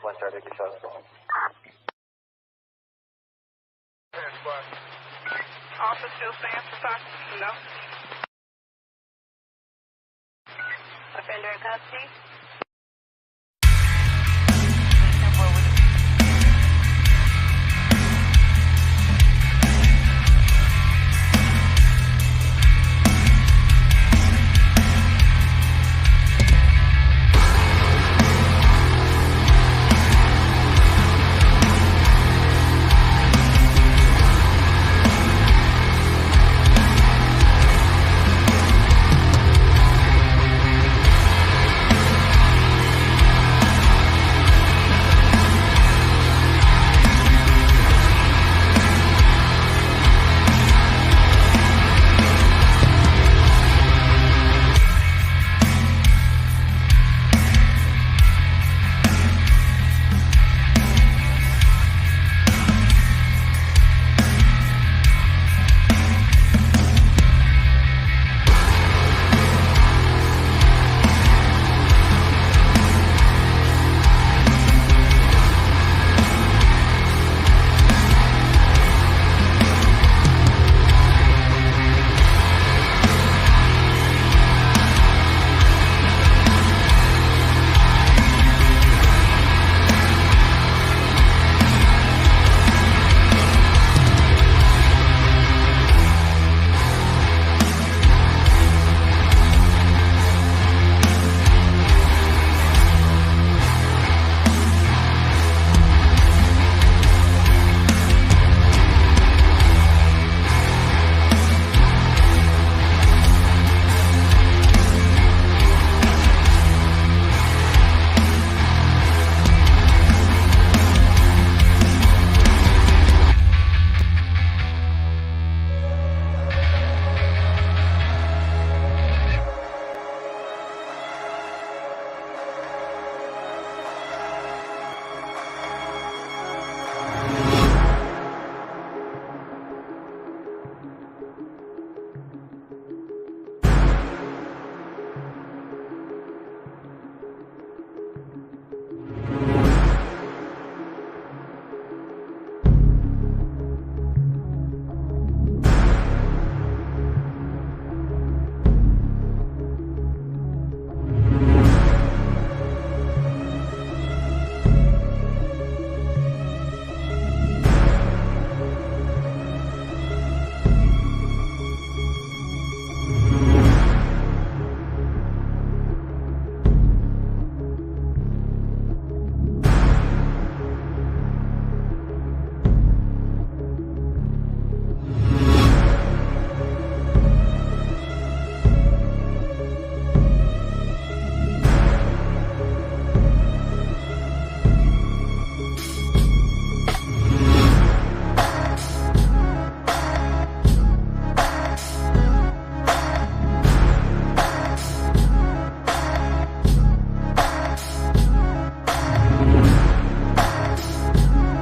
2.30 to show us. Officer still stands for talk? No. Offender in custody?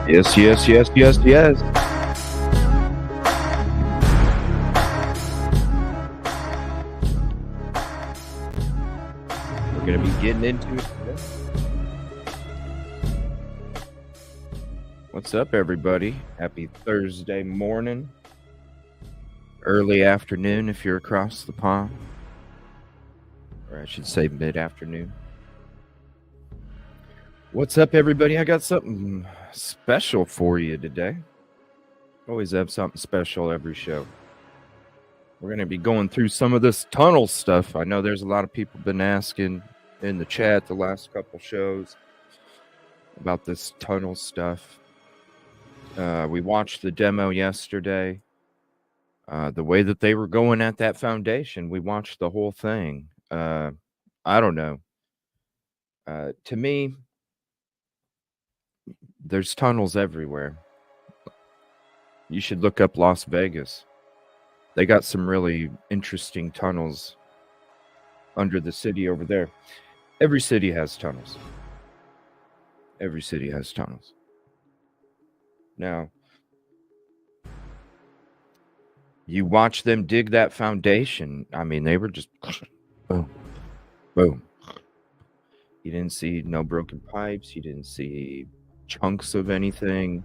Yes, yes, yes, yes, yes. We're going to be getting into it today. What's up, everybody? Happy Thursday morning. Early afternoon if you're across the pond. Or I should say mid-afternoon. What's up, everybody? I got something special for you today. Always have something special every show. We're going to be going through some of this tunnel stuff. I know there's a lot of people been asking in the chat the last couple shows about this tunnel stuff. We watched the demo yesterday. The way that they were going at that foundation, we watched the whole thing. I don't know. To me, there's tunnels everywhere. You should look up Las Vegas. They got some really interesting tunnels under the city over there. Every city has tunnels. Every city has tunnels. Now, you watch them dig that foundation. I mean, they were just boom, boom. You didn't see no broken pipes. You didn't see chunks of anything.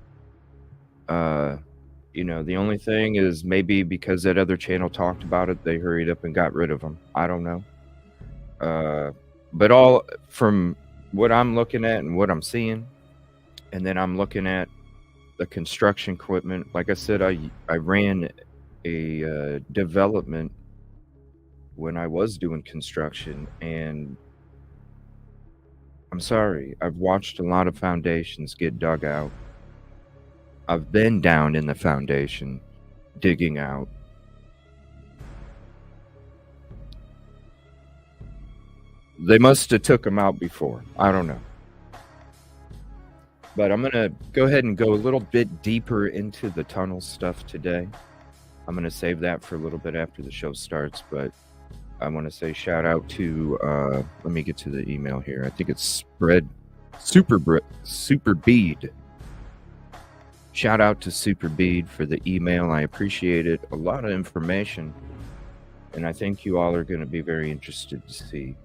The only thing is maybe because that other channel talked about it, they hurried up and got rid of them. I don't know. But all from what I'm looking at and what I'm seeing, and then I'm looking at the construction equipment. Like I said, I ran a development when I was doing construction, and I'm sorry, I've watched a lot of foundations get dug out. I've been down in the foundation digging out. They must have took them out before. I don't know. But I'm going to go ahead and go a little bit deeper into the tunnel stuff today. I'm going to save that for a little bit after the show starts, but I want to say shout out to, let me get to the email here. I think it's Super Bead. Shout out to Super Bead for the email. I appreciate it. A lot of information, and I think you all are going to be very interested to see.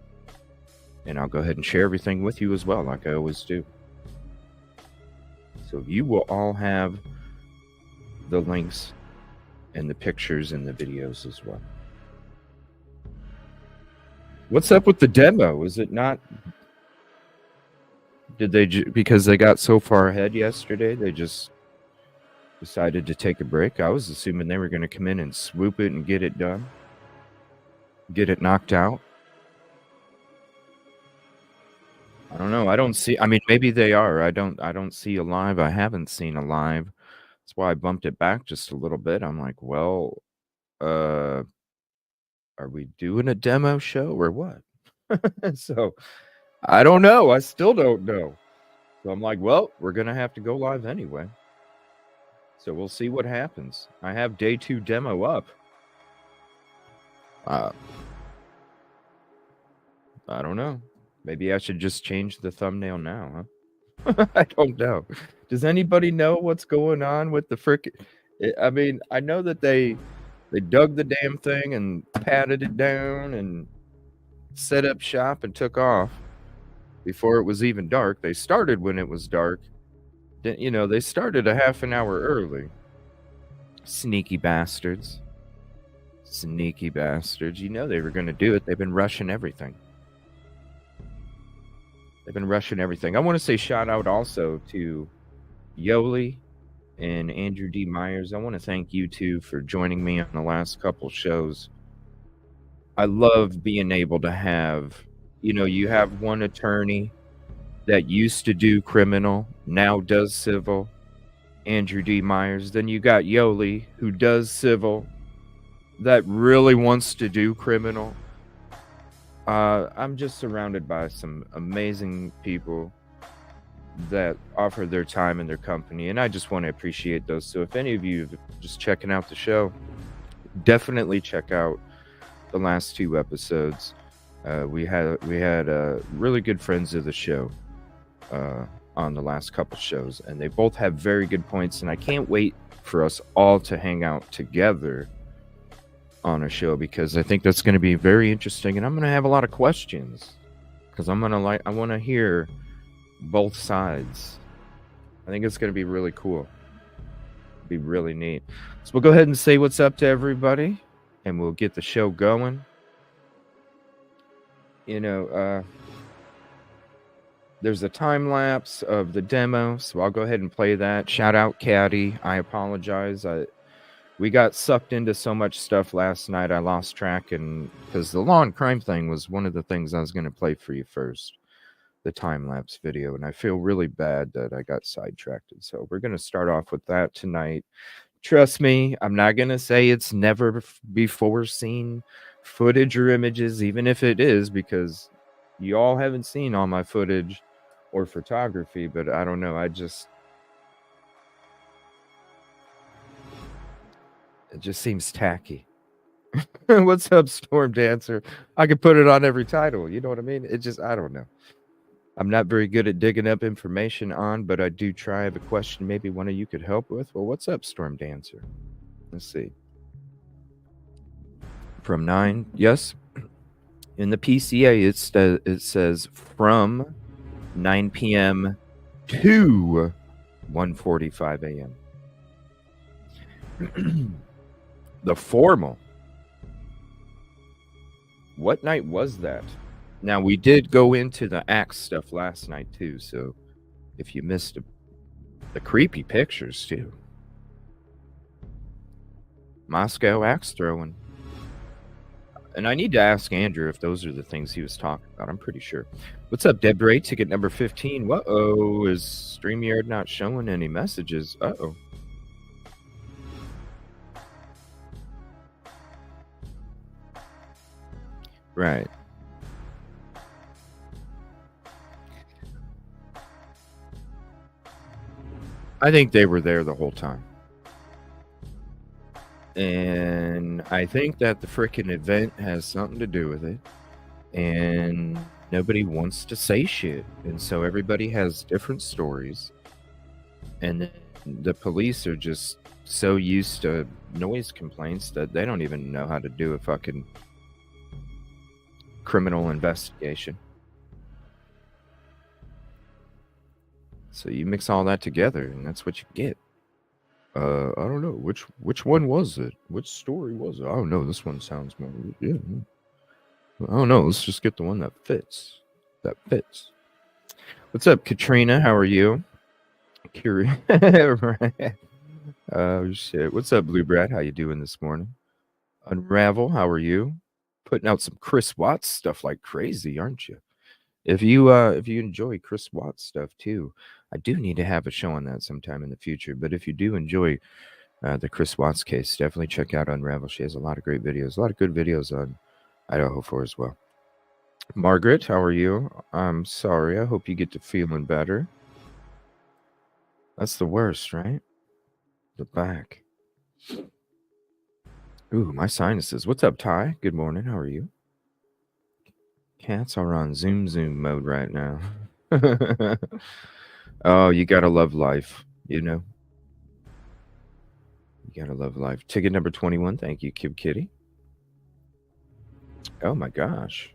And I'll go ahead and share everything with you as well, like I always do. So you will all have the links and the pictures and the videos as well. What's up with the demo? Is it not? Did they, because they got so far ahead yesterday, they just decided to take a break? I was assuming they were going to come in and swoop it and get it done, get it knocked out. I don't know. I don't see. I mean, maybe they are. I don't see a live. I haven't seen a live. That's why I bumped it back just a little bit. I'm like, well, are we doing a demo show or what? So I don't know. I still don't know. So I'm like, well, we're going to have to go live anyway. So we'll see what happens. I have day 2 demo up. I don't know. Maybe I should just change the thumbnail now, huh? I don't know. Does anybody know what's going on with the frickin'? I mean, I know that they dug the damn thing and patted it down and set up shop and took off before it was even dark. They started when it was dark. They started a half an hour early. Sneaky bastards. Sneaky bastards. You know they were going to do it. They've been rushing everything. I want to say shout out also to Yoli and Andrew D. Myers. I want to thank you two for joining me on the last couple shows. I love being able to have, you have one attorney that used to do criminal, now does civil, Andrew D. Myers. Then you got Yoli, who does civil, that really wants to do criminal. I'm just surrounded by some amazing people that offer their time and their company, and I just want to appreciate those. So if any of you are just checking out the show, definitely check out the last 2 episodes. We had really good friends of the show on the last couple shows, and they both have very good points, and I can't wait for us all to hang out together on a show, because I think that's going to be very interesting, and I'm going to have a lot of questions, because I want to hear both sides. I think it's going to be really cool. Be really neat. So we'll go ahead and say what's up to everybody, and we'll get the show going. There's a time lapse of the demo, so I'll go ahead and play that. Shout out Caddy. I apologize. We got sucked into so much stuff last night, I lost track, and because the law and crime thing was one of the things I was going to play for you first, the time-lapse video, and I feel really bad that I got sidetracked. So we're going to start off with that tonight. Trust me, I'm not going to say it's never before seen footage or images, even if it is, because you all haven't seen all my footage or photography, but I don't know, it just seems tacky. What's up, Storm Dancer? I could put it on every title. You know what I mean? I don't know. I'm not very good at digging up information on, but I do try. I have a question maybe one of you could help with. Well, what's up, Storm Dancer? Let's see. From 9. Yes? In the PCA, it says from 9 p.m. to 1:45 a.m. The formal. What night was that? Now, we did go into the axe stuff last night, too, so if you missed the creepy pictures, too. Moscow axe throwing. And I need to ask Andrew if those are the things he was talking about. I'm pretty sure. What's up, Debray? Ticket number 15. Uh-oh, is StreamYard not showing any messages? Uh-oh. Right. I think they were there the whole time. And I think that the frickin' event has something to do with it. And nobody wants to say shit. And so everybody has different stories. And the police are just so used to noise complaints that they don't even know how to do a fucking criminal investigation. So you mix all that together, and that's what you get. I don't know which one was it. Which story was it? Oh no, this one sounds more. Yeah. I don't know. Let's just get the one that fits. That fits. What's up, Katrina? How are you? Curious. Oh shit. What's up, Blue Brad? How you doing this morning? Unravel. How are you? Putting out some Chris Watts stuff like crazy, aren't you? If you enjoy Chris Watts stuff too, I do need to have a show on that sometime in the future. But if you do enjoy the Chris Watts case, definitely check out Unravel. She has a lot of great videos, a lot of good videos on Idaho4 as well. Margaret, how are you? I'm sorry. I hope you get to feeling better. That's the worst, right? The back. Ooh, my sinuses. What's up, Ty? Good morning. How are you? Cats are on Zoom mode right now. Oh, you gotta love life, you know? You gotta love life. Ticket number 21. Thank you, Kib Kitty. Oh my gosh.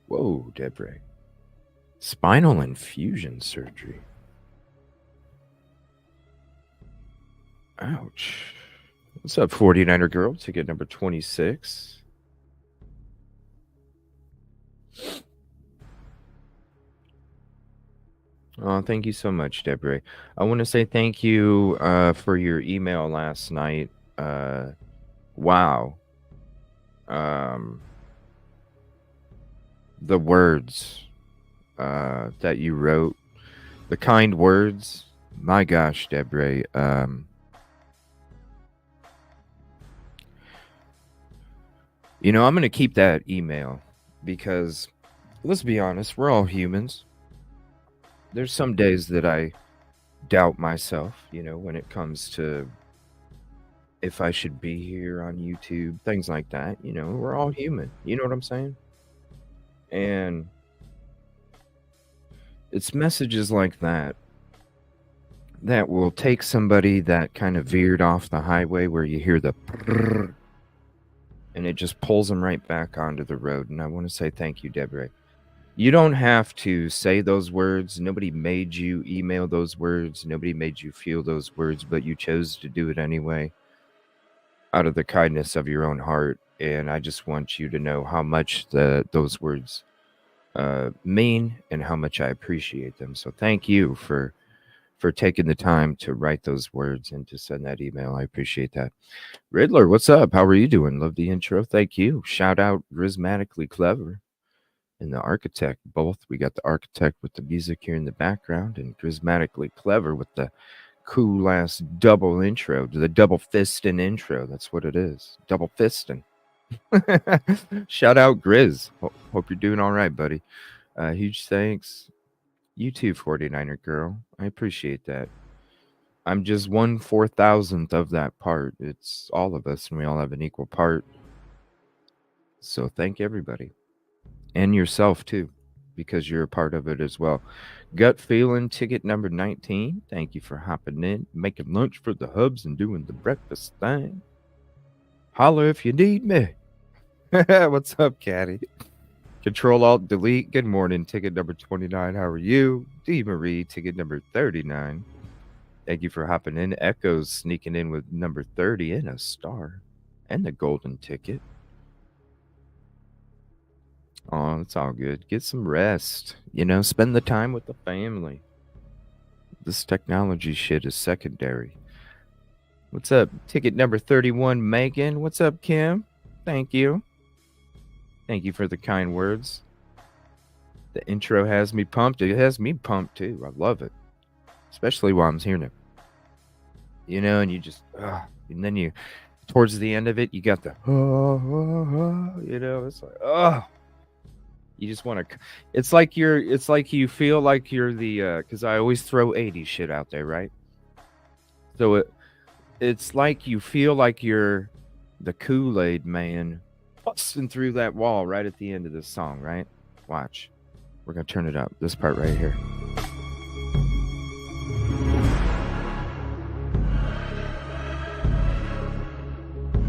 Whoa, Debray. Spinal infusion surgery. Ouch. What's up, 49er girl? Ticket number 26. Oh, thank you so much, Debray. I want to say thank you for your email last night. Wow. The words that you wrote, the kind words. My gosh, Debray. You know, I'm going to keep that email because, let's be honest, we're all humans. There's some days that I doubt myself, you know, when it comes to if I should be here on YouTube, things like that. You know, we're all human. You know what I'm saying? And it's messages like that that will take somebody that kind of veered off the highway where you hear the prrr, and it just pulls them right back onto the road. And I want to say thank you, Debray. You don't have to say those words. Nobody made you email those words. Nobody made you feel those words, but you chose to do it anyway out of the kindness of your own heart. And I just want you to know how much those words mean and how much I appreciate them. So thank you for taking the time to write those words and to send that email. I appreciate that. Riddler, what's up? How are you doing? Love the intro. Thank you. Shout out Charismatically Clever and the Architect. Both. We got the Architect with the music here in the background and Charismatically Clever with the cool ass double intro, the double fisting intro. That's what it is. Double fisting. Shout out Grizz. Hope you're doing all right, buddy. Huge thanks. You too, 49er girl. I appreciate that. I'm just 1/4000th of that part. It's all of us, and we all have an equal part. So thank everybody. And yourself, too, because you're a part of it as well. Gut Feeling, ticket number 19. Thank you for hopping in, making lunch for the hubs, and doing the breakfast thing. Holler if you need me. What's up, Caddy? Control Alt Delete. Good morning. Ticket number 29. How are you? D Marie. Ticket number 39. Thank you for hopping in. Echoes sneaking in with number 30 and a star and the golden ticket. Oh, it's all good. Get some rest. Spend the time with the family. This technology shit is secondary. What's up? Ticket number 31, Megan. What's up, Kim? Thank you. Thank you for the kind words. The intro has me pumped. It has me pumped too. I love it. Especially while I'm hearing it. And you just, and then towards the end of it, you got the, it's like, you just want to, it's like you feel like you're the, because I always throw 80s shit out there, right? So it's like you feel like you're the Kool-Aid man busting through that wall right at the end of this song, right? Watch. We're going to turn it up. This part right here.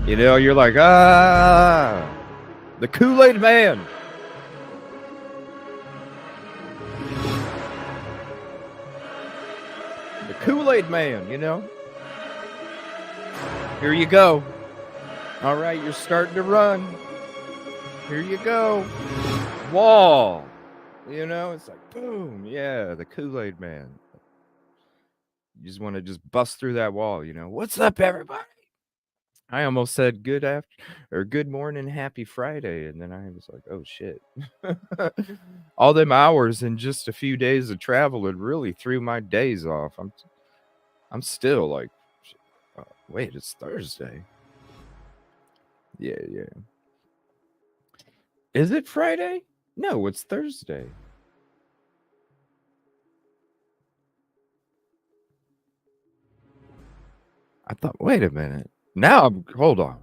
You're like, the Kool-Aid man. The Kool-Aid man, Here you go. All right, you're starting to run. Here you go. Wall. It's like, boom. Yeah, the Kool-Aid man. You just want to just bust through that wall, What's up, everybody? I almost said good morning, happy Friday. And then I was like, oh, shit. All them hours in just a few days of travel, it really threw my days off. I'm still like, wait, it's Thursday. Yeah. Is it Friday? No, it's Thursday. I thought, wait a minute. Hold on.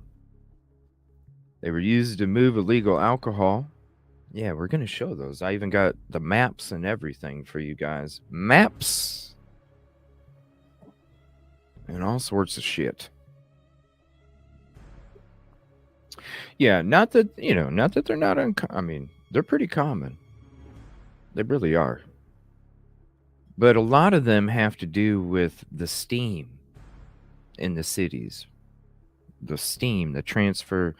They were used to move illegal alcohol. Yeah, we're going to show those. I even got the maps and everything for you guys. Maps. And all sorts of shit. Yeah, not that they're not they're pretty common. They really are. But a lot of them have to do with the steam in the cities. The steam, the transfer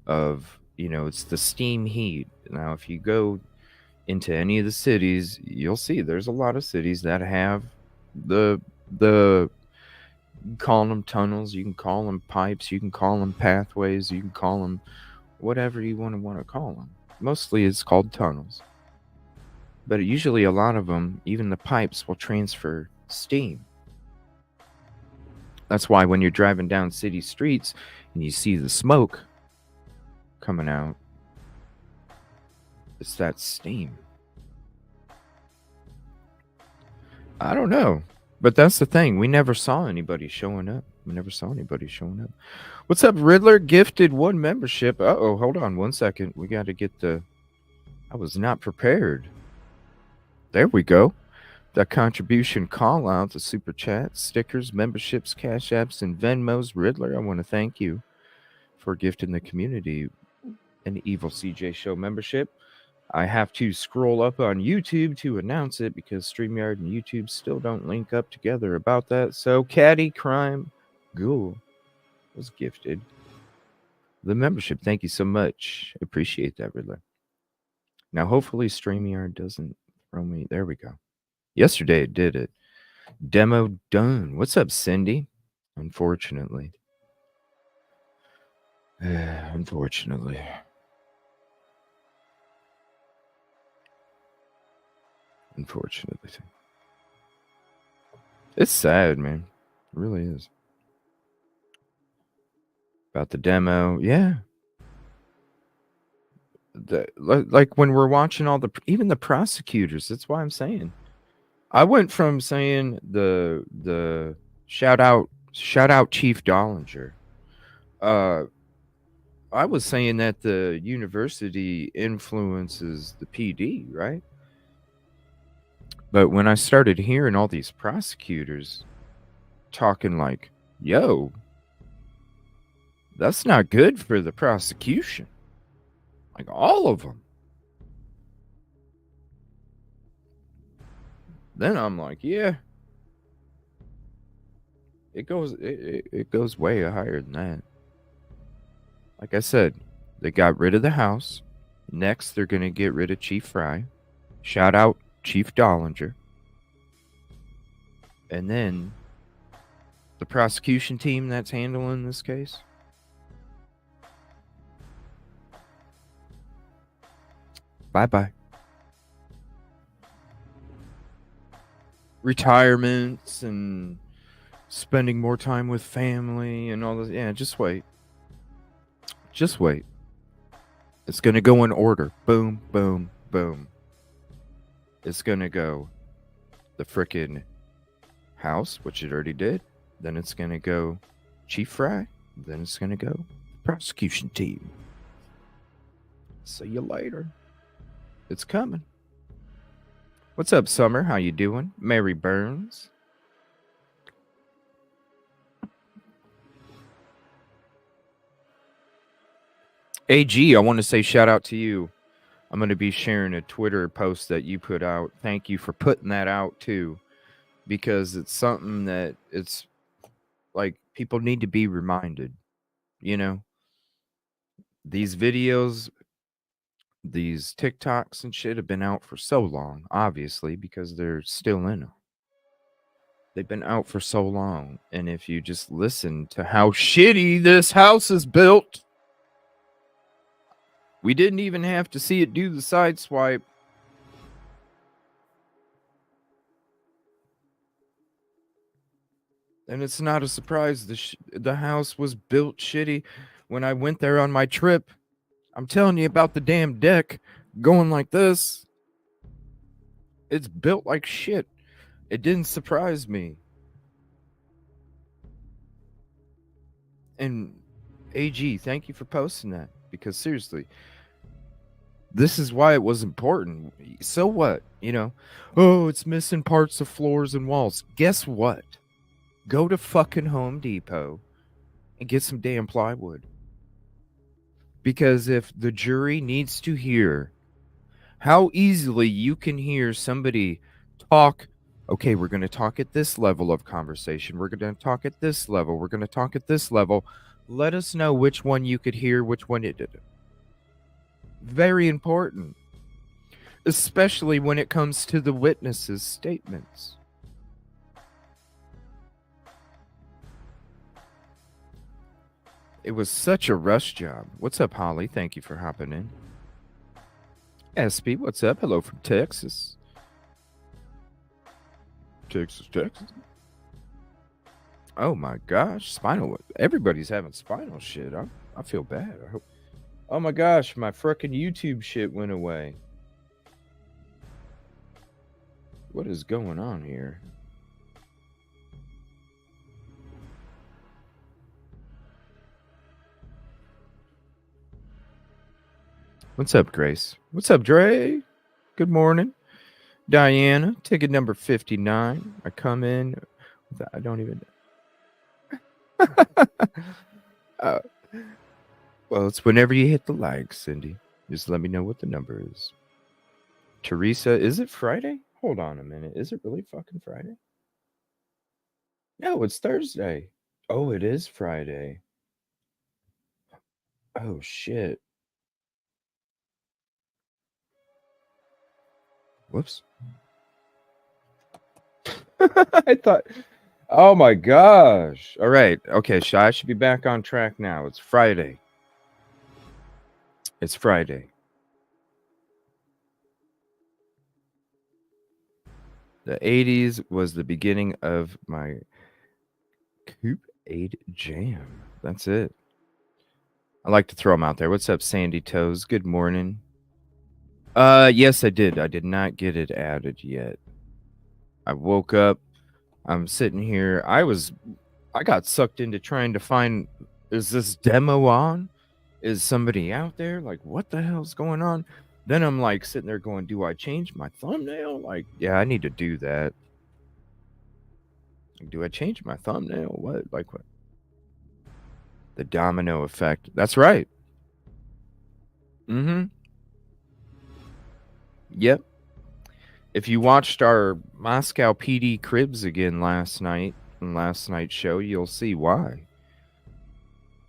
of, it's the steam heat. Now, if you go into any of the cities, you'll see there's a lot of cities that have the you can call them tunnels, you can call them pipes, you can call them pathways, you can call them whatever you want to call them. Mostly it's called tunnels. But usually a lot of them, even the pipes, will transfer steam. That's why when you're driving down city streets and you see the smoke coming out, it's that steam. I don't know. But that's the thing. We never saw anybody showing up. What's up, Riddler? Gifted 1 membership. Uh-oh, hold on 1 second. We got to get I was not prepared. There we go. That contribution call out, the super chat, stickers, memberships, cash apps, and Venmos. Riddler, I want to thank you for gifting the community an Evil CJ Show membership. I have to scroll up on YouTube to announce it because StreamYard and YouTube still don't link up together about that. So Caddy Crime Ghoul was gifted the membership. Thank you so much. Appreciate that, Riddler. Now, hopefully StreamYard doesn't throw me. There we go. Yesterday it did it. Demo done. What's up, Cindy? Unfortunately. Unfortunately. It's sad, man. It really is. About the demo. Yeah. Like when we're watching even the prosecutors, that's why I'm saying. I went from saying the shout out Chief Dollinger. I was saying that the university influences the PD, right? But when I started hearing all these prosecutors talking like, yo, that's not good for the prosecution. Like all of them. Then I'm like, yeah. It goes way higher than that. Like I said, they got rid of the house. Next, they're going to get rid of Chief Fry. Shout out Chief Dollinger. And then the prosecution team that's handling this case. Bye-bye. Retirements and spending more time with family and all this. Yeah, just wait. Just wait. It's going to go in order. Boom, boom, boom. It's going to go the frickin' house, which it already did. Then it's going to go Chief Fry. Then it's going to go prosecution team. See you later. It's coming. What's up, Summer? How you doing? Mary Burns. AG, I want to say shout out to you. I'm going to be sharing a Twitter post that you put out. Thank you for putting that out too, because it's something that it's like people need to be reminded, you know, these videos, these TikToks and shit have been out for so long, obviously, because they're still in them. They've been out for so long. And if you just listen to how shitty this house is built, we didn't even have to see it do the side swipe. And it's not a surprise. The house was built shitty. When I went there on my trip, I'm telling you about the damn deck going like this. It's built like shit. It didn't surprise me. And AG, thank you for posting that. Because seriously, this is why it was important. So what? You know, oh, it's missing parts of floors and walls. Guess what? Go to fucking Home Depot and get some damn plywood. Because if the jury needs to hear how easily you can hear somebody talk, okay, we're going to talk at this level of conversation. We're going to talk at this level. We're going to talk at this level. Let us know which one you could hear, which one it didn't. Very important. Especially when it comes to the witnesses' statements. It was such a rush job. What's up, Holly? Thank you for hopping in. SP, what's up? Hello from Texas. Texas. Oh my gosh, spinal. Everybody's having spinal shit. I feel bad. I hope. Oh my gosh, my frickin' YouTube shit went away. What is going on here? What's up, Grace? What's up, Dre? Good morning. Diana, ticket number 59. I come in. I don't even. Well, it's whenever you hit the like, Cindy. Just let me know what the number is. Teresa, is it Friday? Hold on a minute. Is it really fucking Friday? No, it's Thursday. Oh, it is Friday. Oh, shit. Whoops. I thought, oh my gosh. All right. Okay, I should be back on track now. It's Friday. It's Friday. The 80s was the beginning of my Coop 8 jam. That's it. I like to throw them out there. What's up, Sandy Toes? Good morning. Yes, I did. I did not get it added yet. I woke up. I'm sitting here. I got sucked into trying to find, is this demo on? Is somebody out there? Like, what the hell's going on? Then I'm like sitting there going, do I change my thumbnail? Like, yeah, I need to do that. Do I change my thumbnail? What? Like what? The domino effect. That's right. Mm-hmm. Yep. If you watched our Moscow PD Cribs again last night, in last night's show, you'll see why.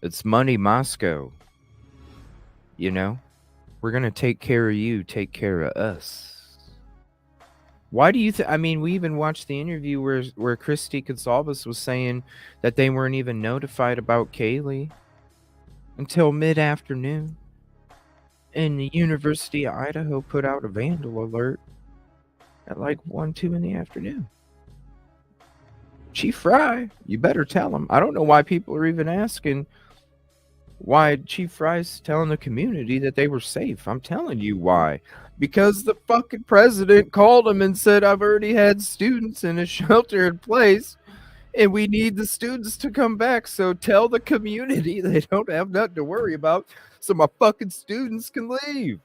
It's money Moscow. You know? We're going to take care of you, take care of us. Why do you think? I mean, we even watched the interview where Christy Gonsalves was saying that they weren't even notified about Kaylee until mid-afternoon. And the University of Idaho put out a vandal alert at like 1, 2 in the afternoon. Chief Fry, you better tell him. I don't know why people are even asking why Chief Fry's telling the community that they were safe. I'm telling you why. Because the fucking president called him and said, I've already had students in a shelter in place and we need the students to come back. So tell the community they don't have nothing to worry about so my fucking students can leave.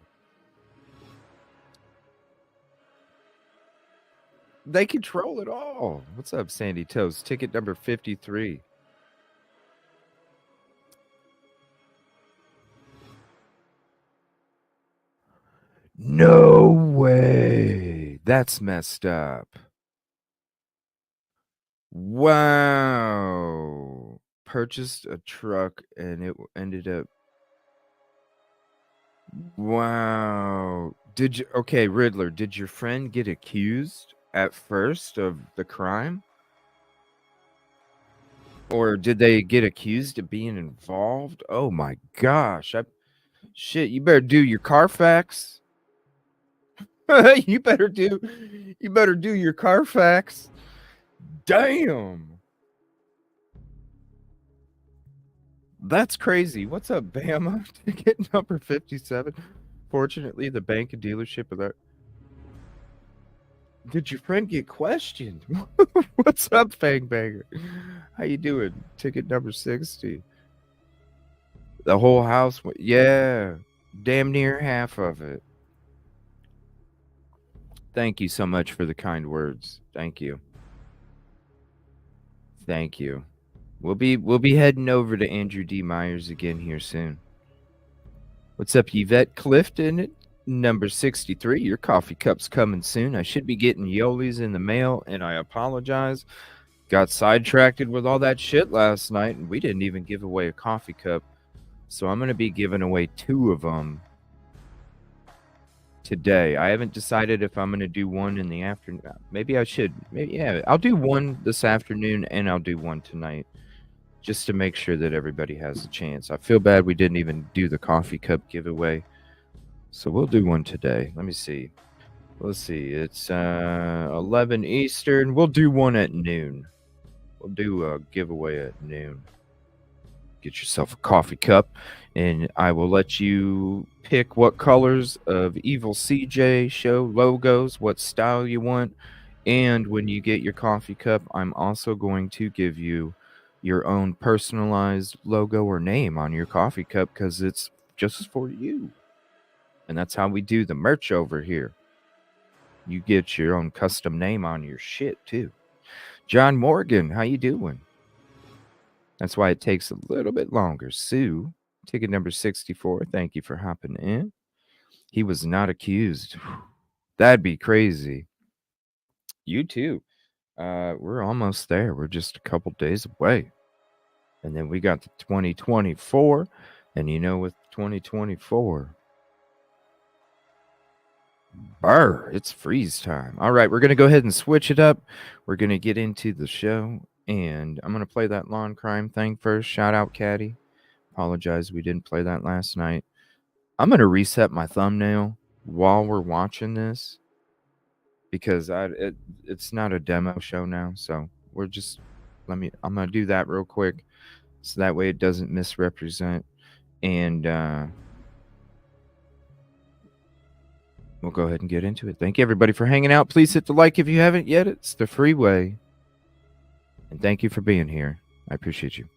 They control it all. What's up, Sandy Toast? Ticket number 53. No way. That's messed up. Wow. Purchased a truck and it ended up. Wow. Okay, Riddler, did your friend get accused at first of the crime? Or did they get accused of being involved? Oh my gosh. Shit, you better do your Carfax. you better do your Carfax. Damn. That's crazy. What's up, Bama? Ticket number 57. Fortunately, the bank and dealership of that. Did your friend get questioned? What's up, Fang Banger? How you doing? Ticket number 60. The whole house, yeah, damn near half of it. Thank you so much for the kind words. Thank you. Thank you. We'll be heading over to Andrew D. Myers again here soon. What's up, Yvette Clifton? Number 63. Your coffee cup's coming soon. I should be getting Yoli's in the mail, and I apologize. Got sidetracked with all that shit last night, and we didn't even give away a coffee cup. So I'm going to be giving away 2 of them today. I haven't decided if I'm going to do one in the afternoon. Maybe I should. Maybe, yeah, I'll do one this afternoon, and I'll do one tonight, just to make sure that everybody has a chance. I feel bad we didn't even do the coffee cup giveaway. So we'll do one today. Let me see. Let's see. It's 11 Eastern. We'll do one at noon. We'll do a giveaway at noon. Get yourself a coffee cup, and I will let you pick what colors of Evil CJ show logos, what style you want. And when you get your coffee cup, I'm also going to give you your own personalized logo or name on your coffee cup because it's just for you. And that's how we do the merch over here. You get your own custom name on your shit too. John Morgan, how you doing? That's why it takes a little bit longer. Sue, ticket number 64. Thank you for hopping in. He was not accused. That'd be crazy. You too. We're almost there. We're just a couple days away. And then we got the 2024. And you know, with 2024, it's freeze time. All right, we're going to go ahead and switch it up. We're going to get into the show, and I'm going to play that lawn crime thing first. Shout out, Caddy. Apologize, we didn't play that last night. I'm going to reset my thumbnail while we're watching this because it's not a demo show now. So we're just, I'm going to do that real quick so that way it doesn't misrepresent. And, we'll go ahead and get into it. Thank you, everybody, for hanging out. Please hit the like if you haven't yet. It's the free way. And thank you for being here. I appreciate you.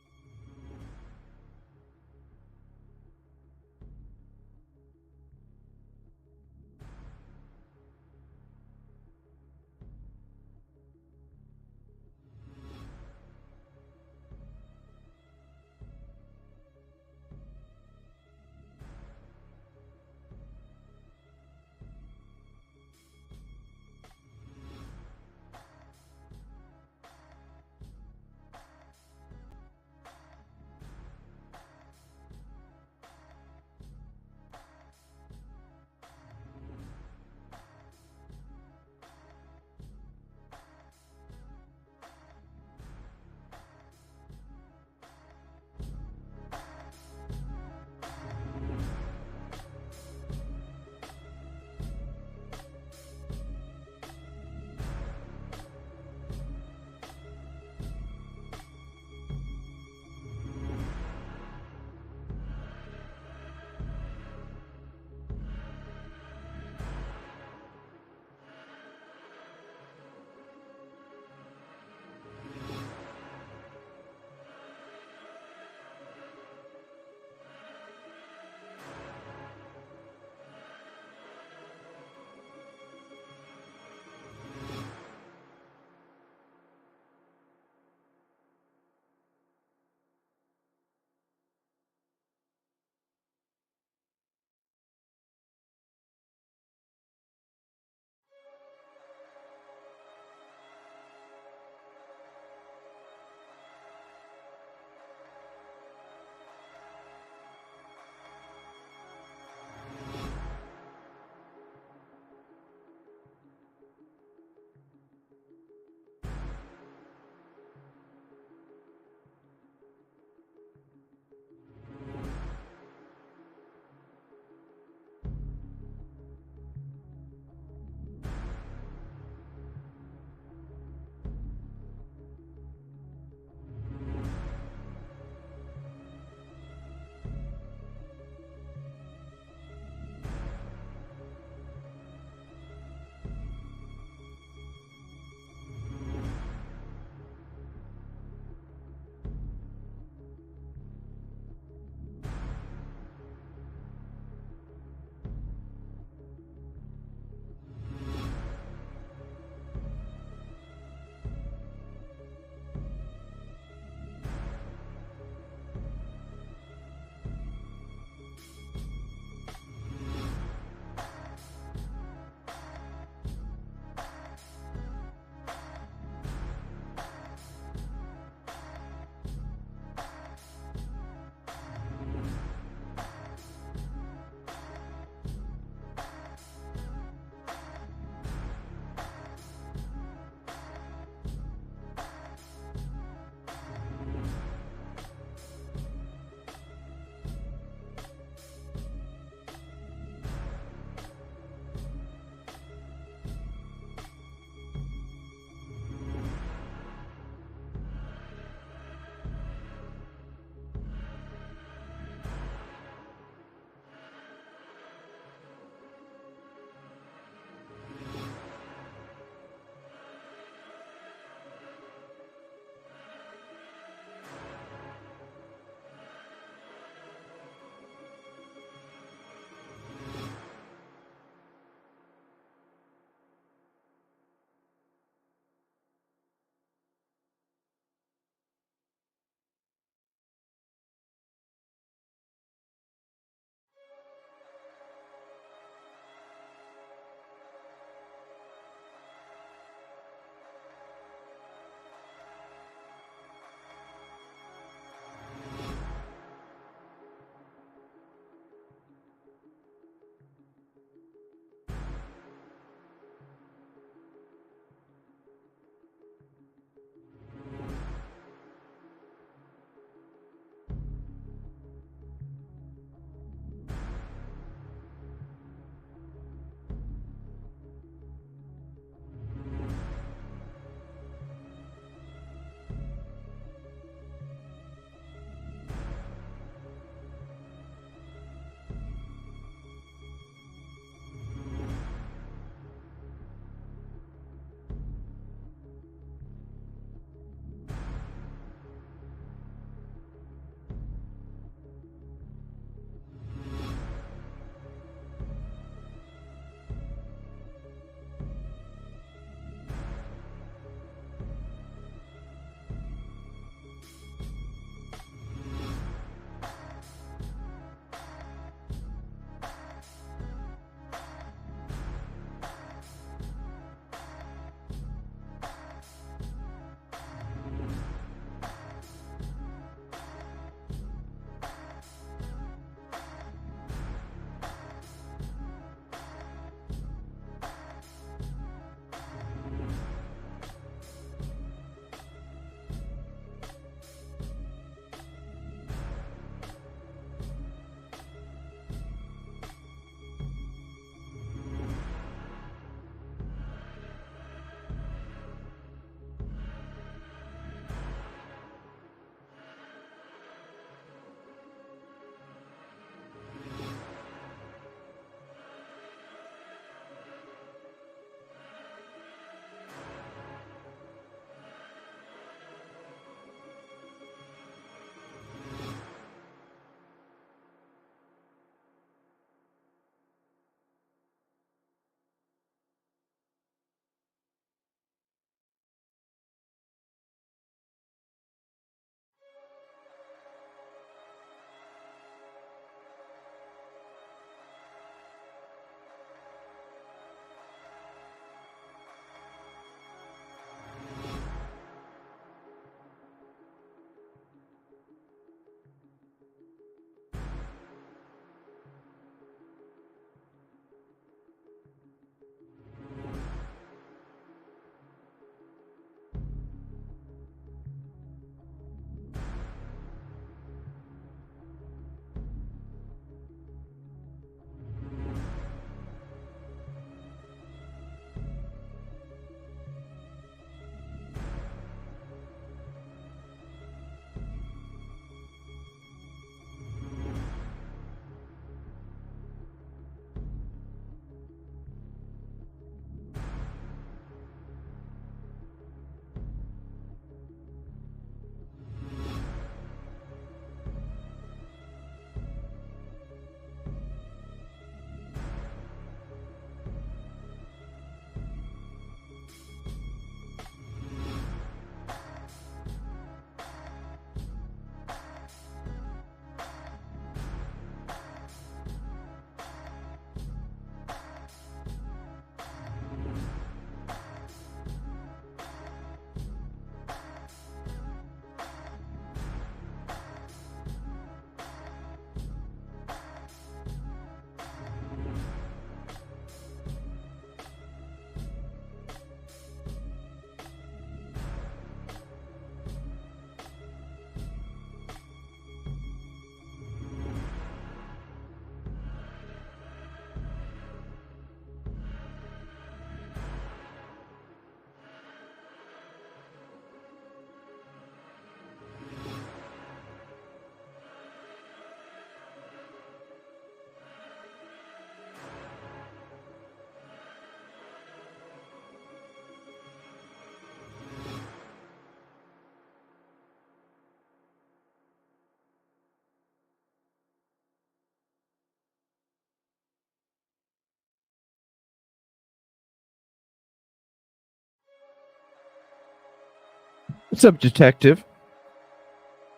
What's up, Detective?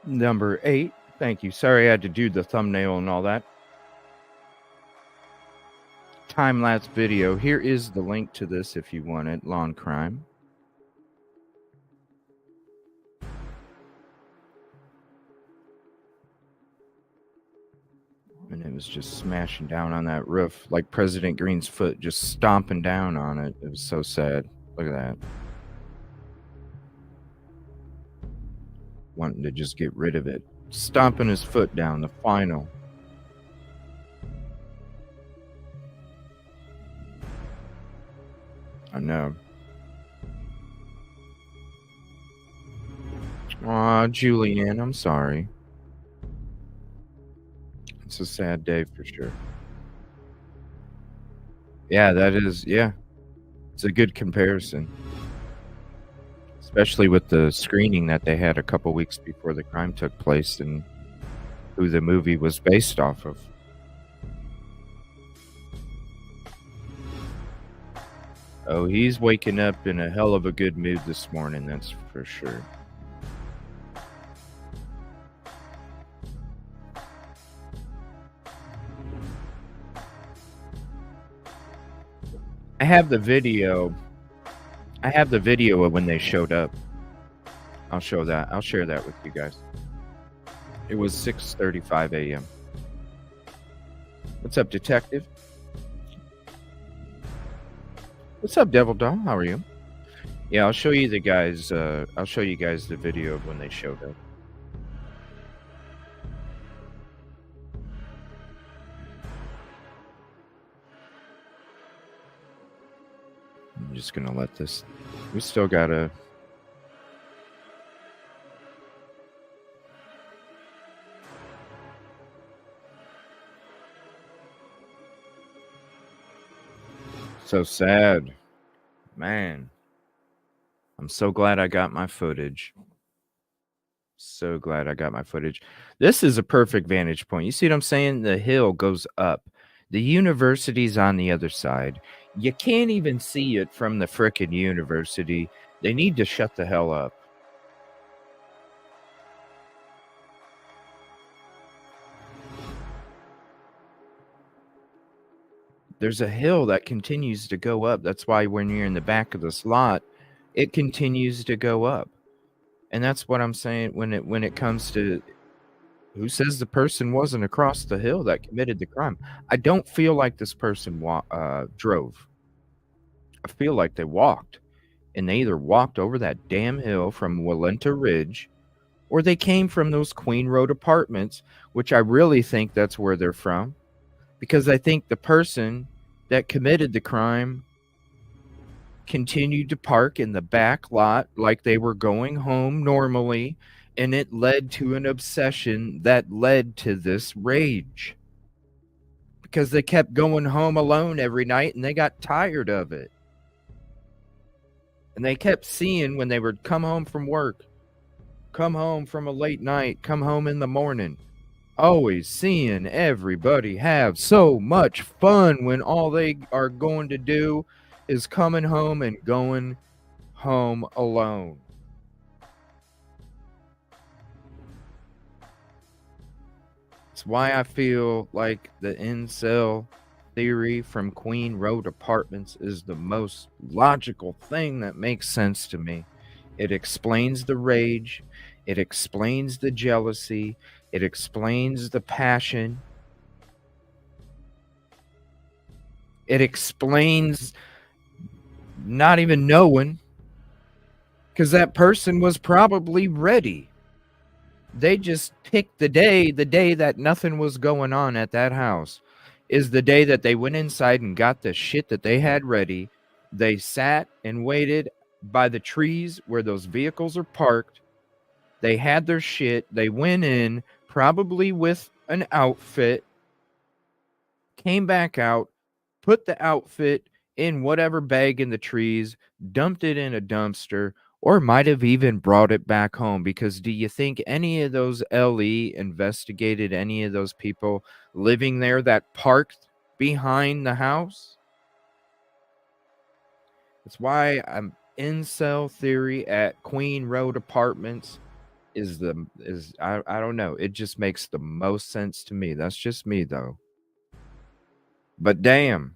Number 8. Thank you. Sorry I had to do the thumbnail and all that. Time-lapse video. Here is the link to this if you want it. Lawn crime. And it was just smashing down on that roof like President Green's foot, just stomping down on it. It was so sad. Look at that. Wanting to just get rid of it. Stomping his foot down, the final. I know. Aw, Julianne, I'm sorry. It's a sad day for sure. Yeah, that is, yeah. It's a good comparison. Especially with the screening that they had a couple weeks before the crime took place and who the movie was based off of. Oh, he's waking up in a hell of a good mood this morning, that's for sure. I have the video. I have the video of when they showed up. I'll show that. I'll share that with you guys. It was 6:35 a.m. What's up, Detective? What's up, Devil Doll? How are you? Yeah, I'll show you the guys. I'll show you guys the video of when they showed up. I'm just gonna let this. We still gotta. So sad, man. I'm so glad I got my footage. So glad I got my footage. This is a perfect vantage point. You see what I'm saying? The hill goes up. The university's on the other side. You can't even see it from the frickin' university. They need to shut the hell up. There's a hill that continues to go up. That's why when you're in the back of the slot, it continues to go up. And that's what I'm saying when it comes to who says the person wasn't across the hill that committed the crime. I don't feel like this person drove. I feel like they walked. And they either walked over that damn hill from Walenta Ridge, or they came from those Queen Road apartments, which I really think that's where they're from. Because I think the person that committed the crime continued to park in the back lot like they were going home normally, and it led to an obsession that led to this rage. Because they kept going home alone every night and they got tired of it. And they kept seeing when they would come home from work, come home from a late night, come home in the morning, always seeing everybody have so much fun when all they are going to do is coming home and going home alone. It's why I feel like the incel theory from Queen Road Apartments is the most logical thing that makes sense to me. It explains the rage. It explains the jealousy. It explains the passion. It explains not even knowing, because that person was probably ready. They just picked the day that nothing was going on at that house is the day that they went inside and got the shit that they had ready. They sat and waited by the trees where those vehicles are parked. They had their shit. They went in, probably with an outfit, came back out, put the outfit in whatever bag in the trees, dumped it in a dumpster, or might have even brought it back home. Because do you think any of those LE investigated any of those people living there that parked behind the house? That's why incel theory at Queen Road Apartments is I don't know. It just makes the most sense to me. That's just me though. But damn.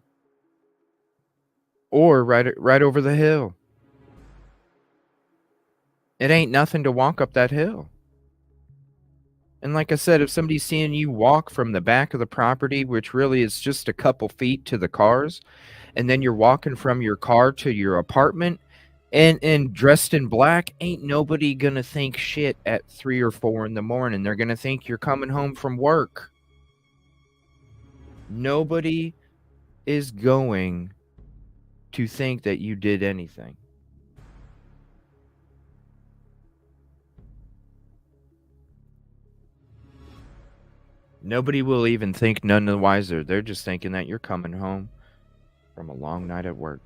Or right over the hill. It ain't nothing to walk up that hill. And like I said, if somebody's seeing you walk from the back of the property, which really is just a couple feet to the cars, and then you're walking from your car to your apartment and dressed in black, ain't nobody gonna think shit at 3 or 4 in the morning. They're gonna think you're coming home from work. Nobody is going to think that you did anything. Nobody will even think none the wiser. They're just thinking that you're coming home from a long night at work.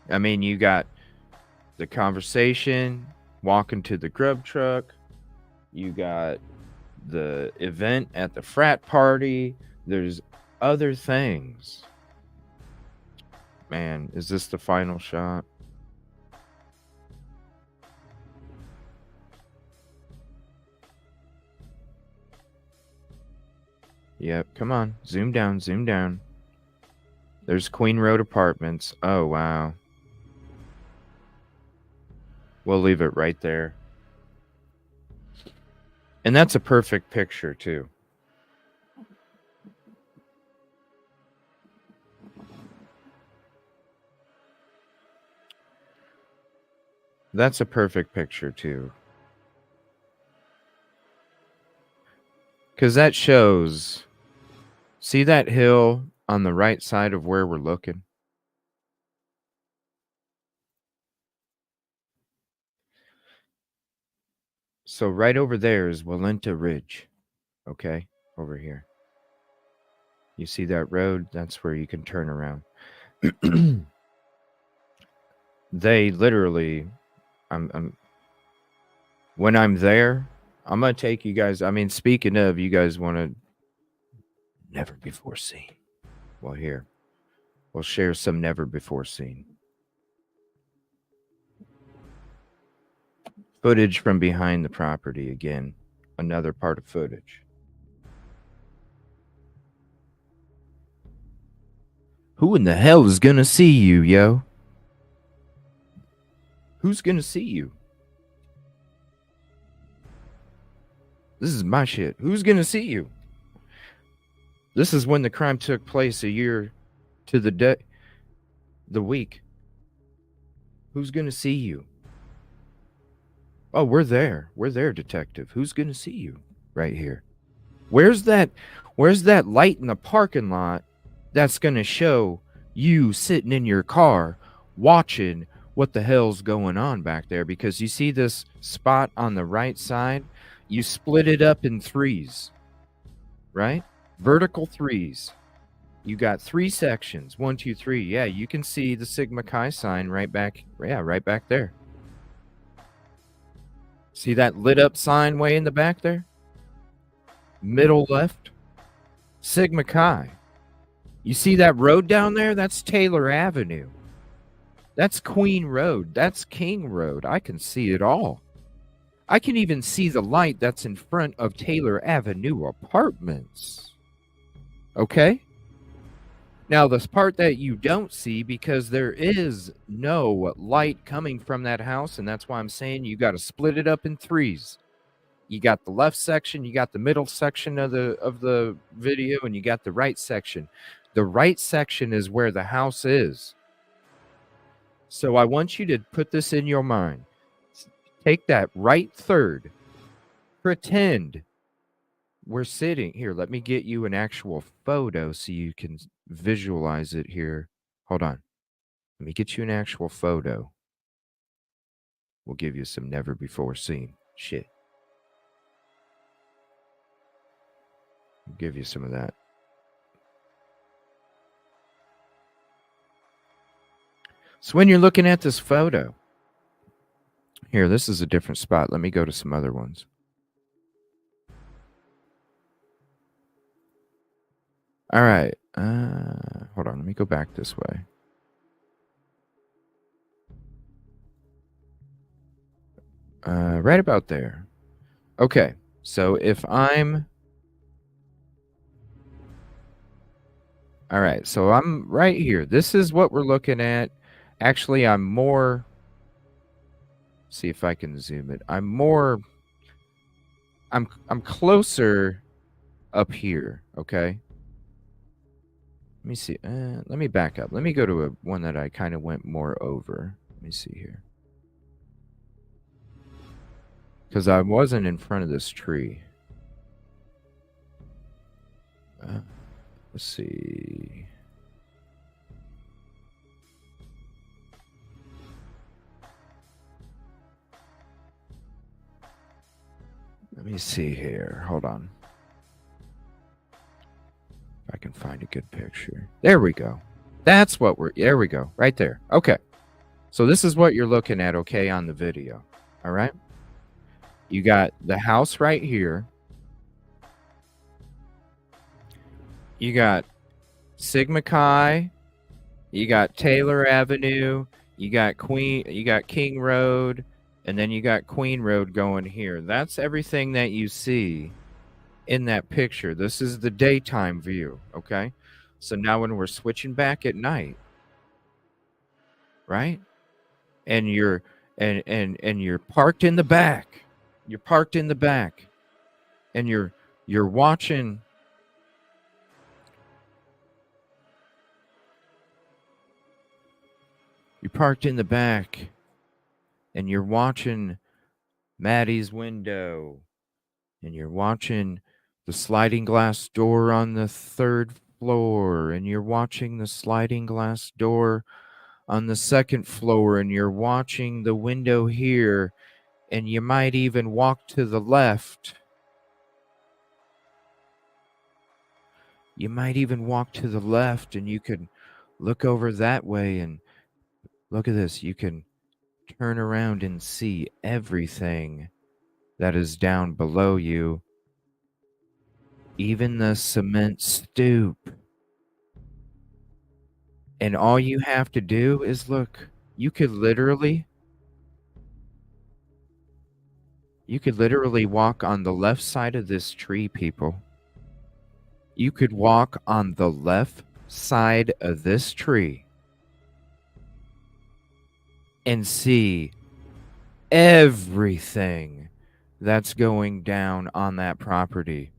I mean, you got the conversation, walking to the grub truck. You got the event at the frat party. There's other things. Man, is this the final shot? Yep, come on. Zoom down, zoom down. There's Queen Road Apartments. Oh, wow. We'll leave it right there. And that's a perfect picture, too. That's a perfect picture, too. Because that shows... See that hill on the right side of where we're looking? So right over there is Walenta Ridge. Okay? Over here. You see that road? That's where you can turn around. They literally... when I'm there, I'm going to take you guys... I mean, speaking of, you guys want to... Never before seen. Well, here. We'll share some never before seen. Footage from behind the property again. Another part of footage. Who in the hell is gonna see you, yo? Who's gonna see you? This is my shit. Who's gonna see you? This is when the crime took place, a year to the day, the week. Who's gonna see you? Oh, we're there. We're there, detective. Who's gonna see you? Right here. Where's that light in the parking lot that's gonna show you sitting in your car watching what the hell's going on back there? Because you see this spot on the right side, you split it up in threes, right? Vertical threes. You got 3 sections. 1, 2, 3. Yeah, you can see the Sigma Chi sign right back. Yeah, right back there. See that lit up sign way in the back there? Middle left. Sigma Chi. You see that road down there? That's Taylor Avenue. That's Queen Road. That's King Road. I can see it all. I can even see the light that's in front of Taylor Avenue Apartments. Okay? Now, this part that you don't see, because there is no light coming from that house, and that's why I'm saying you got to split it up in threes. You got the left section, you got the middle section of the video, and you got the right section. The right section is where the house is. So I want you to put this in your mind. Take that right third. Pretend we're sitting here. Let me get you an actual photo so you can visualize it here. Hold on. Let me get you an actual photo. We'll give you some never before seen shit. We'll give you some of that. So when you're looking at this photo, here, this is a different spot. Let me go to some other ones. All right. Hold on. Let me go back this way. Right about there. Okay. So if I'm... All right. So I'm right here. This is what we're looking at. Actually, I'm more... See if I can zoom it. I'm closer up here. Okay. Let me see. Let me back up. Let me go to one that I kind of went more over. Let me see here. Because I wasn't in front of this tree. Let's see. Let me see here. Hold on. If I can find a good picture. There we go. That's what we're... There we go. Right there. Okay. So this is what you're looking at, okay, on the video. All right? You got the house right here. You got Sigma Chi. You got Taylor Avenue. You got King Road. And then you got Queen Road going here. That's everything that you see in that picture. This is the daytime view, okay? So now when we're switching back at night, right? And you're you're parked in the back. You're parked in the back. And you're watching... You're parked in the back. And you're watching Maddie's window. And you're watching the sliding glass door on the 3rd floor. And you're watching the sliding glass door on the 2nd floor. And you're watching the window here. And you might even walk to the left. You might even walk to the left and you could look over that way and look at this. You can turn around and see everything that is down below you. Even the cement stoop. And all you have to do is look. You could literally walk on the left side of this tree, people. You could walk on the left side of this tree and see everything that's going down on that property.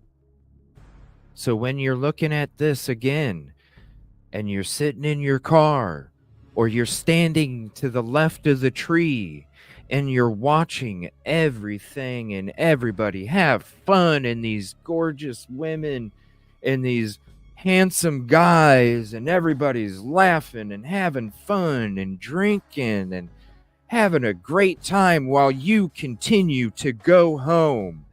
So when you're looking at this again and you're sitting in your car or you're standing to the left of the tree and you're watching everything and everybody have fun and these gorgeous women and these handsome guys and everybody's laughing and having fun and drinking and having a great time while you continue to go home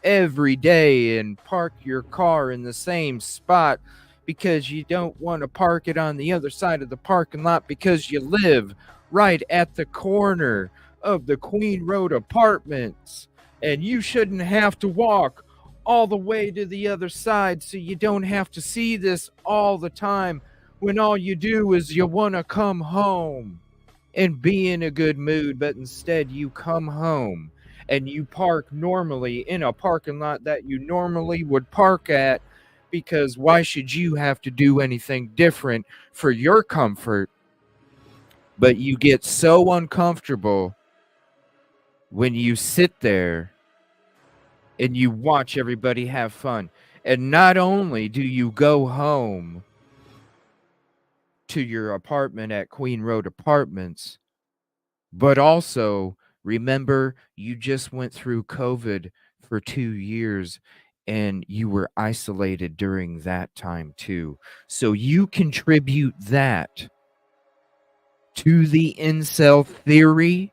every day and park your car in the same spot because you don't want to park it on the other side of the parking lot because you live right at the corner of the Queen Road apartments and you shouldn't have to walk all the way to the other side so you don't have to see this all the time when all you do is you want to come home and be in a good mood, but instead you come home and you park normally in a parking lot that you normally would park at because why should you have to do anything different for your comfort? But you get so uncomfortable when you sit there and you watch everybody have fun. And not only do you go home to your apartment at Queen Road Apartments, but also remember you just went through COVID for 2 years and you were isolated during that time too. So you contribute that to the incel theory.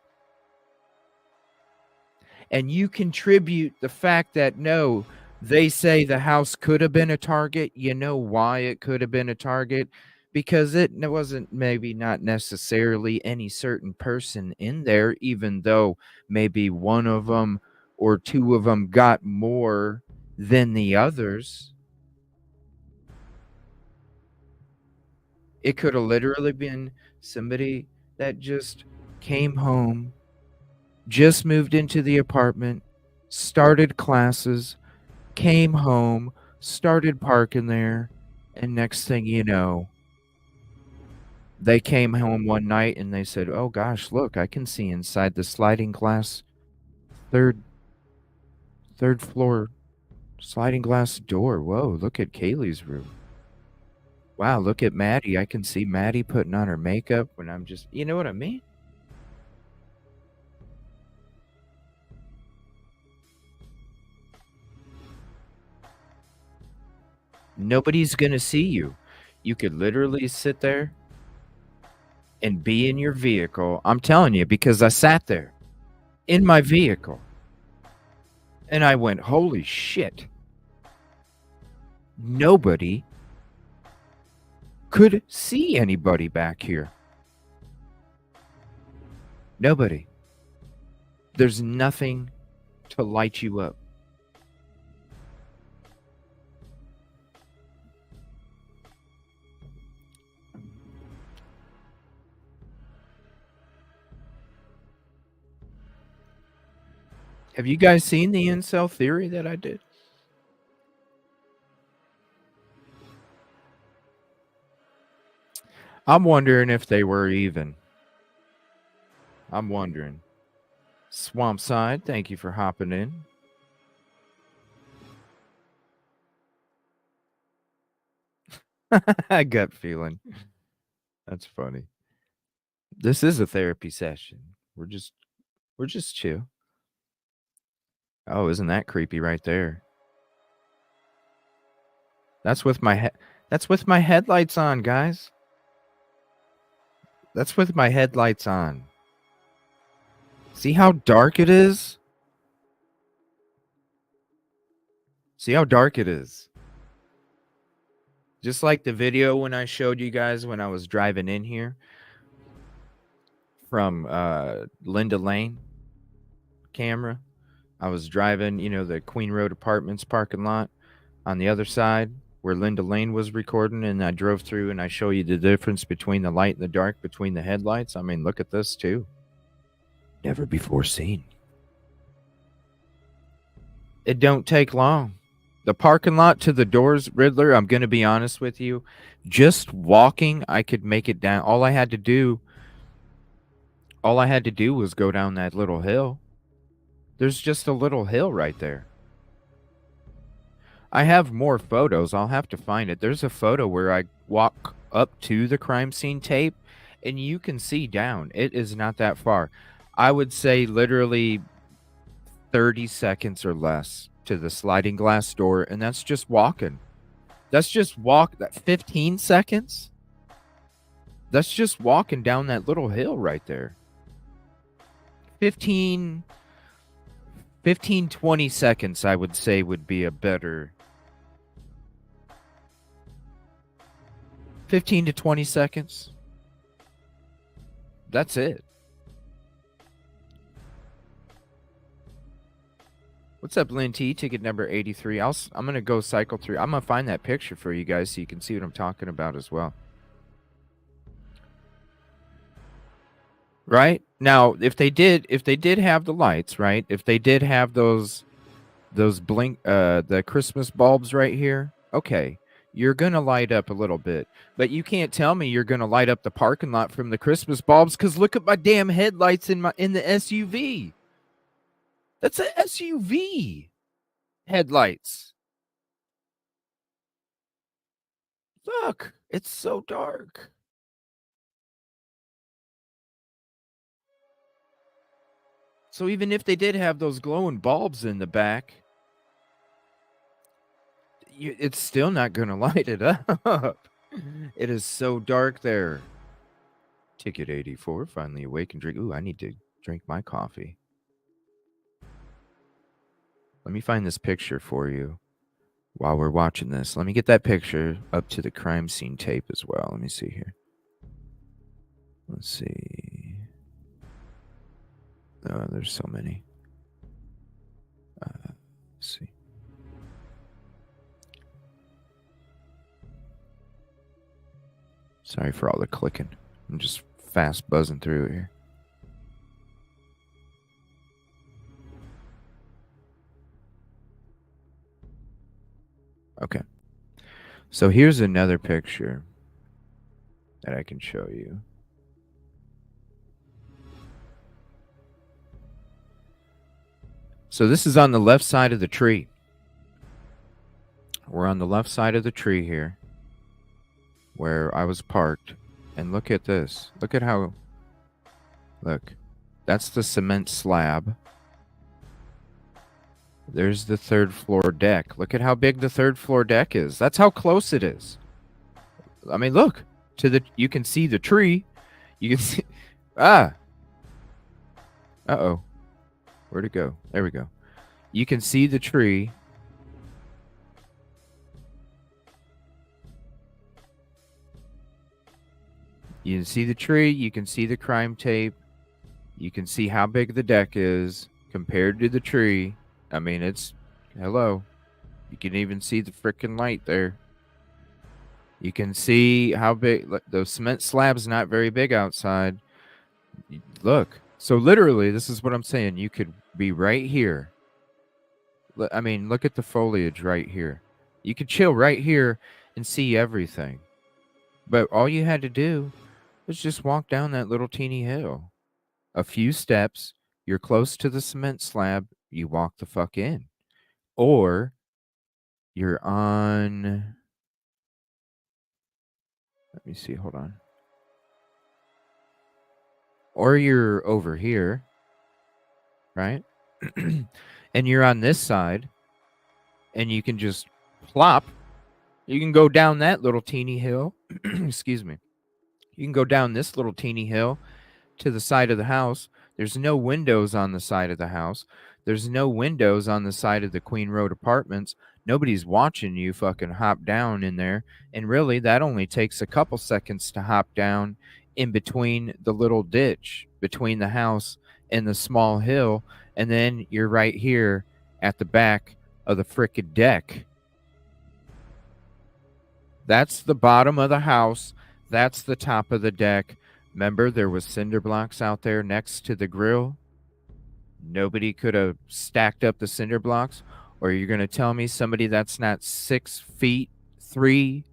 And you contribute the fact that, no, they say the house could have been a target. You know why it could have been a target? Because it wasn't maybe not necessarily any certain person in there, even though maybe one of them or two of them got more than the others. It could have literally been somebody that just came home, just moved into the apartment, started classes, came home, started parking there, and next thing you know, they came home one night and they said, "Oh gosh, look, I can see inside the sliding glass third floor sliding glass door. Whoa, look at Kaylee's room. Wow, look at Maddie. I can see Maddie putting on her makeup when I'm just, you know what I mean?" Nobody's going to see you. You could literally sit there and be in your vehicle. I'm telling you, because I sat there in my vehicle and I went, holy shit. Nobody could see anybody back here. Nobody. There's nothing to light you up. Have you guys seen the incel theory that I did? I'm wondering if they were even. I'm wondering. Swampside, thank you for hopping in. Gut feeling. That's funny. This is a therapy session. We're just chill. Oh, isn't that creepy right there? That's with my headlights on, guys. That's with my headlights on. See how dark it is? See how dark it is? Just like the video when I showed you guys when I was driving in here from Linda Lane camera. I was driving, the Queen Road Apartments parking lot on the other side where Linda Lane was recording, and I drove through and I show you the difference between the light and the dark between the headlights. I mean, look at this too. Never before seen. It don't take long. The parking lot to the doors, Riddler, I'm going to be honest with you. Just walking, I could make it down. All I had to do was go down that little hill. There's just a little hill right there. I have more photos. I'll have to find it. There's a photo where I walk up to the crime scene tape, and you can see down. It is not that far. I would say literally 30 seconds or less to the sliding glass door, and that's just walking. That's just that 15 seconds. That's just walking down that little hill right there. 15, 20 seconds, I would say, would be a better 15 to 20 seconds. That's it. What's up, Lynn T? Ticket number 83. I'm going to go cycle through. I'm going to find that picture for you guys so you can see what I'm talking about as well. Right? Now, if they did have the lights, right? If they did have those blink the Christmas bulbs right here, okay. You're going to light up a little bit. But you can't tell me you're going to light up the parking lot from the Christmas bulbs, cuz look at my damn headlights in the SUV. That's an SUV. Headlights. Look, it's so dark. So even if they did have those glowing bulbs in the back, it's still not going to light it up. It is so dark there. Ticket 84, finally awake and drink. Ooh, I need to drink my coffee. Let me find this picture for you while we're watching this. Let me get that picture up to the crime scene tape as well. Let me see here. Let's see. Oh, there's so many. Let's see. Sorry for all the clicking. I'm just fast buzzing through it here. Okay. So here's another picture that I can show you. So this is on the left side of the tree. We're on the left side of the tree here where I was parked. And look at this. Look at how... Look. That's the cement slab. There's the third floor deck. Look at how big the third floor deck is. That's how close it is. I mean, look. You can see the tree. You can see... Ah! Uh-oh. Where'd it go? There we go. You can see the tree. You can see the tree. You can see the crime tape. You can see how big the deck is compared to the tree. I mean, it's... Hello. You can even see the freaking light there. You can see how big... The cement slab's not very big outside. Look. So literally, this is what I'm saying. You could be right here. I mean, look at the foliage right here. You could chill right here and see everything. But all you had to do was just walk down that little teeny hill. A few steps, you're close to the cement slab, you walk the fuck in. Or you're on... Let me see, hold on. Or you're over here, right? And you're on this side, and you can just plop. You can go down that little teeny hill. Excuse me. You can go down this little teeny hill to the side of the house. There's no windows on the side of the house. There's no windows on the side of the Queen Road apartments. Nobody's watching you fucking hop down in there. And really, that only takes a couple seconds to hop down in between the little ditch, between the house and the small hill. And then you're right here at the back of the frickin' deck. That's the bottom of the house. That's the top of the deck. Remember, there was cinder blocks out there next to the grill? Nobody could have stacked up the cinder blocks? Or you're going to tell me somebody that's not 6'3"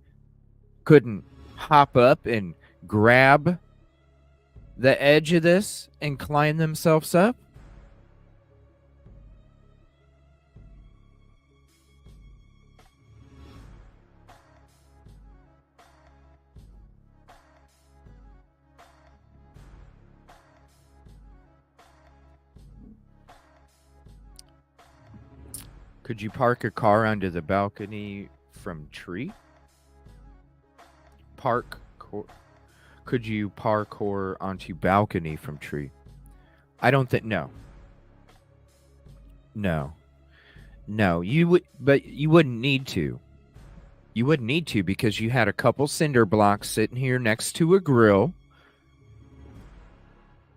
couldn't hop up and grab the edge of this and climb themselves up? Could you park a car onto the balcony from tree? Could you parkour onto balcony from tree? I don't think... No. You would, but you wouldn't need to. You wouldn't need to because you had a couple cinder blocks sitting here next to a grill.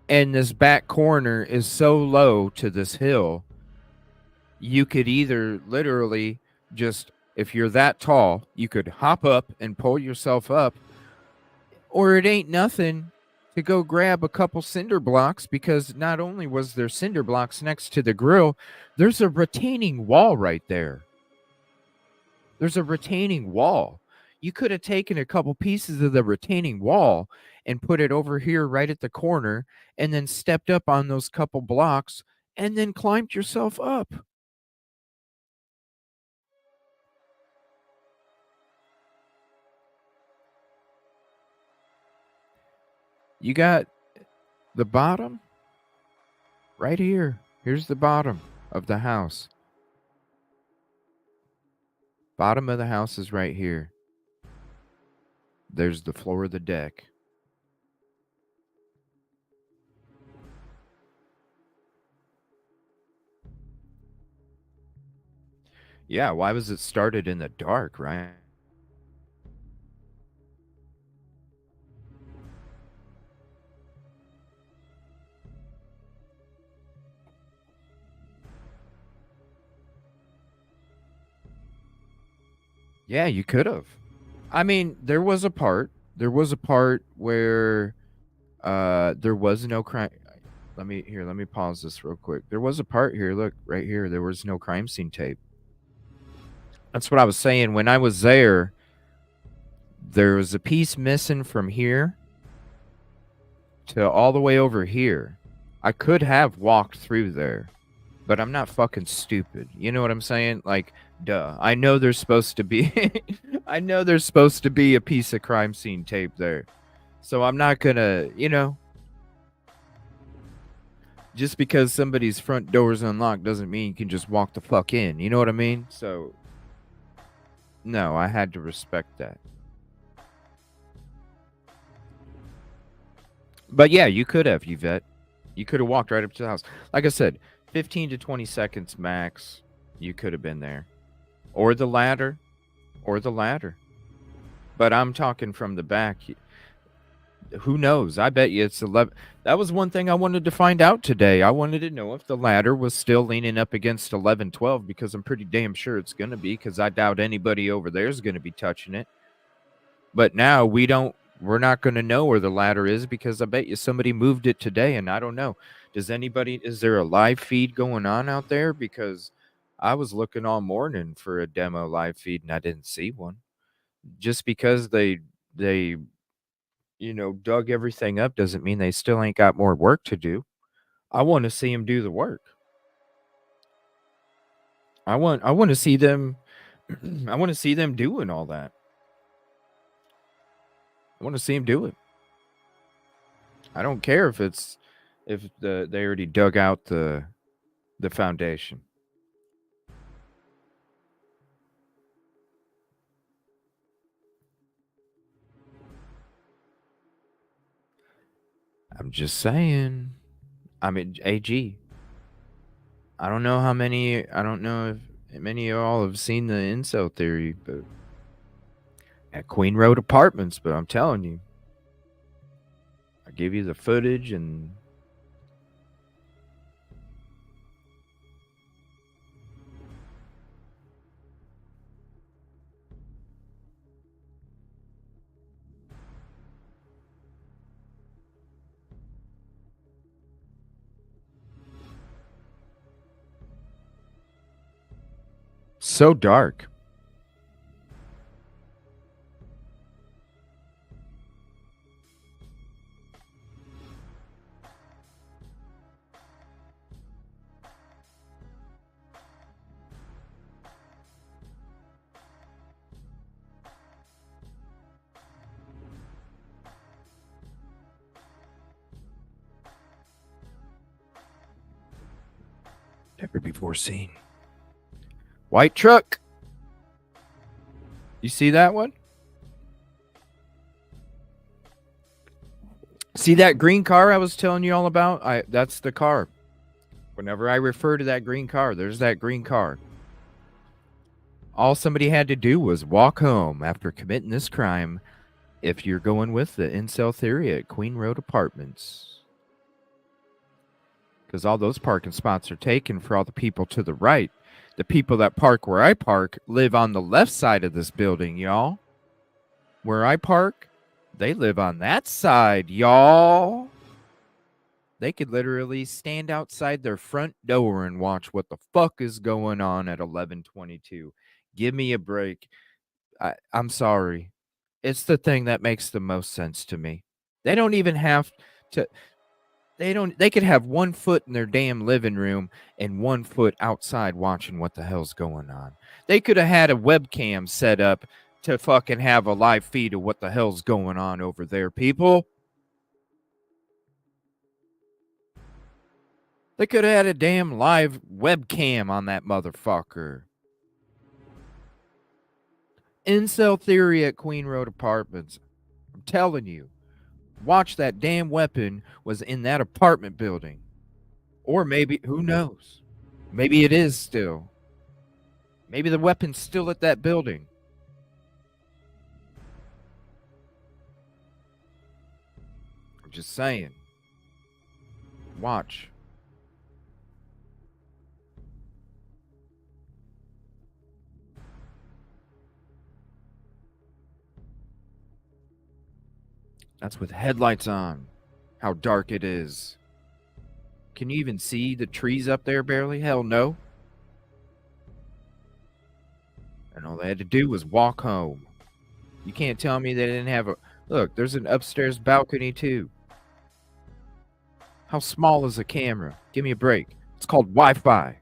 And this back corner is so low to this hill. You could either literally just, if you're that tall, you could hop up and pull yourself up. Or it ain't nothing to go grab a couple cinder blocks, because not only was there cinder blocks next to the grill, there's a retaining wall right there. There's a retaining wall. You could have taken a couple pieces of the retaining wall and put it over here right at the corner and then stepped up on those couple blocks and then climbed yourself up. You got the bottom right here. Here's the bottom of the house. Bottom of the house is right here. There's the floor of the deck. Yeah, why was it started in the dark, right? Yeah, you could have. I mean, there was a part There was a part where there was no crime. Let me pause this real quick. There was a part here, look, right here. There was no crime scene tape. That's what I was saying. When I was there was a piece missing from here to all the way over here. I could have walked through there, but I'm not fucking stupid. You know what I'm saying? Like, duh. I know there's supposed to be I know there's supposed to be a piece of crime scene tape there. So I'm not gonna, just because somebody's front door is unlocked doesn't mean you can just walk the fuck in. You know what I mean? So no, I had to respect that. But yeah, you could have, Yvette. You could have walked right up to the house. Like I said, 15 to 20 seconds max. You could have been there. Or the ladder. But I'm talking from the back. Who knows? I bet you it's 11. That was one thing I wanted to find out today. I wanted to know if the ladder was still leaning up against 1112, because I'm pretty damn sure it's going to be, because I doubt anybody over there is going to be touching it. But now we're not going to know where the ladder is, because I bet you somebody moved it today, and I don't know. Is there a live feed going on out there? Because I was looking all morning for a demo live feed and I didn't see one. Just because they dug everything up doesn't mean they still ain't got more work to do. I want to see them do the work. I want to see them I want to see them doing all that. I want to see them do it. I don't care if they already dug out the foundation. I'm just saying. I mean, AG. I don't know if many of y'all have seen the incel theory, but at Queen Road Apartments, but I'm telling you, I give you the footage and so dark. Never before seen. White truck. You see that one? See that green car I was telling you all about? That's the car. Whenever I refer to that green car, there's that green car. All somebody had to do was walk home after committing this crime, if you're going with the incel theory at Queen Road Apartments. Because all those parking spots are taken for all the people to the right. The people that park where I park live on the left side of this building, y'all. Where I park, they live on that side, y'all. They could literally stand outside their front door and watch what the fuck is going on at 11:22. Give me a break. I'm sorry. It's the thing that makes the most sense to me. They don't even have to. They could have 1 foot in their damn living room and 1 foot outside watching what the hell's going on. They could have had a webcam set up to fucking have a live feed of what the hell's going on over there, people. They could have had a damn live webcam on that motherfucker. Incel theory at Queen Road Apartments. I'm telling you. Watch, that damn weapon was in that apartment building. Or maybe, who knows? Maybe it is still. Maybe the weapon's still at that building. I'm just saying. Watch. That's with headlights on. How dark it is. Can you even see the trees up there barely? Hell no. And all they had to do was walk home. You can't tell me they didn't have a... Look, there's an upstairs balcony too. How small is the camera? Give me a break. It's called Wi-Fi.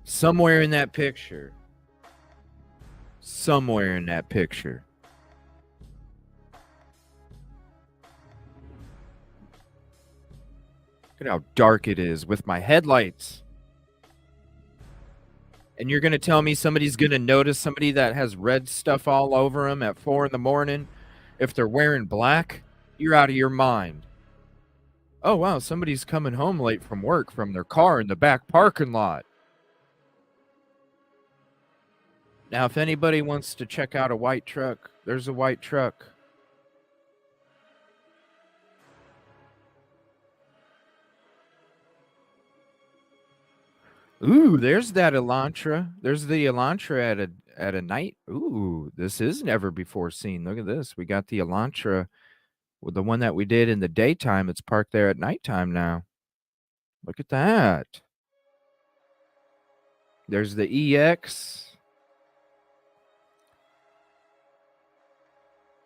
Somewhere in that picture. Somewhere in that picture. Look at how dark it is with my headlights. And you're going to tell me somebody's going to notice somebody that has red stuff all over them at 4 in the morning if they're wearing black? You're out of your mind. Oh, wow, somebody's coming home late from work from their car in the back parking lot. Now, if anybody wants to check out a white truck, there's a white truck. Ooh, there's that Elantra. There's the Elantra at a night. Ooh, this is never before seen. Look at this. We got the Elantra with the one that we did in the daytime. It's parked there at nighttime now. Look at that. There's the EX.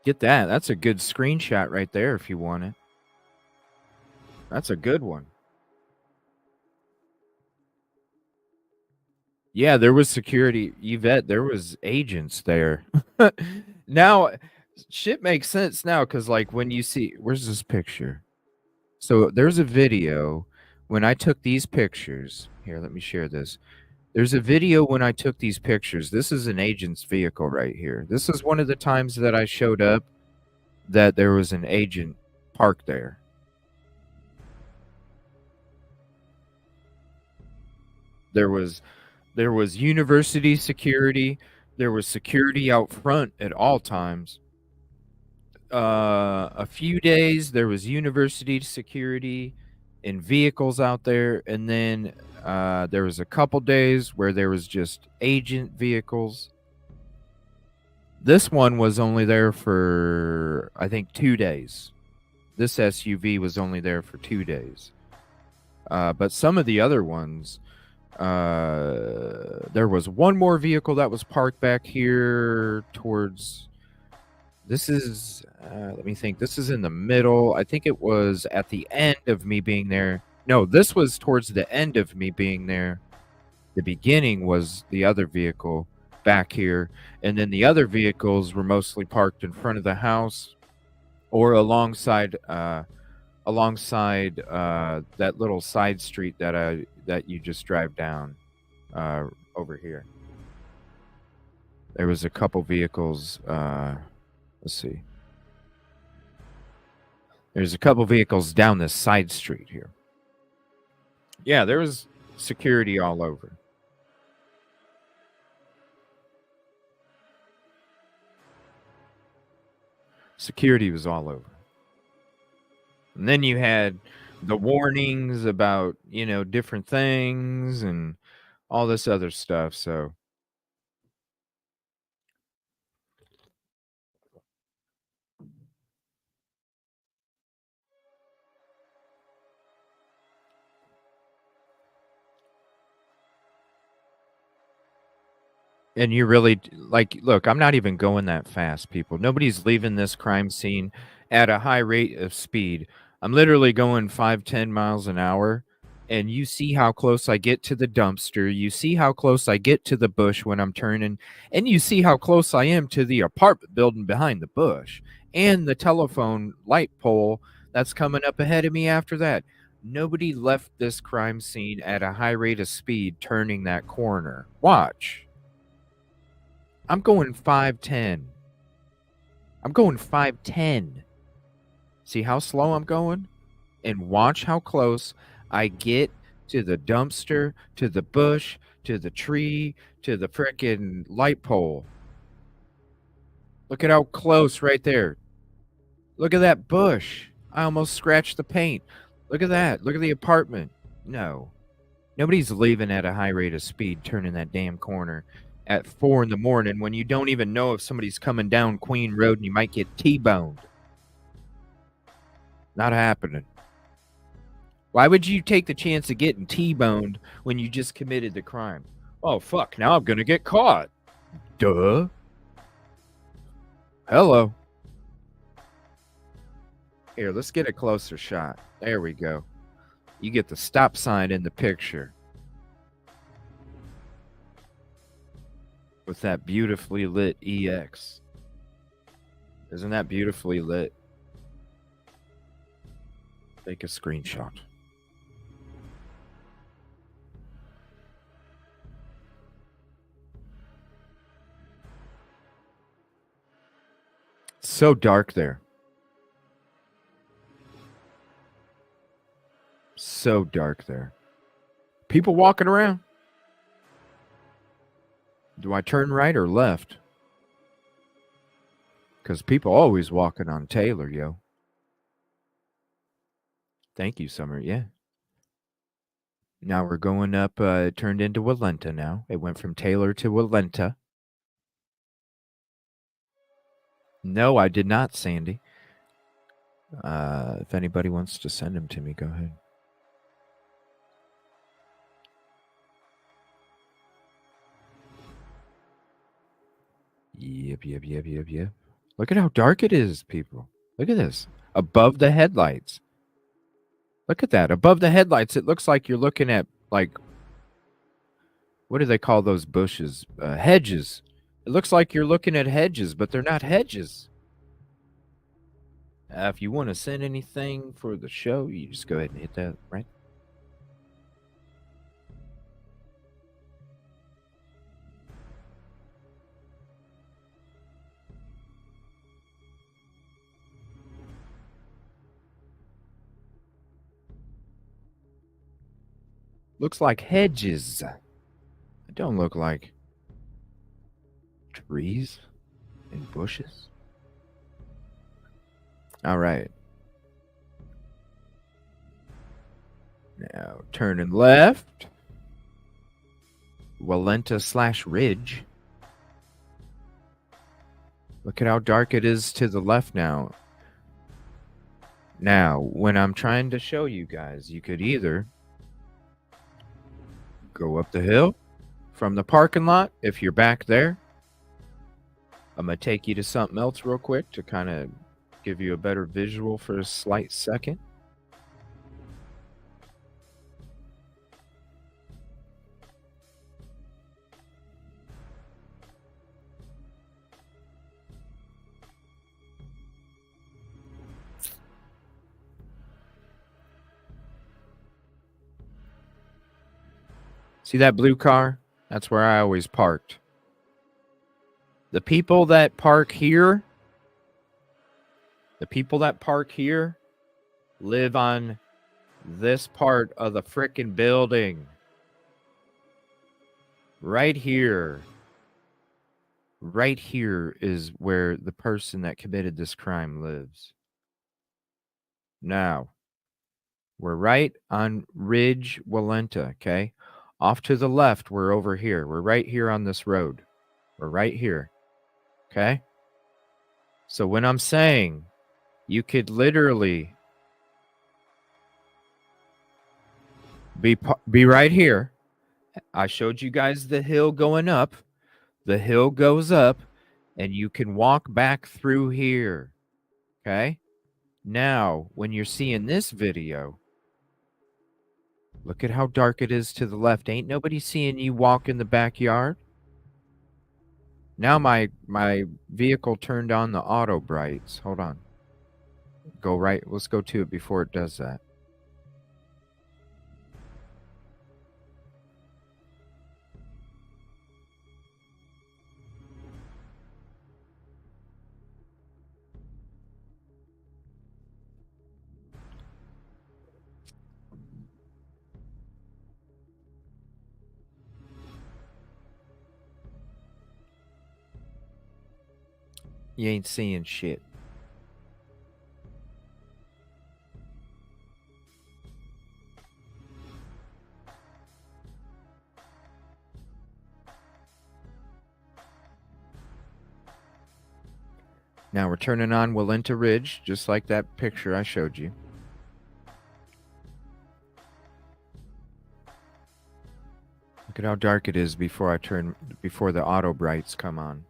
Get that. That's a good screenshot right there if you want it. That's a good one. Yeah, there was security. Yvette, there was agents there. Now, shit makes sense now because, like, when you see... Where's this picture? So there's a video when I took these pictures. Here, let me share this. There's a video when I took these pictures. This is an agent's vehicle right here. This is one of the times that I showed up that there was an agent parked there. There was university security. There was security out front at all times. A few days there was university security in vehicles out there, and then there was a couple days where there was just agent vehicles. This one was only there for, I think, 2 days. This SUV was only there for 2 days. But some of the other ones, there was one more vehicle that was parked back here towards... This is, let me think. This is in the middle. I think it was at the end of me being there. No, this was towards the end of me being there. The beginning was the other vehicle back here. And then the other vehicles were mostly parked in front of the house or alongside that little side street that you just drive down over here. There was a couple vehicles... let's see. There's a couple vehicles down this side street here. Yeah, there was security all over. Security was all over. And then you had the warnings about, different things and all this other stuff, so... And you really, like, look, I'm not even going that fast, people. Nobody's leaving this crime scene at a high rate of speed. I'm literally going 5-10 miles an hour. And you see how close I get to the dumpster. You see how close I get to the bush when I'm turning. And you see how close I am to the apartment building behind the bush. And the telephone light pole that's coming up ahead of me after that. Nobody left this crime scene at a high rate of speed turning that corner. Watch. I'm going 5-10. I'm going 5-10. See how slow I'm going? And watch how close I get to the dumpster, to the bush, to the tree, to the frickin' light pole. Look at how close right there. Look at that bush. I almost scratched the paint. Look at that. Look at the apartment. No. Nobody's leaving at a high rate of speed turning that damn corner at 4 in the morning when you don't even know if somebody's coming down Queen Road and you might get T-boned. Not happening. Why would you take the chance of getting T-boned when you just committed the crime? Oh, fuck, now I'm going to get caught. Duh. Hello. Here, let's get a closer shot. There we go. You get the stop sign in the picture. With that beautifully lit EX. Isn't that beautifully lit? Take a screenshot. It's so dark there. So dark there. People walking around. Do I turn right or left? Because people always walking on Taylor, yo. Thank you, Summer. Yeah. Now we're going up. It turned into Walenta now. It went from Taylor to Walenta. No, I did not, Sandy. If anybody wants to send them to me, go ahead. Yep. Look at how dark it is, people. Look at this. Above the headlights. Look at that. Above the headlights, it looks like you're looking at, like, what do they call those bushes? Hedges. It looks like you're looking at hedges, but they're not hedges. If you want to send anything for the show, you just go ahead and hit that, right? Looks like hedges. It don't look like trees and bushes. All right. Now turning left. Walenta/Ridge. Look at how dark it is to the left now. Now, when I'm trying to show you guys, you could either go up the hill from the parking lot if you're back there. I'm going to take you to something else real quick to kind of give you a better visual for a slight second. See that blue car? That's where I always parked. The people that park here live on this part of the frickin' building. Right here. Right here is where the person that committed this crime lives. Now, we're right on Ridge Walenta, okay? Off to the left, we're over here. We're right here on this road. We're right here, okay? So when I'm saying you could literally be right here. I showed you guys the hill going up. The hill goes up, and you can walk back through here, okay? Now, when you're seeing this video, look at how dark it is to the left. Ain't nobody seeing you walk in the backyard. Now my vehicle turned on the auto brights. Hold on. Go right. Let's go to it before it does that. You ain't seeing shit. Now we're turning on Walenta Ridge, just like that picture I showed you. Look at how dark it is before the auto brights come on.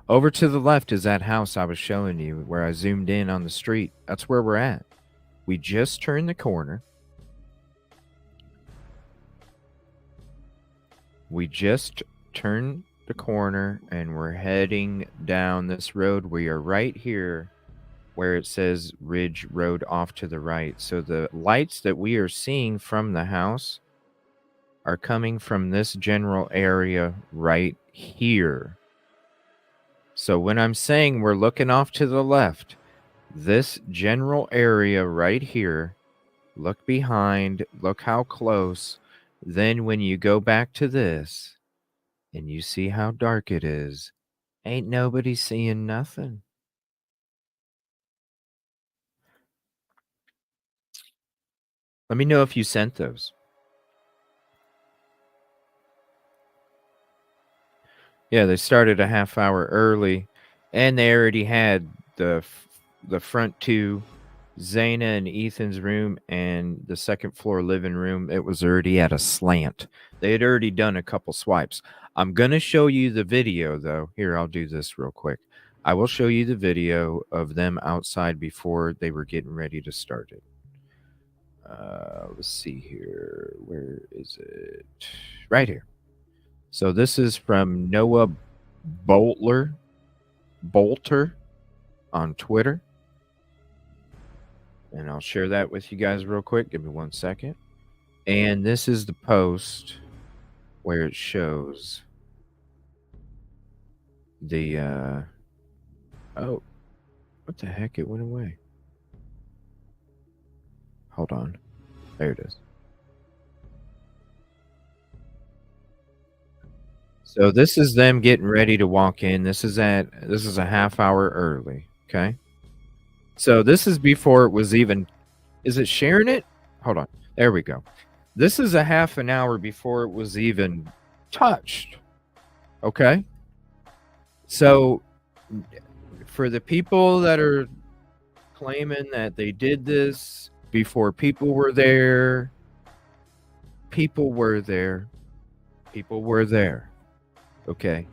Over to the left is that house I was showing you where I zoomed in on the street. That's where we're at. We just turned the corner. We just turned the corner and we're heading down this road. We are right here where it says Ridge Road off to the right. So the lights that we are seeing from the house are coming from this general area right here. So when I'm saying we're looking off to the left, this general area right here, look behind, look how close. Then when you go back to this and you see how dark it is, ain't nobody seeing nothing. Let me know if you sent those. Yeah, they started a half hour early, and they already had the front two, Zaina and Ethan's room and the second floor living room. It was already at a slant. They had already done a couple swipes. I'm going to show you the video, though. Here, I'll do this real quick. I will show you the video of them outside before they were getting ready to start it. Let's see here. Where is it? Right here. So this is from Noah Bolter on Twitter. And I'll share that with you guys real quick. Give me 1 second. And this is the post where it shows the oh, what the heck? It went away. Hold on. There it is. So this is them getting ready to walk in. This is a half hour early. Okay. So this is before it was even, is it sharing it? Hold on. There we go. This is a half an hour before it was even touched. Okay. So for the people that are claiming that they did this before people were there, people were there. Okay.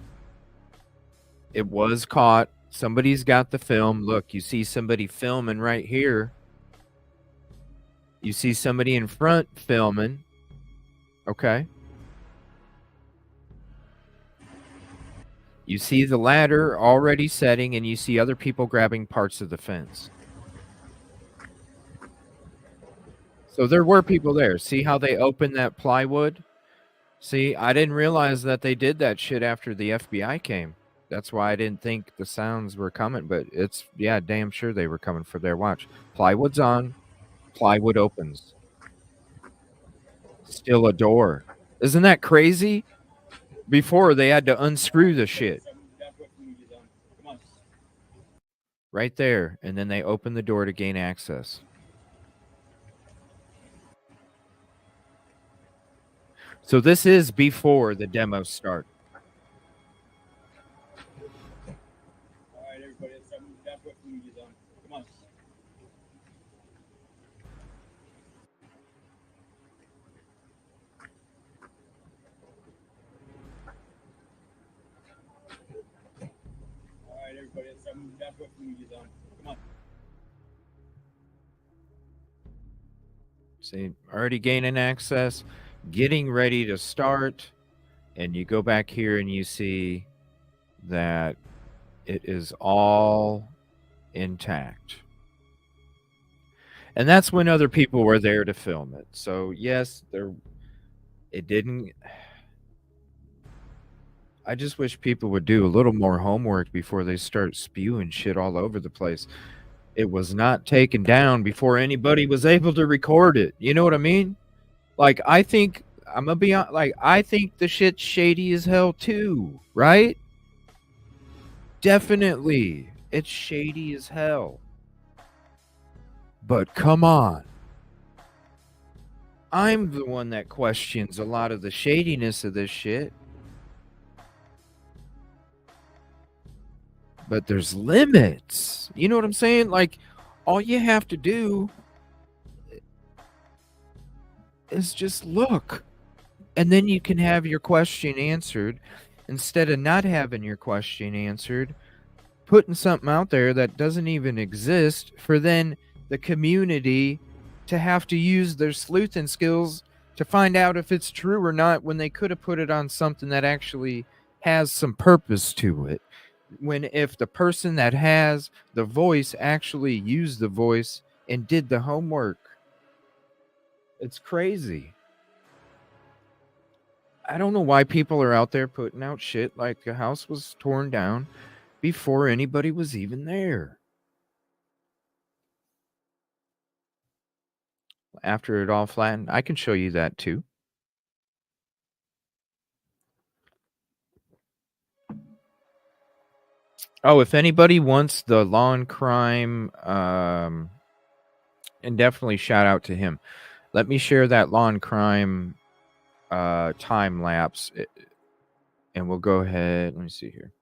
It was caught. Somebody's got the film. Look, you see somebody filming right here. You see somebody in front filming. Okay. You see the ladder already setting, and you see other people grabbing parts of the fence. So there were people there. See how they opened that plywood? See, I didn't realize that they did that shit after the FBI came. That's why I didn't think the sounds were coming, but it's, yeah, damn sure they were coming for their watch. Plywood's on. Plywood opens. Still a door. Isn't that crazy? Before, they had to unscrew the shit. Right there. And then they open the door to gain access. So this is before the demo start. All right, everybody, let's start moving down to food is on. Come on. All right, everybody, let's start moving down to food is on. Come on. See, already gaining access, getting ready to start, and you go back here and you see that it is all intact. And that's when other people were there to film it. So yes, it didn't. I just wish people would do a little more homework before they start spewing shit all over the place. It was not taken down before anybody was able to record it. You know what I mean? Like, I think, I'm gonna be honest, like, I think the shit's shady as hell too, right? Definitely. It's shady as hell. But come on. I'm the one that questions a lot of the shadiness of this shit. but there's limits. You know what I'm saying? Like, all you have to do is just look, and then you can have your question answered instead of not having your question answered, putting something out there that doesn't even exist for then the community to have to use their sleuthing skills to find out if it's true or not, when they could have put it on something that actually has some purpose to it. When if the person that has the voice actually used the voice and did the homework. It's crazy. I don't know why people are out there putting out shit like the house was torn down before anybody was even there. After it all flattened, I can show you that too. Oh, if anybody wants the lawn crime, and definitely shout out to him. Let me share that lawn crime time lapse, and we'll go ahead. Let me see here.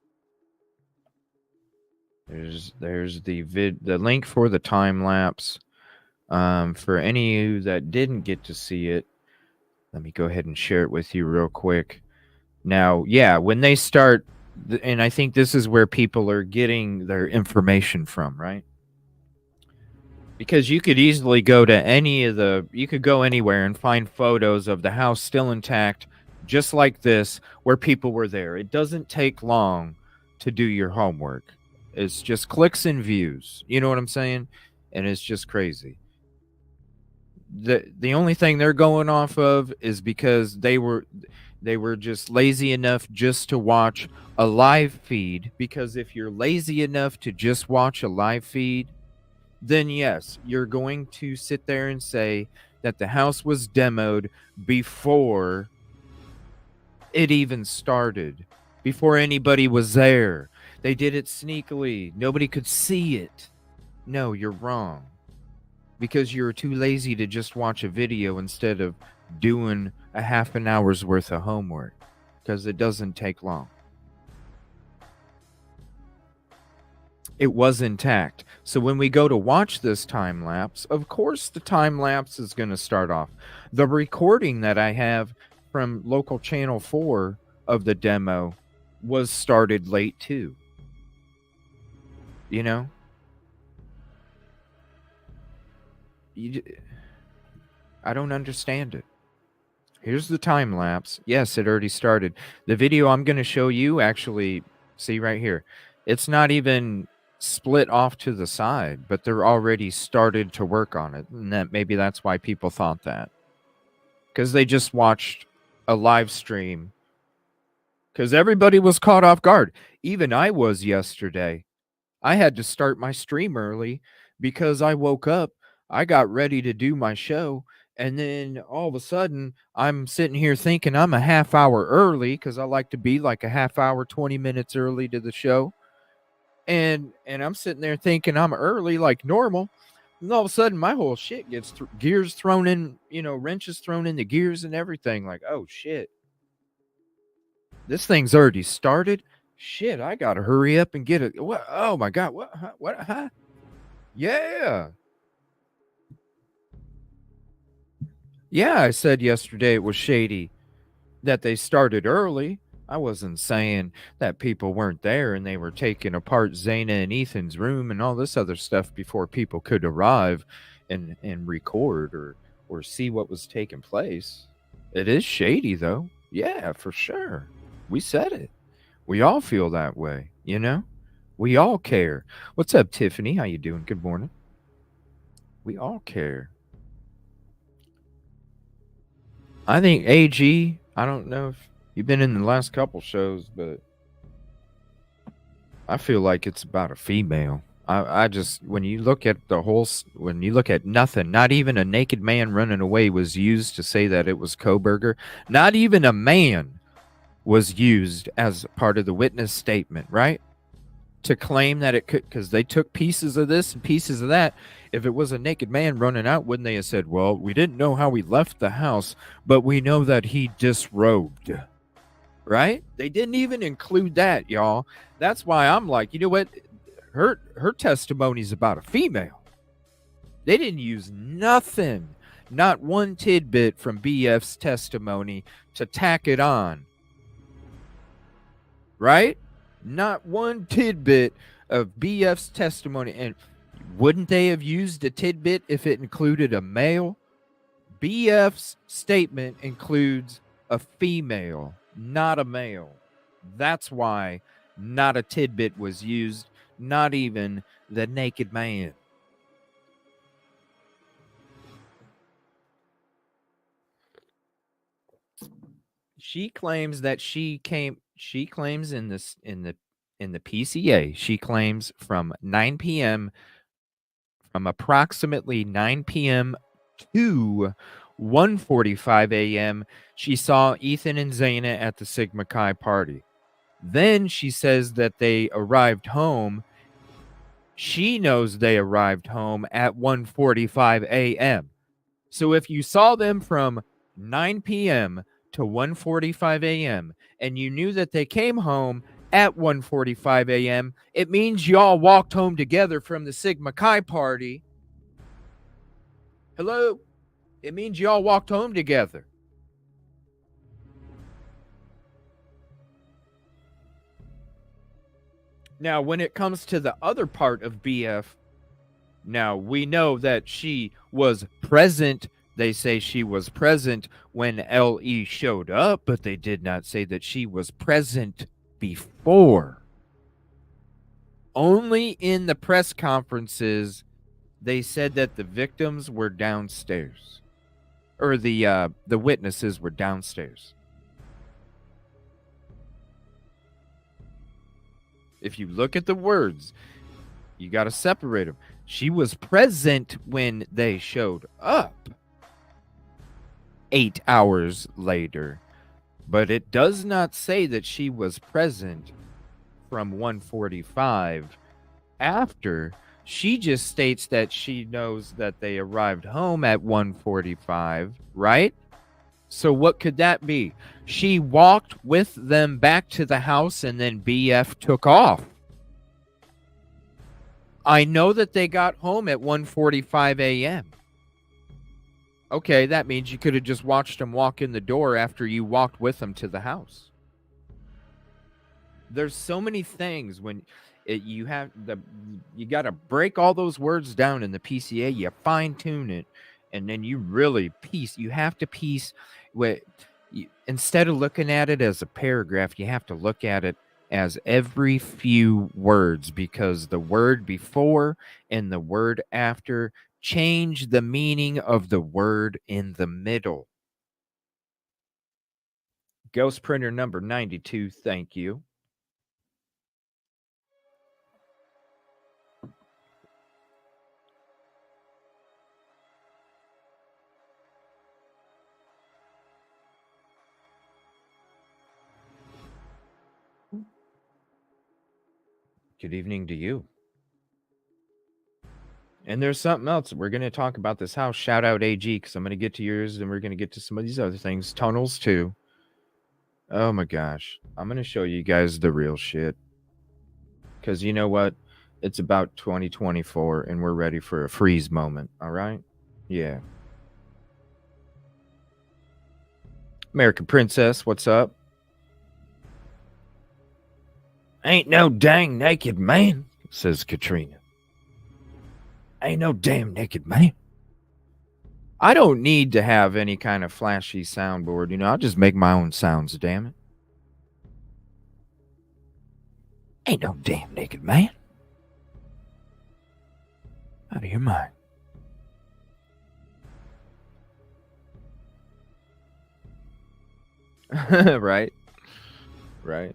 There's the link for the time lapse. For any of you that didn't get to see it, let me go ahead and share it with you real quick. Now, yeah, when they start, and I think this is where people are getting their information from, right? Because you could easily go to you could go anywhere and find photos of the house still intact, just like this, where people were there. It doesn't take long to do your homework. It's just clicks and views. You know what I'm saying? And it's just crazy. The only thing they're going off of is because they were just lazy enough just to watch a live feed. Because if you're lazy enough to just watch a live feed, then yes, you're going to sit there and say that the house was demoed before it even started, before anybody was there. They did it sneakily. Nobody could see it. No, you're wrong. Because you're too lazy to just watch a video instead of doing a half an hour's worth of homework. Because it doesn't take long. It was intact. So when we go to watch this time lapse, of course the time lapse is going to start off. The recording that I have from local channel 4 of the demo was started late too. You know? I don't understand it. Here's the time lapse. Yes, it already started. The video I'm going to show you, actually, see right here. It's not even split off to the side, but they're already started to work on it. And maybe that's why people thought that. Because they just watched a live stream. Because everybody was caught off guard. Even I was yesterday. I had to start my stream early because I woke up. I got ready to do my show. And then all of a sudden, I'm sitting here thinking I'm a half hour early because I like to be like a half hour, 20 minutes early to the show. And I'm sitting there thinking I'm early like normal. And all of a sudden, my whole shit gets gears thrown in, wrenches thrown in the gears and everything. Like, oh, shit. This thing's already started. Shit, I got to hurry up and get it. What? Oh, my God. What? Huh? What? Huh? Yeah. Yeah, I said yesterday it was shady that they started early. I wasn't saying that people weren't there and they were taking apart Zaina and Ethan's room and all this other stuff before people could arrive and record or see what was taking place. It is shady, though. Yeah, for sure. We said it. We all feel that way, We all care. What's up, Tiffany? How you doing? Good morning. We all care. I think AG, I don't know if you've been in the last couple shows, but I feel like it's about a female. I just, when you look at nothing, not even a naked man running away was used to say that it was Koberger. Not even a man was used as part of the witness statement, right? To claim that it could, because they took pieces of this and pieces of that. If it was a naked man running out, wouldn't they have said, well, we didn't know how he left the house, but we know that he disrobed. right? They didn't even include that, y'all. That's why I'm like, you know what? Her testimony is about a female. They didn't use nothing, not one tidbit from BF's testimony to tack it on. Right? Not one tidbit of BF's testimony. And wouldn't they have used a tidbit if it included a male? BF's statement includes a female, not a male. That's why not a tidbit was used, not even the naked man. She claims that she claims in the PCA, she claims from approximately 9 p.m. to 1:45 a.m. she saw Ethan and Zaina at the Sigma Chi party. Then she says that they arrived home. She knows they arrived home at 1:45 a.m. So if you saw them from 9 p.m. to 1:45 a.m. and you knew that they came home at 1:45 a.m., it means y'all walked home together from the Sigma Chi party. Hello? It means y'all walked home together. Now, when it comes to the other part of BF, now we know that she was present. They say she was present when LE showed up, but they did not say that she was present before. Only in the press conferences, they said that the victims were downstairs. Or the witnesses were downstairs. If you look at the words, you got to separate them. She was present when they showed up 8 hours later, but it does not say that she was present from 1:45 after. She just states that she knows that they arrived home at 1:45, right? So what could that be? She walked with them back to the house and then BF took off. I know that they got home at 1:45 a.m. Okay, that means you could have just watched them walk in the door after you walked with them to the house. There's so many things when you got to break all those words down in the PCA. You fine tune it, and then you really piece. You have to piece. Instead of looking at it as a paragraph, you have to look at it as every few words, because the word before and the word after change the meaning of the word in the middle. Ghost printer number 92, thank you. Good evening to you. And there's something else. We're going to talk about this house. Shout out AG, because I'm going to get to yours, and we're going to get to some of these other things. Tunnels, too. Oh, my gosh. I'm going to show you guys the real shit. Because you know what? It's about 2024, and we're ready for a freeze moment, all right? Yeah. American Princess, what's up? Ain't no dang naked man, says Katrina. Ain't no damn naked man. I don't need to have any kind of flashy soundboard, you know. I'll just make my own sounds, damn it. Ain't no damn naked man. Out of your mind. Right. Right.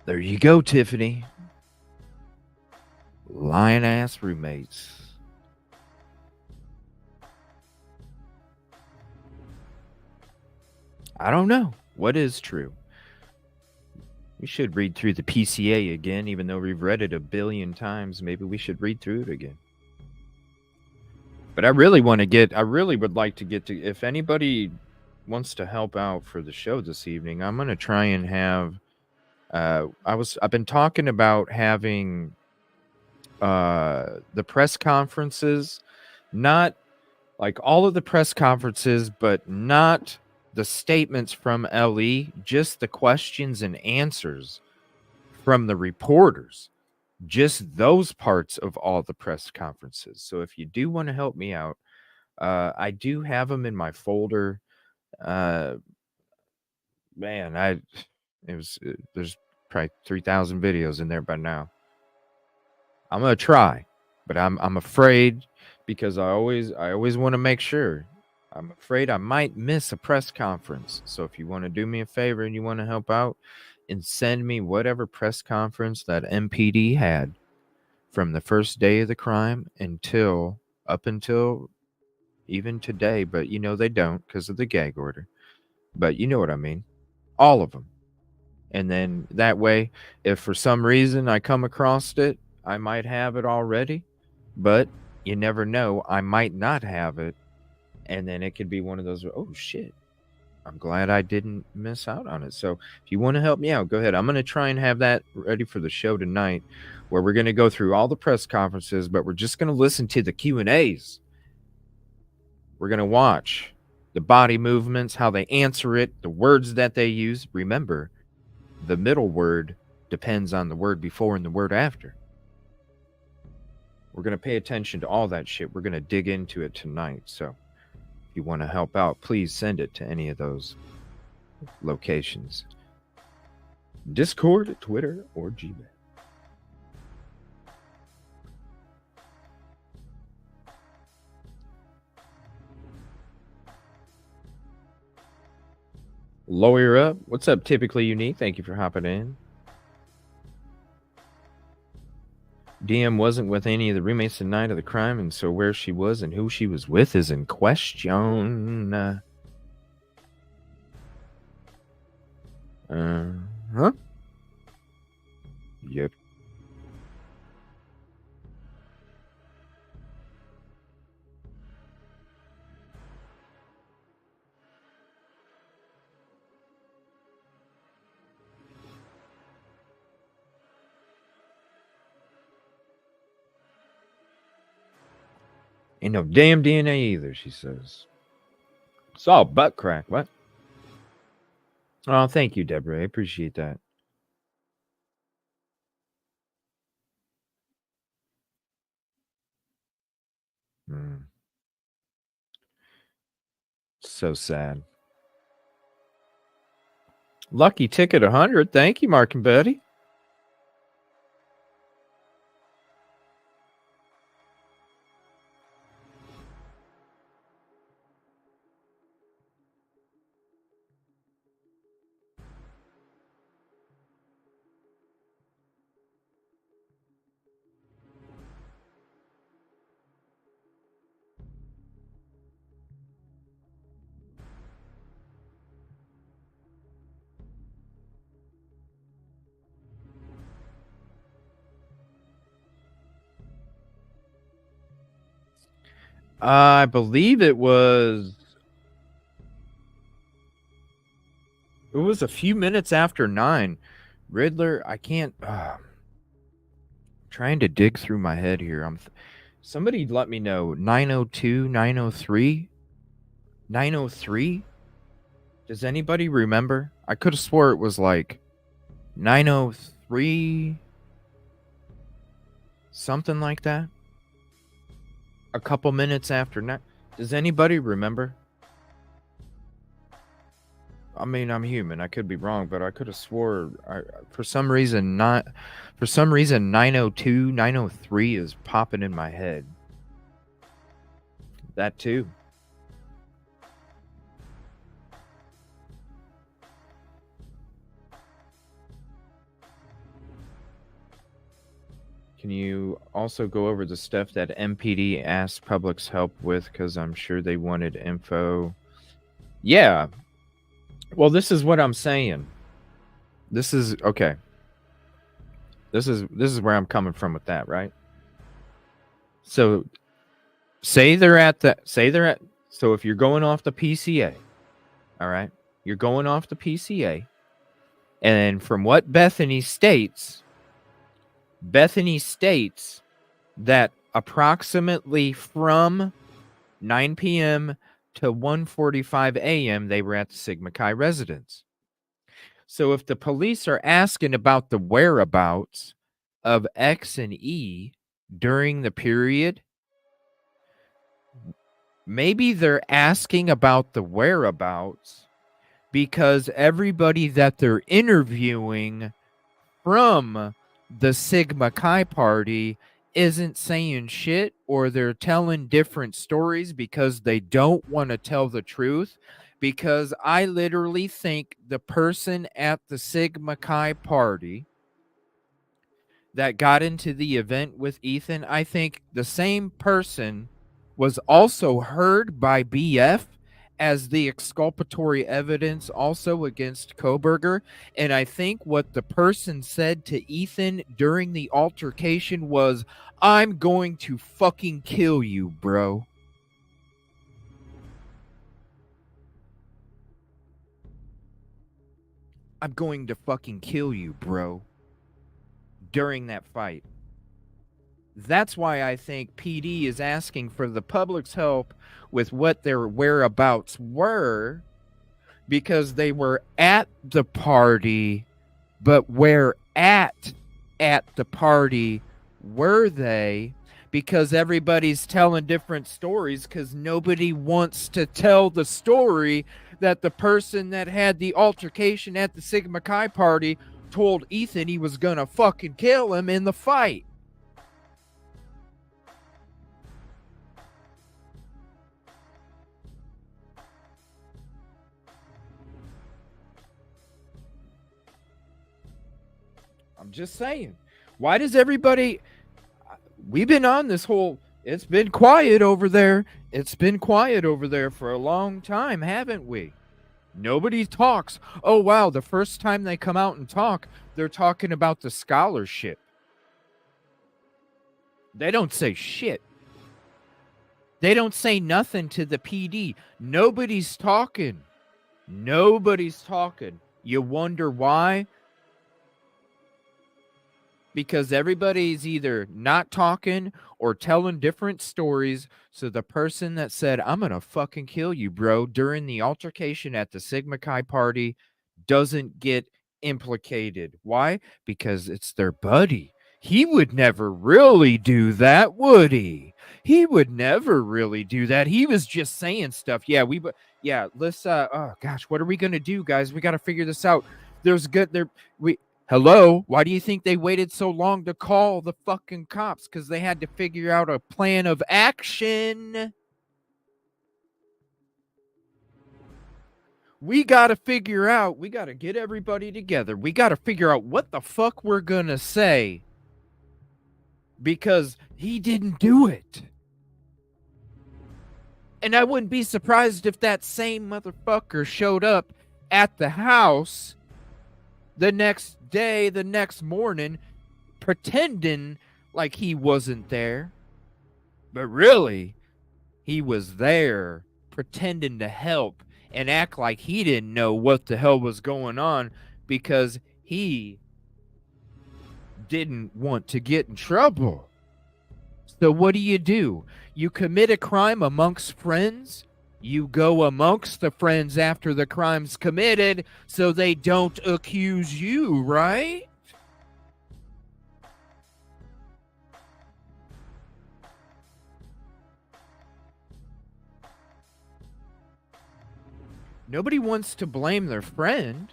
There you go, Tiffany. Lion ass roommates. I don't know what is true. We should read through the PCA again, even though we've read it a billion times. Maybe we should read through it again. But I really would like to get to, if anybody wants to help out for the show this evening, I'm going to try and have, I've been talking about having the press conferences, not like all of the press conferences, but not the statements from LE, just the questions and answers from the reporters, just those parts of all the press conferences. So if you do want to help me out, I do have them in my folder. Man, there's probably 3,000 videos in there by now. I'm gonna try, but I'm afraid, because I always want to make sure. I'm afraid I might miss a press conference. So if you want to do me a favor and you want to help out and send me whatever press conference that MPD had from the first day of the crime up until even today, but you know they don't because of the gag order. But you know what I mean. All of them. And then that way, if for some reason I come across it, I might have it already, but you never know. I might not have it. And then it could be one of those, oh shit, I'm glad I didn't miss out on it. So if you want to help me out, go ahead. I'm going to try and have that ready for the show tonight, where we're going to go through all the press conferences, but we're just going to listen to the Q&As. We're going to watch the body movements, how they answer it, the words that they use. Remember, the middle word depends on the word before and the word after. We're going to pay attention to all that shit. We're going to dig into it tonight. So if you want to help out, please send it to any of those locations. Discord, Twitter, or Gmail. Lawyer up. What's up, Typically Unique? Thank you for hopping in. DM wasn't with any of the roommates the night of the crime, and so where she was and who she was with is in question. Huh? Yep. Ain't no damn DNA either, she says. It's all butt crack. What? Oh, thank you, Deborah. I appreciate that. So sad. Lucky ticket 100. Thank you, Mark and Betty. I believe it was a few minutes after 9. Riddler, I can't. Trying to dig through my head here. Somebody let me know. 902, 903, 903. Does anybody remember? I could have swore it was like 903, something like that. A couple minutes after 9. Does anybody remember? I mean, I'm human. I could be wrong, but I could have swore for some reason 902, 903 is popping in my head. That too. Can you also go over the stuff that MPD asked Public's help with? Because I'm sure they wanted info. Yeah. Well, this is what I'm saying. This is okay. This is where I'm coming from with that, right? So so if you're going off the PCA, all right? You're going off the PCA. And from what Bethany states that approximately from 9 p.m. to 1:45 a.m. they were at the Sigma Chi residence. So if the police are asking about the whereabouts of X and E during the period, maybe they're asking about the whereabouts because everybody that they're interviewing from the Sigma Chi party isn't saying shit, or they're telling different stories because they don't want to tell the truth. Because I literally think the person at the Sigma Chi party that got into the event with Ethan, I think the same person was also heard by BF as the exculpatory evidence also against Koberger. And I think what the person said to Ethan during the altercation was, "I'm going to fucking kill you, bro." I'm going to fucking kill you, bro. During that fight. That's why I think PD is asking for the public's help with what their whereabouts were, because they were at the party, but where at the party were they? Because everybody's telling different stories because nobody wants to tell the story that the person that had the altercation at the Sigma Chi party told Ethan he was gonna fucking kill him in the fight. I'm just saying. Why does everybody... We've been on this whole... It's been quiet over there. It's been quiet over there for a long time, haven't we? Nobody talks. Oh, wow, the first time they come out and talk, they're talking about the scholarship. They don't say shit. They don't say nothing to the PD. Nobody's talking. Nobody's talking. You wonder why? Because everybody's either not talking or telling different stories. So the person that said, "I'm going to fucking kill you, bro," during the altercation at the Sigma Chi party doesn't get implicated. Why? Because it's their buddy. He would never really do that, would he? He would never really do that. He was just saying stuff. Yeah, let's oh gosh, what are we going to do, guys? We got to figure this out. Hello? Why do you think they waited so long to call the fucking cops? Because they had to figure out a plan of action. We got to get everybody together. We got to figure out what the fuck we're going to say. Because he didn't do it. And I wouldn't be surprised if that same motherfucker showed up at the house the next day, the next morning, pretending like he wasn't there. But really, he was there, pretending to help and act like he didn't know what the hell was going on because he didn't want to get in trouble. So what do? You commit a crime amongst friends? You go amongst the friends after the crime's committed so they don't accuse you, right? Nobody wants to blame their friend.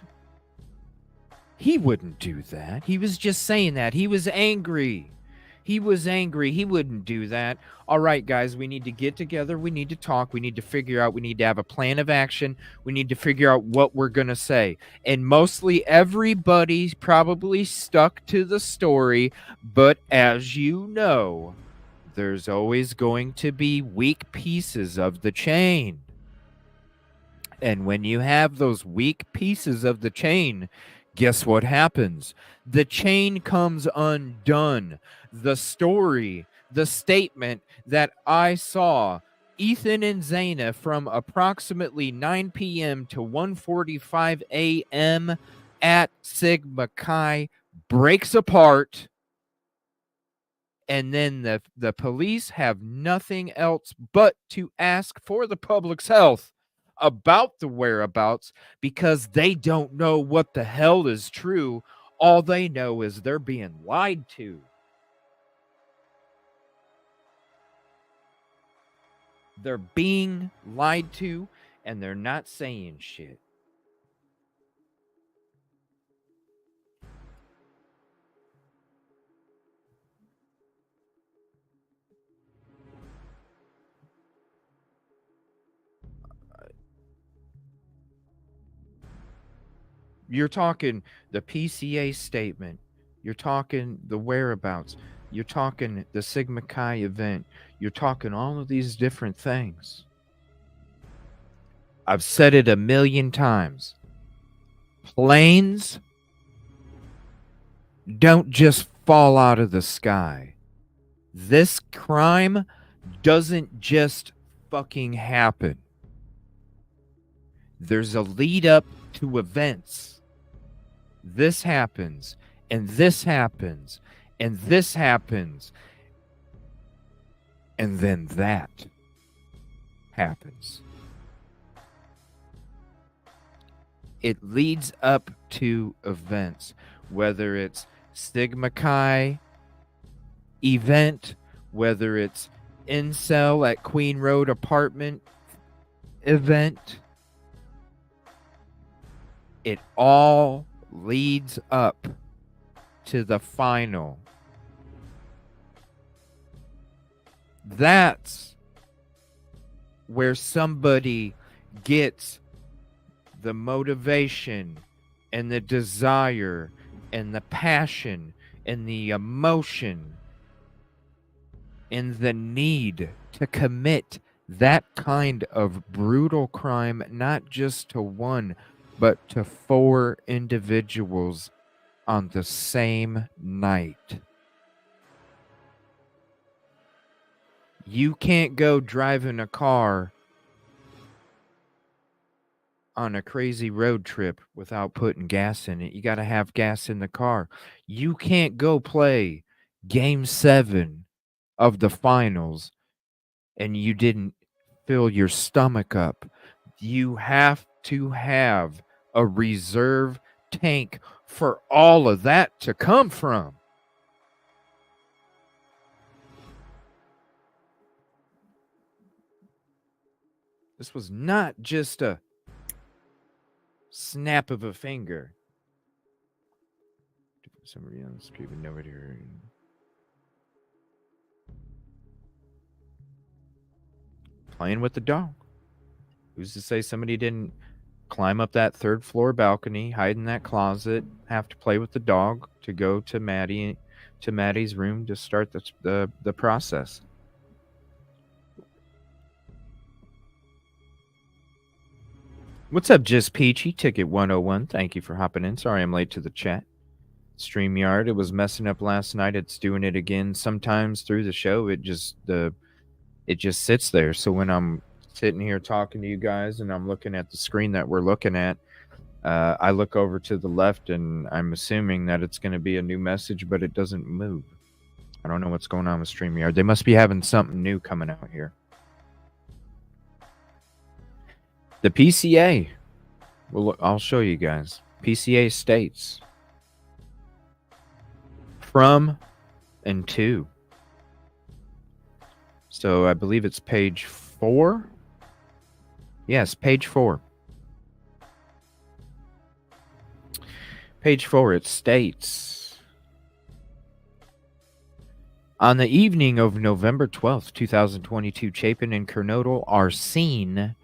He wouldn't do that. He was just saying that. He was angry. He wouldn't do that. All right, guys, we need to get together. We need to talk. We need to figure out. We need to have a plan of action. We need to figure out what we're going to say. And mostly everybody probably stuck to the story. But as you know, there's always going to be weak pieces of the chain. And when you have those weak pieces of the chain, Guess what happens? The chain comes undone. The story, the statement that I saw Ethan and Zaina from approximately 9 p.m. to 1:45 a.m. at Sigma Chi breaks apart, and then the police have nothing else but to ask for the public's health about the whereabouts because they don't know what the hell is true. All they know is they're being lied to. They're being lied to, and they're not saying shit. You're talking the PCA statement. You're talking the whereabouts. You're talking the Sigma Chi event. You're talking all of these different things. I've said it a million times. Planes don't just fall out of the sky. This crime doesn't just fucking happen. There's a lead up to events. This happens, and this happens, and this happens, and then that happens. It leads up to events, whether it's Sigma Chi event, whether it's Incel at Queen Road apartment event. It all leads up to the final. That's where somebody gets the motivation and the desire and the passion and the emotion and the need to commit that kind of brutal crime, not just to one, but to 4 individuals on the same night. You can't go driving a car on a crazy road trip without putting gas in it. You got to have gas in the car. You can't go play Game 7 of the finals and you didn't fill your stomach up. You have to have a reserve tank for all of that to come from. This was not just a snap of a finger. Somebody on the street with nobody heard. Playing with the dog. Who's to say somebody didn't climb up that 3rd floor balcony, hide in that closet, have to play with the dog to go to Maddie's room to start the process? What's up, Just Peachy? Ticket 101. Thank you for hopping in. Sorry I'm late to the chat. StreamYard, it was messing up last night. It's doing it again. Sometimes through the show, it just sits there. So when I'm sitting here talking to you guys and I'm looking at the screen that we're looking at, I look over to the left and I'm assuming that it's going to be a new message, but it doesn't move. I don't know what's going on with StreamYard. They must be having something new coming out here. The PCA. Well, look, I'll show you guys. PCA states from and to. So I believe it's page 4. Yes, page 4. Page 4, it states, on the evening of November 12th, 2022, Chapin and Kernodle are seen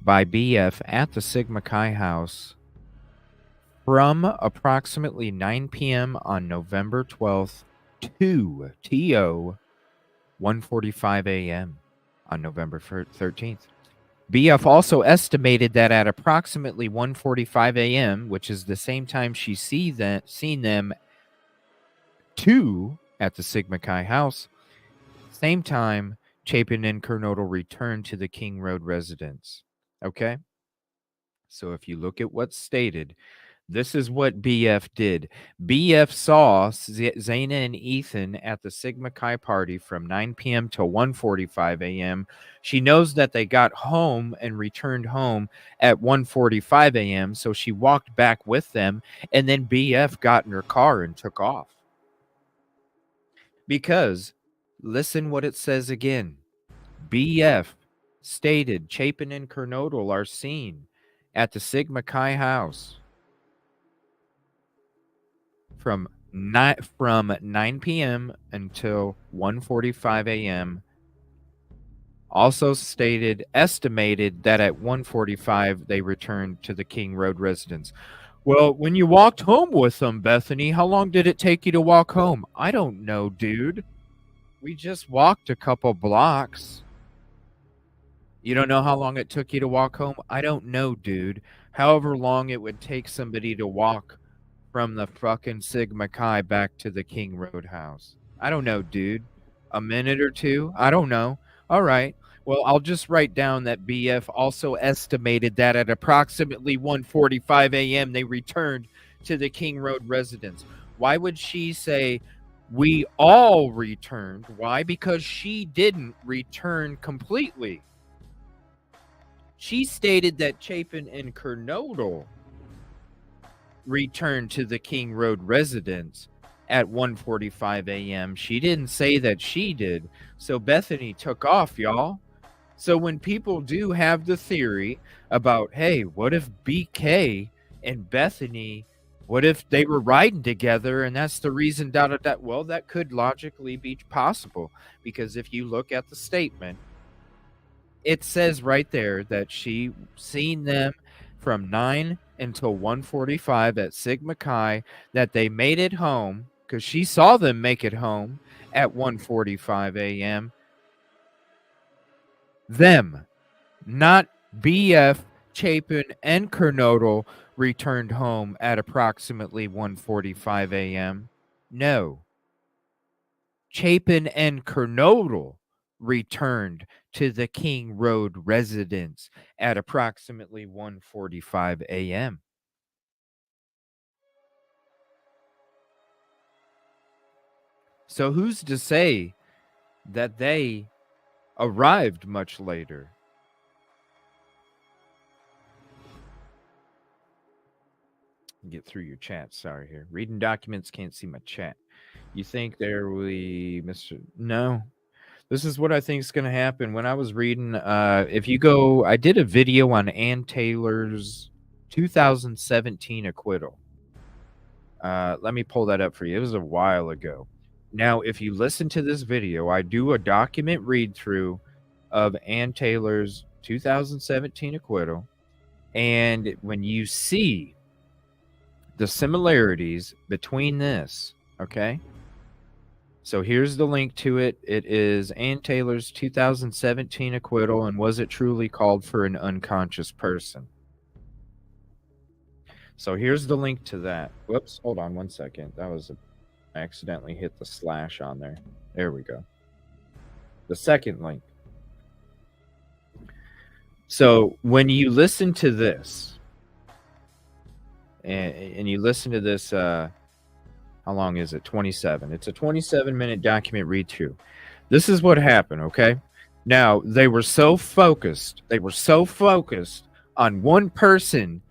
by BF at the Sigma Chi house from approximately 9 p.m. on November 12th to TO 1:45 a.m. on November 13th. BF also estimated that at approximately 1:45 a.m., which is the same time she seen them two at the Sigma Chi house, same time Chapin and Kernodle returned to the King Road residence. Okay? So if you look at what's stated, this is what BF did. BF saw Zaina and Ethan at the Sigma Chi party from 9 p.m. to 1:45 a.m. She knows that they got home and returned home at 1:45 a.m., so she walked back with them, and then BF got in her car and took off. Because, listen what it says again. BF stated Chapin and Kernodle are seen at the Sigma Chi house from 9 p.m. until 1:45 a.m. Also estimated that at 1:45 they returned to the King Road residence. Well, when you walked home with them, Bethany, how long did it take you to walk home? I don't know, dude. We just walked a couple blocks. You don't know how long it took you to walk home? I don't know, dude. However long it would take somebody to walk from the fucking Sigma Chi back to the King Road house. I don't know, dude. A minute or two? I don't know. All right. Well, I'll just write down that BF also estimated that at approximately 1:45 a.m. they returned to the King Road residence. Why would she say we all returned? Why? Because she didn't return completely. She stated that Chapin and Kernodle returned to the King Road residence at 1:45 a.m. She didn't say that she did. So Bethany took off, y'all. So when people do have the theory about, hey, what if BK and Bethany, what if they were riding together and that's the reason, well, that could logically be possible. Because if you look at the statement, it says right there that she seen them from 9 until 1:45 at Sigma Chi, that they made it home, because she saw them make it home at 1:45 a.m. Them, not BF, Chapin, and Kernodle returned home at approximately 1:45 a.m. No. Chapin and Kernodle returned to the King Road residence at approximately 1:45 a.m. So who's to say that they arrived much later? Get through your chat. Sorry here. Reading documents, can't see my chat. You think there we Mr. No. This is what I think is going to happen. When I was reading, if you go, I did a video on Ann Taylor's 2017 acquittal. Let me pull that up for you. It was a while ago. Now, if you listen to this video, I do a document read through of Ann Taylor's 2017 acquittal. And when you see the similarities between this, okay? So here's the link to it. It is Ann Taylor's 2017 acquittal, and was it truly called for an unconscious person? So here's the link to that. Whoops, hold on one second. I accidentally hit the slash on there. There we go. The second link. So when you listen to this, and you listen to this, how long is it? 27. It's a 27-minute document read through. This is what happened, okay? Now, they were so focused on one person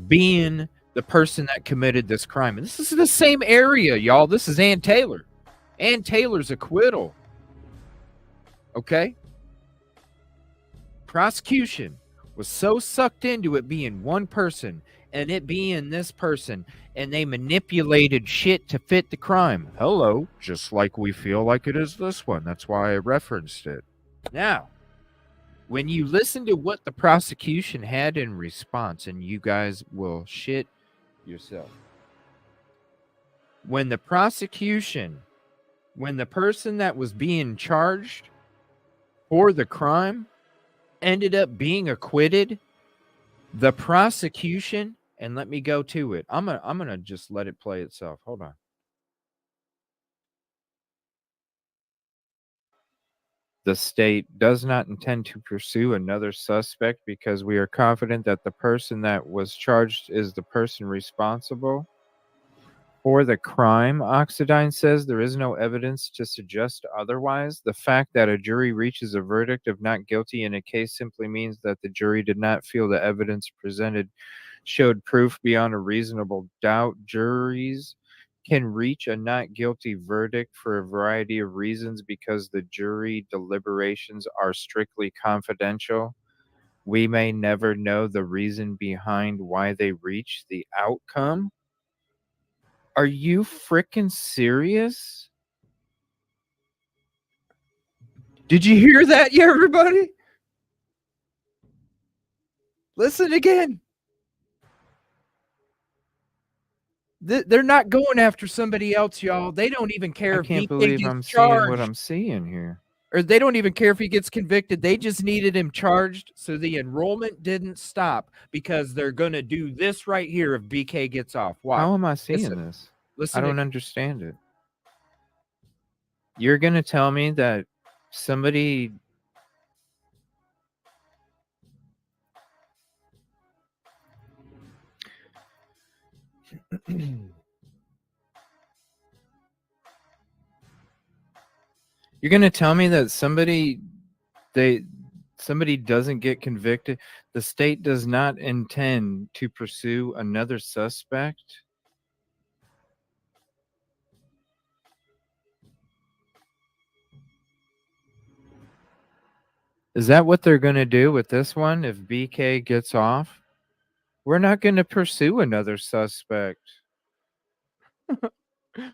being the person that committed this crime. And this is the same area, y'all. This is Ann Taylor. Ann Taylor's acquittal. Okay? Prosecution was so sucked into it being one person and it being this person, and they manipulated shit to fit the crime. Hello, just like we feel like it is this one. That's why I referenced it. Now, when you listen to what the prosecution had in response, and you guys will shit yourself. When the person that was being charged for the crime ended up being acquitted. The prosecution, and let me go to it. I'm gonna just let it play itself. Hold on. The state does not intend to pursue another suspect because we are confident that the person that was charged is the person responsible for the crime. Oxidine says there is no evidence to suggest otherwise. The fact that a jury reaches a verdict of not guilty in a case simply means that the jury did not feel the evidence presented showed proof beyond a reasonable doubt. Juries can reach a not guilty verdict for a variety of reasons because the jury deliberations are strictly confidential. We may never know the reason behind why they reach the outcome. Are you freaking serious? Did you hear that, yeah, everybody? Listen again. They're not going after somebody else, y'all. They don't even care if BK gets charged. What I'm seeing here. Or they don't even care if he gets convicted. They just needed him charged so the enrollment didn't stop because they're going to do this right here if BK gets off. Watch. How am I seeing this? I don't understand it. You're going to tell me that somebody... You're going to tell me that somebody doesn't get convicted, the state does not intend to pursue another suspect? Is that what they're going to do with this one if BK gets off? We're not going to pursue another suspect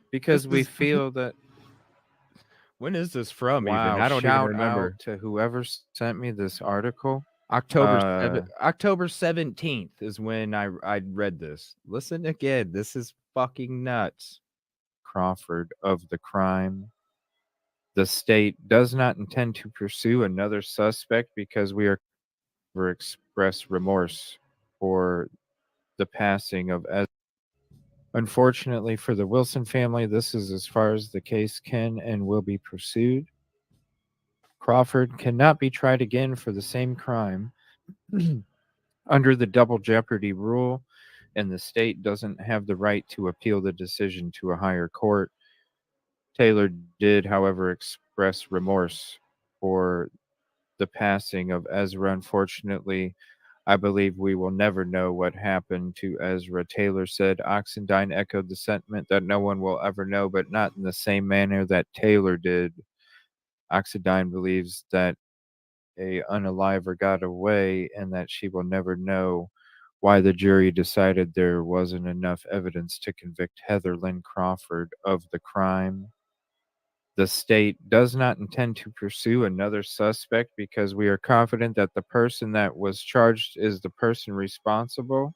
because we feel that... When is this from? Wow, even I don't even remember. Out to whoever sent me this article. October 17th is when I read this. Listen again. This is fucking nuts. Crawford of the crime. The state does not intend to pursue another suspect because we are express remorse for the passing of Ezra. Unfortunately for the Wilson family, this is as far as the case can and will be pursued. Crawford cannot be tried again for the same crime under the double jeopardy rule, and the state doesn't have the right to appeal the decision to a higher court. Taylor did, however, express remorse for the passing of Ezra. Unfortunately, I believe we will never know what happened to Ezra, Taylor said. Oxendine echoed the sentiment that no one will ever know, but not in the same manner that Taylor did. Oxendine believes that a unaliver got away and that she will never know why the jury decided there wasn't enough evidence to convict Heather Lynn Crawford of the crime. The state does not intend to pursue another suspect because we are confident that the person that was charged is the person responsible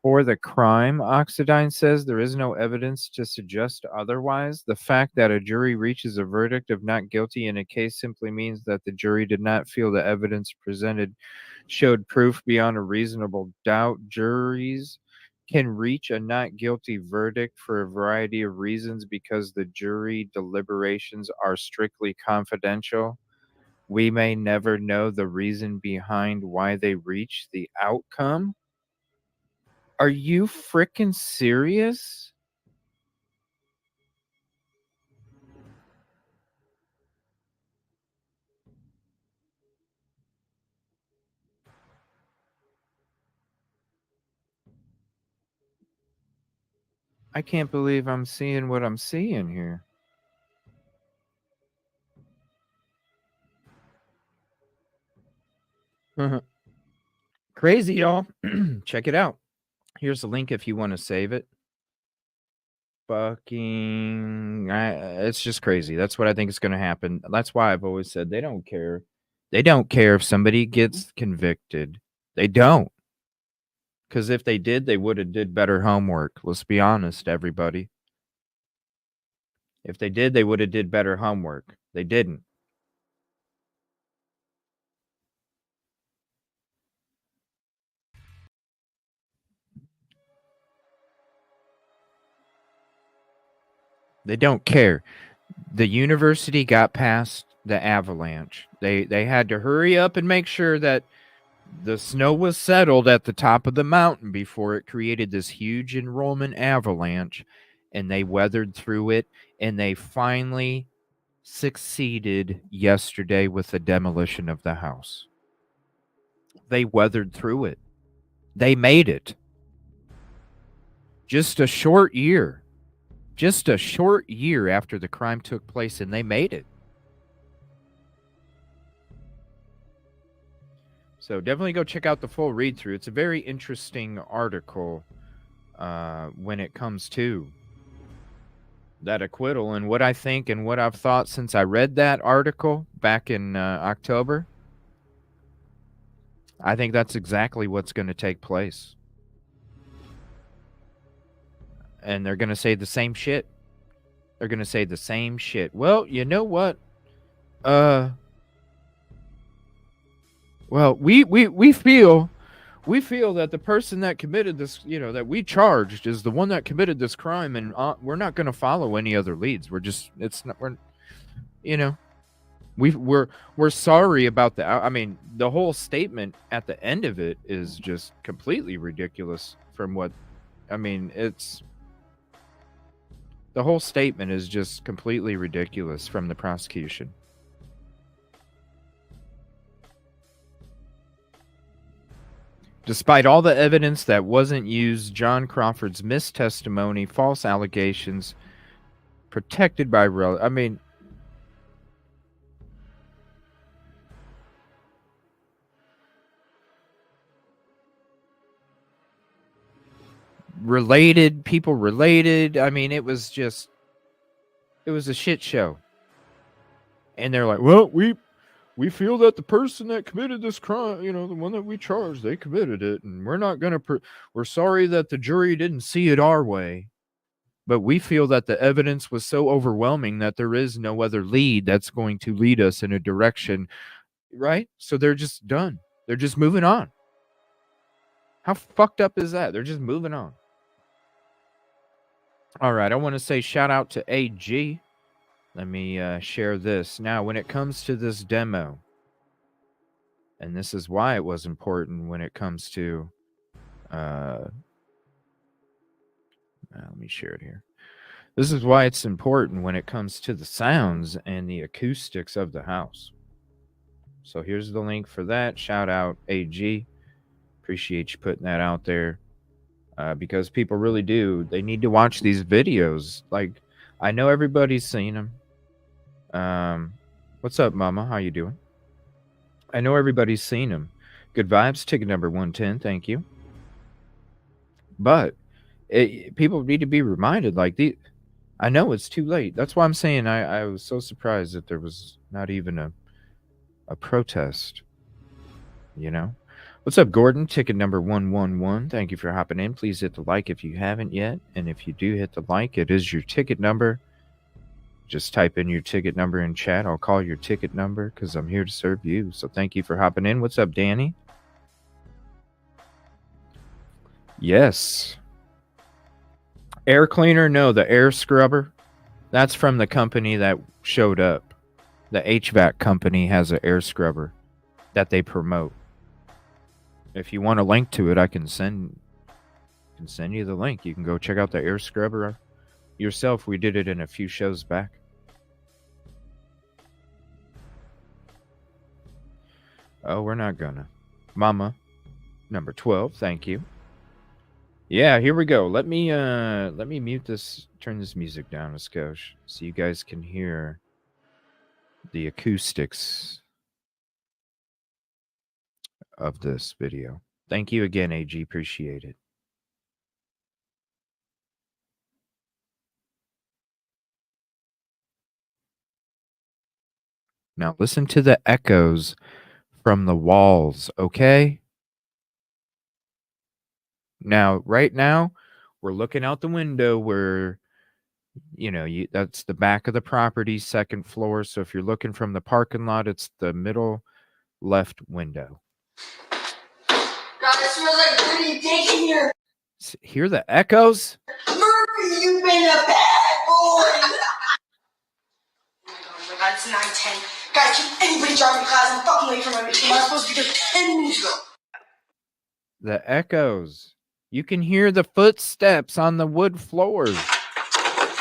for the crime. Oxidine says there is no evidence to suggest otherwise. The fact that a jury reaches a verdict of not guilty in a case simply means that the jury did not feel the evidence presented showed proof beyond a reasonable doubt. Juries can reach a not guilty verdict for a variety of reasons because the jury deliberations are strictly confidential. We may never know the reason behind why they reach the outcome. Are you freaking serious? I can't believe I'm seeing what I'm seeing here. Crazy, y'all. Check it out. Here's the link if you want to save it. It's just crazy. That's what I think is going to happen. That's why I've always said they don't care. They don't care if somebody gets convicted. They don't. Because if they did, they would have did better homework. Let's be honest, everybody. If they did, they would have did better homework. They didn't. They don't care. The university got past the avalanche. They had to hurry up and make sure that the snow was settled at the top of the mountain before it created this huge enrollment avalanche, and they weathered through it, and they finally succeeded yesterday with the demolition of the house. They weathered through it. They made it. Just a short year after the crime took place, and they made it. So definitely go check out the full read through. It's a very interesting article when it comes to that acquittal, and what I think and what I've thought since I read that article back in October. I think that's exactly what's going to take place. And they're going to say the same shit. They're going to say the same shit. Well, you know what? Well, we feel that the person that committed this, that we charged, is the one that committed this crime, and we're not going to follow any other leads. We're sorry about the. I mean, the whole statement at the end of it is just completely ridiculous. The whole statement is just completely ridiculous from the prosecution. Despite all the evidence that wasn't used, John Crawford's missed testimony, false allegations, protected by people related. I mean, it was a shit show. And they're like, well, we feel that the person that committed this crime, the one that we charged, they committed it, and we're not going to, we're sorry that the jury didn't see it our way, but we feel that the evidence was so overwhelming that there is no other lead that's going to lead us in a direction, right? So they're just done. They're just moving on. How fucked up is that? They're just moving on. All right, I want to say shout out to AG. Let me share this. Now, when it comes to this demo, and this is why it was important when it comes to, let me share it here. This is why it's important when it comes to the sounds and the acoustics of the house. So here's the link for that. Shout out AG. Appreciate you putting that out there. Because people really do. They need to watch these videos. Like, I know everybody's seen them. What's up, Mama? How you doing? I know everybody's seen them. Good vibes. Ticket number 110. Thank you. But people need to be reminded. I know it's too late. That's why I'm saying I was so surprised that there was not even a protest. What's up, Gordon? Ticket number 111. Thank you for hopping in. Please hit the like if you haven't yet. And if you do hit the like, it is your ticket number. Just type in your ticket number in chat. I'll call your ticket number because I'm here to serve you. So thank you for hopping in. What's up, Danny? Yes. Air cleaner? No, the air scrubber. That's from the company that showed up. The HVAC company has an air scrubber that they promote. If you want a link to it, I can send you the link. You can go check out the air scrubber yourself. We did it in a few shows back. Oh, we're not gonna. Mama, number 12. Thank you. Yeah, here we go. Let me mute this. Turn this music down a skosh so you guys can hear the acoustics of this video. Thank you again, AG. Appreciate it. Now listen to the echoes from the walls, okay? Now, right now, we're looking out the window where, that's the back of the property, second floor. So if you're looking from the parking lot, it's the middle left window. God, it smells like dirty dick in here. Hear the echoes? Murphy, you've been a bad boy. Oh my god, it's 9:10. Guys, can anybody drive me to class? I'm fucking late for my meeting. I'm supposed to be there 10 minutes ago. The echoes. You can hear the footsteps on the wood floors.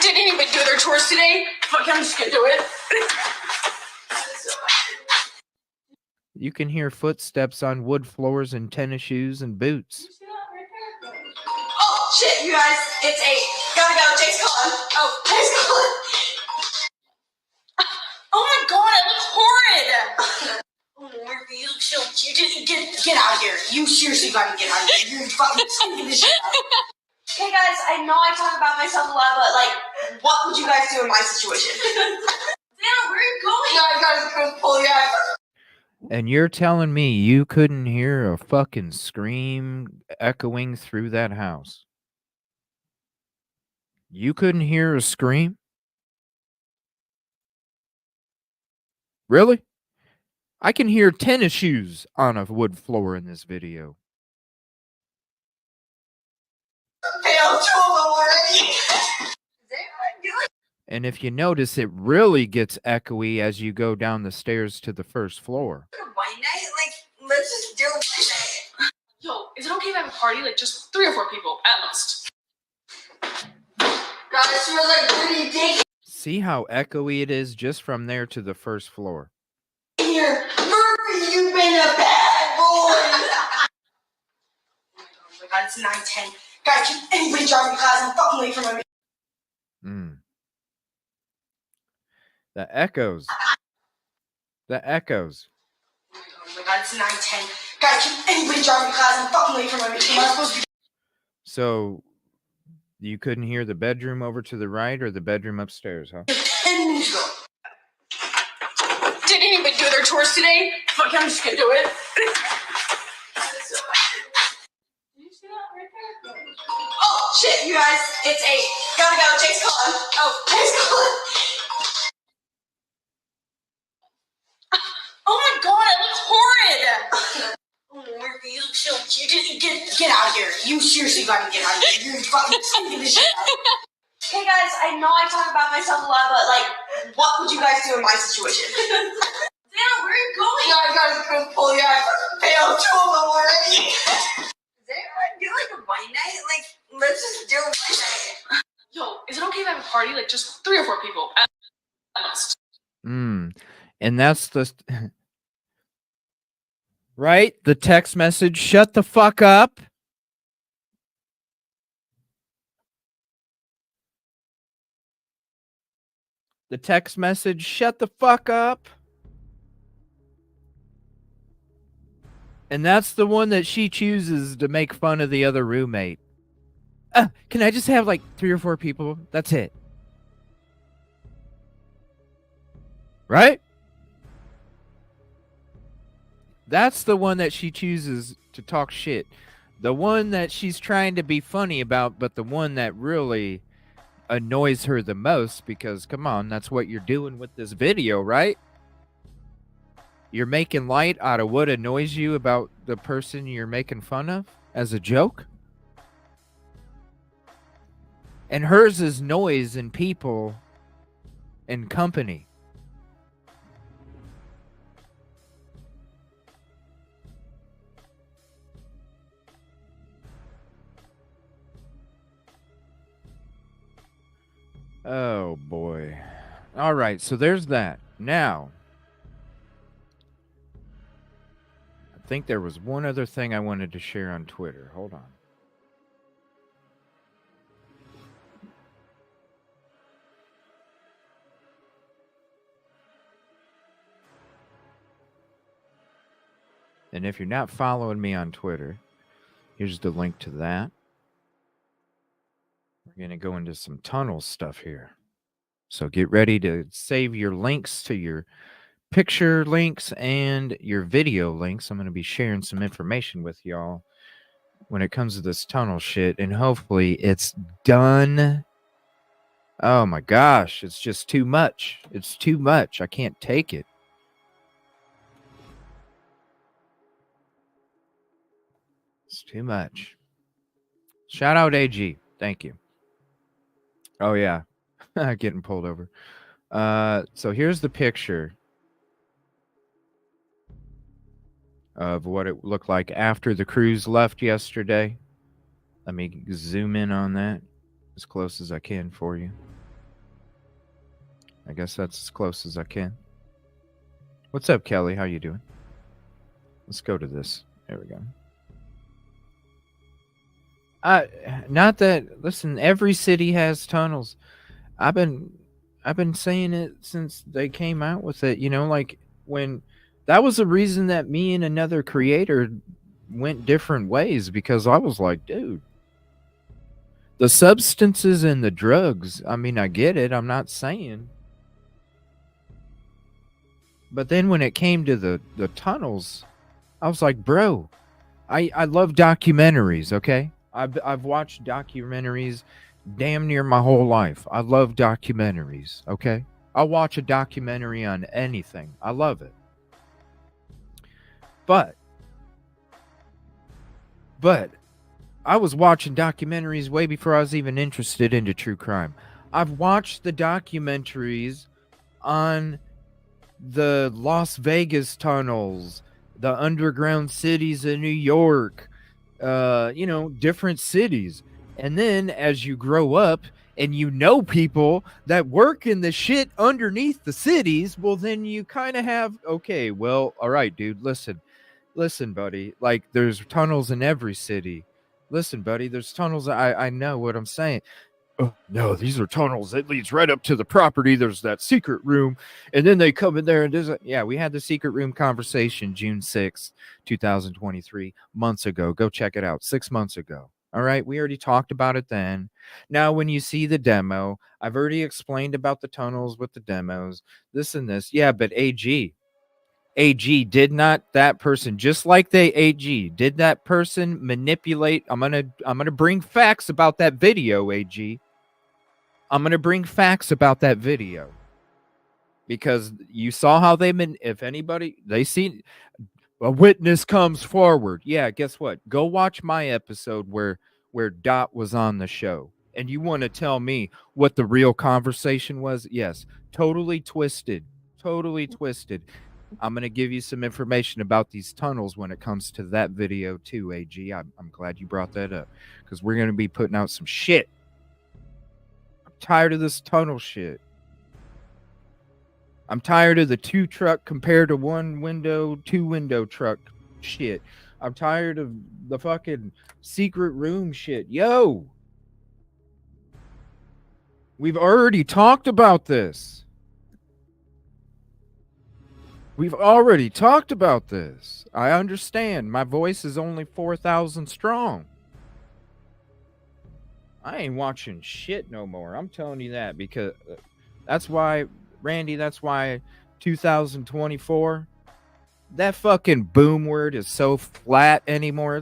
Did anybody do their chores today? Fuck, I'm just gonna do it. You can hear footsteps on wood floors and tennis shoes and boots. Oh shit, you guys, it's 8. Gotta go, Jake's calling. Oh, Jake's calling. Oh my god, I look horrid. Oh, Murphy, you look so cute. Get out of here. You seriously gotta get out of here. You're fucking stinking this shit out. Hey guys, I know I talk about myself a lot, but like, what would you guys do in my situation? Damn, where are you going? No, I gotta go pull you out. And you're telling me you couldn't hear a fucking scream echoing through that house? You couldn't hear a scream? Really? I can hear tennis shoes on a wood floor in this video. Failed 2 of them already. And if you notice, it really gets echoey as you go down the stairs to the first floor. White night? Like, let's just do white night. Yo, is it okay if I have a party? Like, just 3 or 4 people, at most. God, it smells like pretty dick See how echoey it is just from there to the first floor. here. Murphy, you've been a bad boy. Oh my god, it's 9:10. Guys, can anybody drive me to class? I'm fucking late for my meeting. The echoes. The echoes. Oh my god, it's 9:10. Guys, can anybody drive me to class? I'm fucking late for my meeting. I'm supposed to be. So you couldn't hear the bedroom over to the right or the bedroom upstairs, huh? 10 minutes ago. Did anybody do their chores today? Fuck, I'm just gonna do it. Oh shit, you guys, it's 8. Gotta go, Jake's calling. Oh, Jake's calling. Oh my god, I look horrid. Oh, Murphy, you look so cute. Get out of here. You seriously gotta get out of here. You're fucking stinking this shit out. Hey guys, I know I talk about myself a lot, but like, what would you guys do in my situation? Damn, where are you going? No, I gotta go pull you out. Failed 2 of them already. Does anyone do like a white night? Like, let's just do a white night. Yo, is it okay if I have a party? Like, just 3 or 4 people, at most. And that's the right? The text message, shut the fuck up. The text message, shut the fuck up. And that's the one that she chooses to make fun of the other roommate. Can I just have like 3 or 4 people? That's it. Right? That's the one that she chooses to talk shit. The one that she's trying to be funny about, but the one that really annoys her the most because, come on, that's what you're doing with this video, right? You're making light out of what annoys you about the person you're making fun of as a joke. And hers is noise and people and company. Oh, boy. All right, so there's that. Now, I think there was one other thing I wanted to share on Twitter. Hold on. And if you're not following me on Twitter, here's the link to that. We're going to go into some tunnel stuff here. So get ready to save your links to your picture links and your video links. I'm going to be sharing some information with y'all when it comes to this tunnel shit. And hopefully it's done. Oh my gosh, it's just too much. It's too much. I can't take it. It's too much. Shout out AG. Thank you. Oh, yeah. Getting pulled over. So here's the picture of what it looked like after the crews left yesterday. Let me zoom in on that as close as I can for you. I guess that's as close as I can. What's up, Kelly? How you doing? Let's go to this. There we go. Not that. Listen, every city has tunnels. I've been saying it since they came out with it. You know, like when that was the reason that me and another creator went different ways, because I was like, dude, the substances and the drugs. I mean, I get it. I'm not saying. But then when it came to the tunnels, I was like, bro, I love documentaries, okay? I've watched documentaries damn near my whole life. I love documentaries, okay? I'll watch a documentary on anything. I love it. But I was watching documentaries way before I was even interested into true crime. I've watched the documentaries on the Las Vegas tunnels, the underground cities of New York, different cities. And then as you grow up and you know people that work in the shit underneath the cities, well, then you kind of have, okay, well, all right, dude, listen, buddy, like there's tunnels in every city. Listen, buddy, there's tunnels. I know what I'm saying. Oh, no, these are tunnels that leads right up to the property. There's that secret room. And then they come in there and we had the secret room conversation June 6th, 2023, months ago. Go check it out. 6 months ago. All right. We already talked about it then. Now, when you see the demo, I've already explained about the tunnels with the demos, this and this. Yeah, but AG, did not that person, just like they AG, did that person manipulate? I'm gonna bring facts about that video, AG. I'm going to bring facts about that video, because you saw how if anybody, they see a witness comes forward. Yeah, guess what? Go watch my episode where Dot was on the show. And you want to tell me what the real conversation was? Yes, totally twisted. Totally twisted. I'm going to give you some information about these tunnels when it comes to that video too, AG. I'm glad you brought that up, because we're going to be putting out some shit. Tired of this tunnel shit. I'm tired of the 2-truck compared to 2-window truck shit. I'm tired of the fucking secret room shit. Yo, we've already talked about this. We've already talked about this. I understand. My voice is only 4,000 strong. I ain't watching shit no more. I'm telling you that, because that's why, Randy, that's why 2024, that fucking boom word is so flat anymore.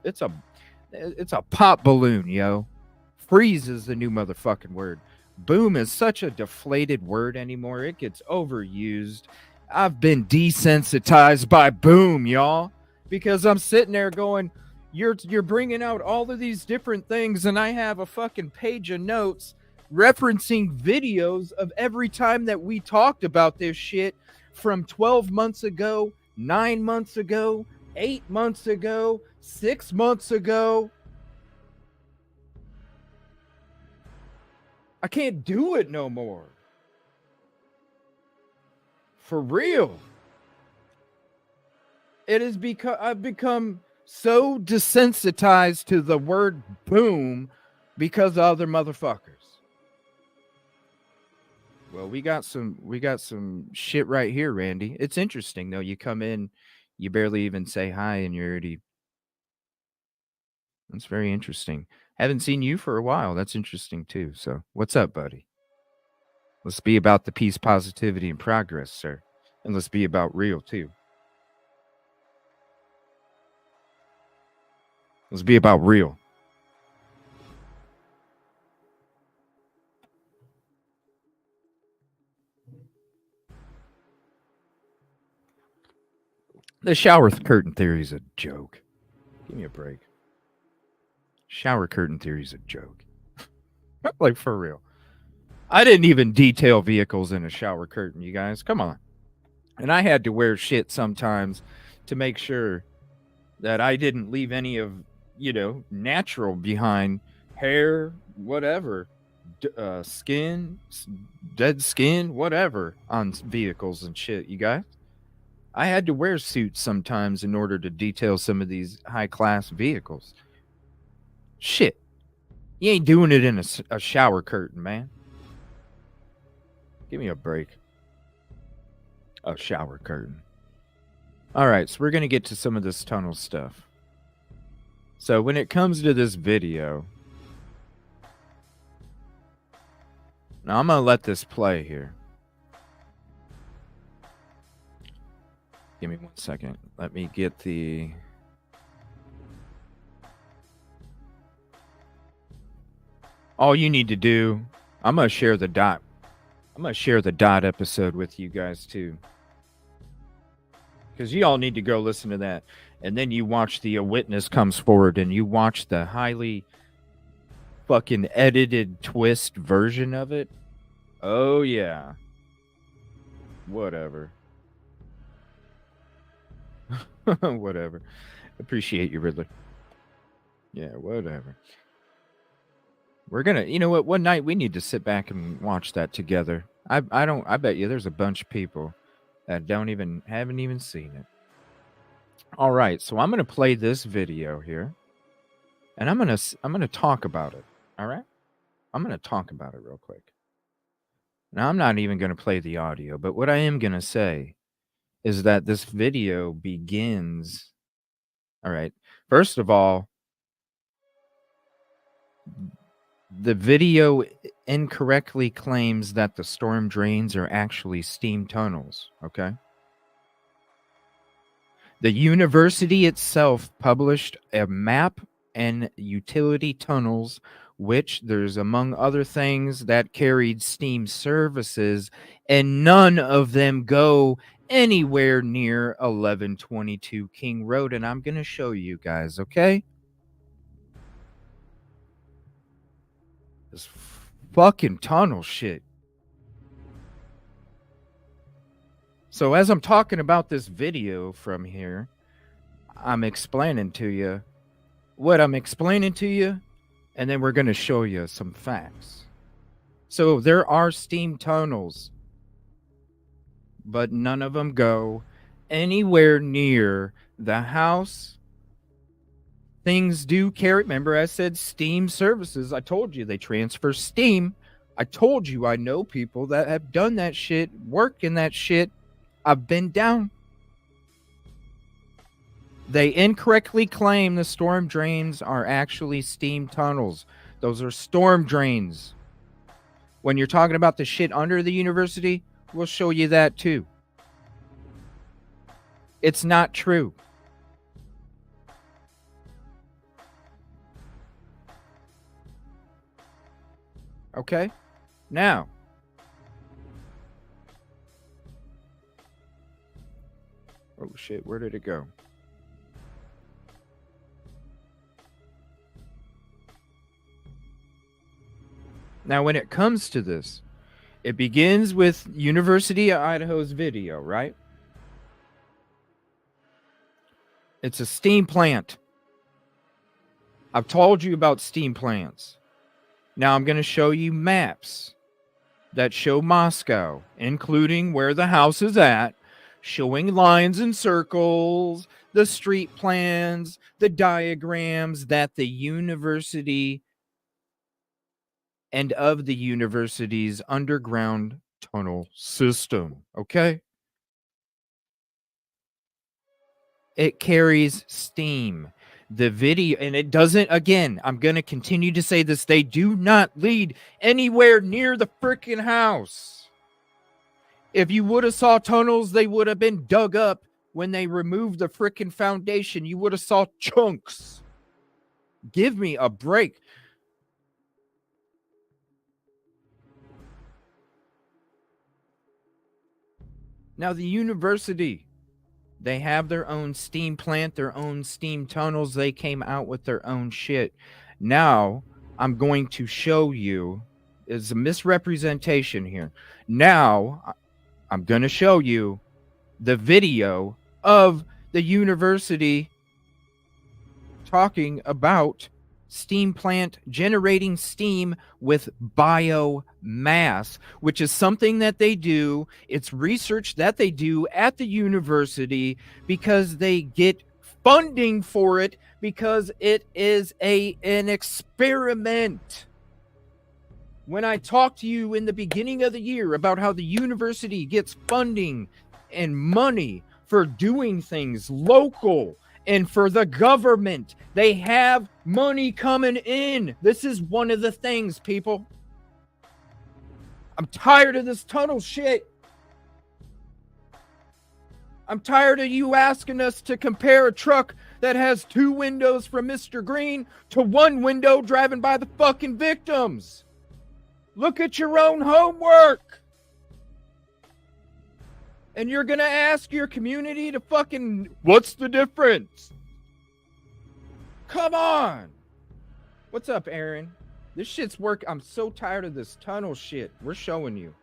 It's a pop balloon, yo. Freeze is the new motherfucking word. Boom is such a deflated word anymore. It gets overused. I've been desensitized by boom, y'all, because I'm sitting there going, You're bringing out all of these different things, and I have a fucking page of notes referencing videos of every time that we talked about this shit from 12 months ago, 9 months ago, 8 months ago, 6 months ago. I can't do it no more. For real. It is because I've become so desensitized to the word boom because of other motherfuckers. Well, we got some shit right here, Randy. It's interesting though. You come in, you barely even say hi, and you're already. That's very interesting. Haven't seen you for a while. That's interesting too. So, what's up, buddy? Let's be about the peace, positivity, and progress, sir. And let's be about real too. Let's be about real. The shower curtain theory is a joke. Give me a break. Shower curtain theory is a joke. Like, for real. I didn't even detail vehicles in a shower curtain, you guys. Come on. And I had to wear shit sometimes to make sure that I didn't leave any of, natural behind, hair, whatever, skin, dead skin, whatever on vehicles and shit, you guys. I had to wear suits sometimes in order to detail some of these high-class vehicles. Shit. You ain't doing it in a shower curtain, man. Give me a break. A shower curtain. All right, so we're going to get to some of this tunnel stuff. So when it comes to this video, now I'm going to let this play here. Give me 1 second. Let me get the... All you need to do, I'm going to share the dot. I'm going to share the dot episode with you guys too. Because you all need to go listen to that. And then you watch the witness comes forward and you watch the highly fucking edited twist version of it. Oh, yeah. Whatever. Whatever. Appreciate you, Riddler. Yeah, whatever. We're gonna, you know what? One night we need to sit back and watch that together. I bet you there's a bunch of people that haven't even seen it. All right, so I'm gonna play this video here, and I'm gonna talk about it. All right, I'm gonna talk about it real quick. Now I'm not even gonna play the audio, but what I am gonna say is that this video begins. All right, first of all, the video incorrectly claims that the storm drains are actually steam tunnels, okay? The university itself published a map and utility tunnels, which there's, among other things, that carried steam services, and none of them go anywhere near 1122 King Road, and I'm going to show you guys, okay? This fucking tunnel shit. So as I'm talking about this video from here, I'm explaining to you what I'm explaining to you, and then we're going to show you some facts. So there are steam tunnels, but none of them go anywhere near the house. Things do carry, remember I said steam services. I told you they transfer steam. I told you I know people that have done that shit, worked in that shit. I've been down. They incorrectly claim the storm drains are actually steam tunnels. Those are storm drains. When you're talking about the shit under the university, we'll show you that too. It's not true. Okay? Now, oh shit, where did it go? Now, when it comes to this, it begins with University of Idaho's video, right? It's a steam plant. I've told you about steam plants. Now I'm going to show you maps that show Moscow, including where the house is at, showing lines and circles, the street plans, the diagrams that the university and of the university's underground tunnel system, okay? It carries steam. The video, and it doesn't, again, I'm going to continue to say this, they do not lead anywhere near the freaking house. If you would have saw tunnels, they would have been dug up when they removed the freaking foundation. You would have saw chunks. Give me a break. Now, the university, they have their own steam plant, their own steam tunnels. They came out with their own shit. Now, I'm going to show you. is a misrepresentation here. Now, I'm going to show you the video of the university talking about steam plant generating steam with biomass, which is something that they do. It's research that they do at the university because they get funding for it, because it is an experiment. When I talked to you in the beginning of the year about how the university gets funding and money for doing things local, and for the government, they have money coming in. This is one of the things, people. I'm tired of this tunnel shit. I'm tired of you asking us to compare a truck that has 2 windows from Mr. Green to 1 window driving by the fucking victims. Look at your own homework. And you're going to ask your community to fucking, what's the difference? Come on. What's up, Aaron? This shit's work. I'm so tired of this tunnel shit. We're showing you.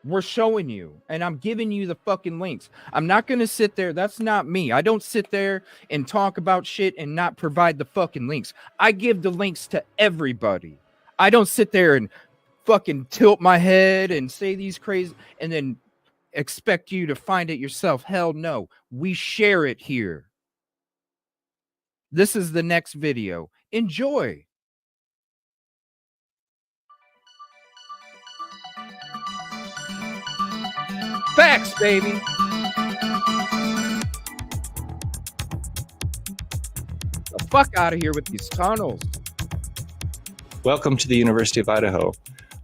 We're showing you. And I'm giving you the fucking links. I'm not going to sit there. That's not me. I don't sit there and talk about shit and not provide the fucking links. I give the links to everybody. I don't sit there and fucking tilt my head and say these crazy and then expect you to find it yourself. Hell no. We share it here. This is the next video. Enjoy. Facts, baby. The fuck out of here with these tunnels. Welcome to the University of Idaho.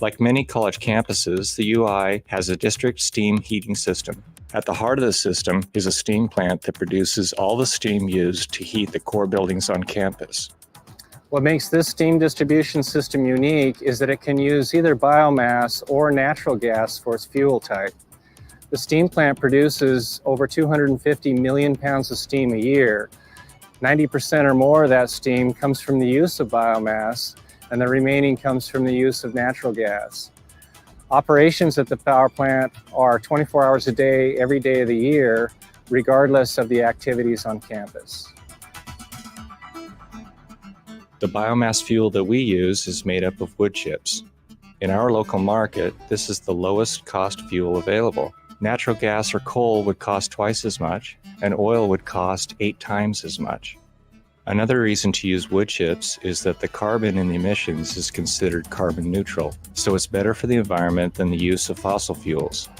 Like many college campuses, the UI has a district steam heating system. At the heart of the system is a steam plant that produces all the steam used to heat the core buildings on campus. What makes this steam distribution system unique is that it can use either biomass or natural gas for its fuel type. The steam plant produces over 250 million pounds of steam a year. 90% or more of that steam comes from the use of biomass, and the remaining comes from the use of natural gas. Operations at the power plant are 24 hours a day, every day of the year, regardless of the activities on campus. The biomass fuel that we use is made up of wood chips. In our local market, this is the lowest cost fuel available. Natural gas or coal would cost twice as much, and oil would cost 8 times as much. Another reason to use wood chips is that the carbon in the emissions is considered carbon neutral, so it's better for the environment than the use of fossil fuels.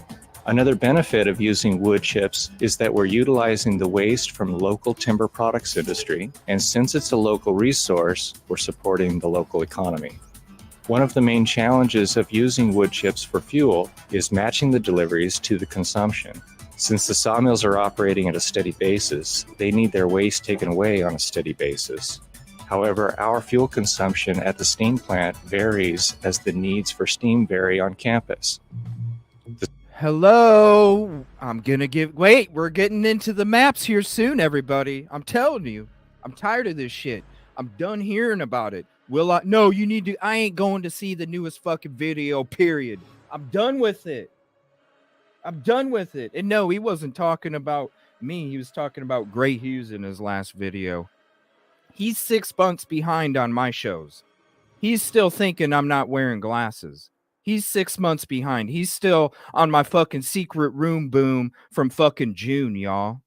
Another benefit of using wood chips is that we're utilizing the waste from the local timber products industry, and since it's a local resource, we're supporting the local economy. One of the main challenges of using wood chips for fuel is matching the deliveries to the consumption. Since the sawmills are operating at a steady basis, they need their waste taken away on a steady basis. However, our fuel consumption at the steam plant varies as the needs for steam vary on campus. Hello. We're getting into the maps here soon, everybody. I'm telling you, I'm tired of this shit. I'm done hearing about it. No, you need to, I ain't going to see the newest fucking video, period. I'm done with it. I'm done with it. And no, he wasn't talking about me. He was talking about Gray Hughes in his last video. He's 6 months behind on my shows. He's still thinking I'm not wearing glasses. He's 6 months behind. He's still on my fucking secret room boom from fucking June, y'all.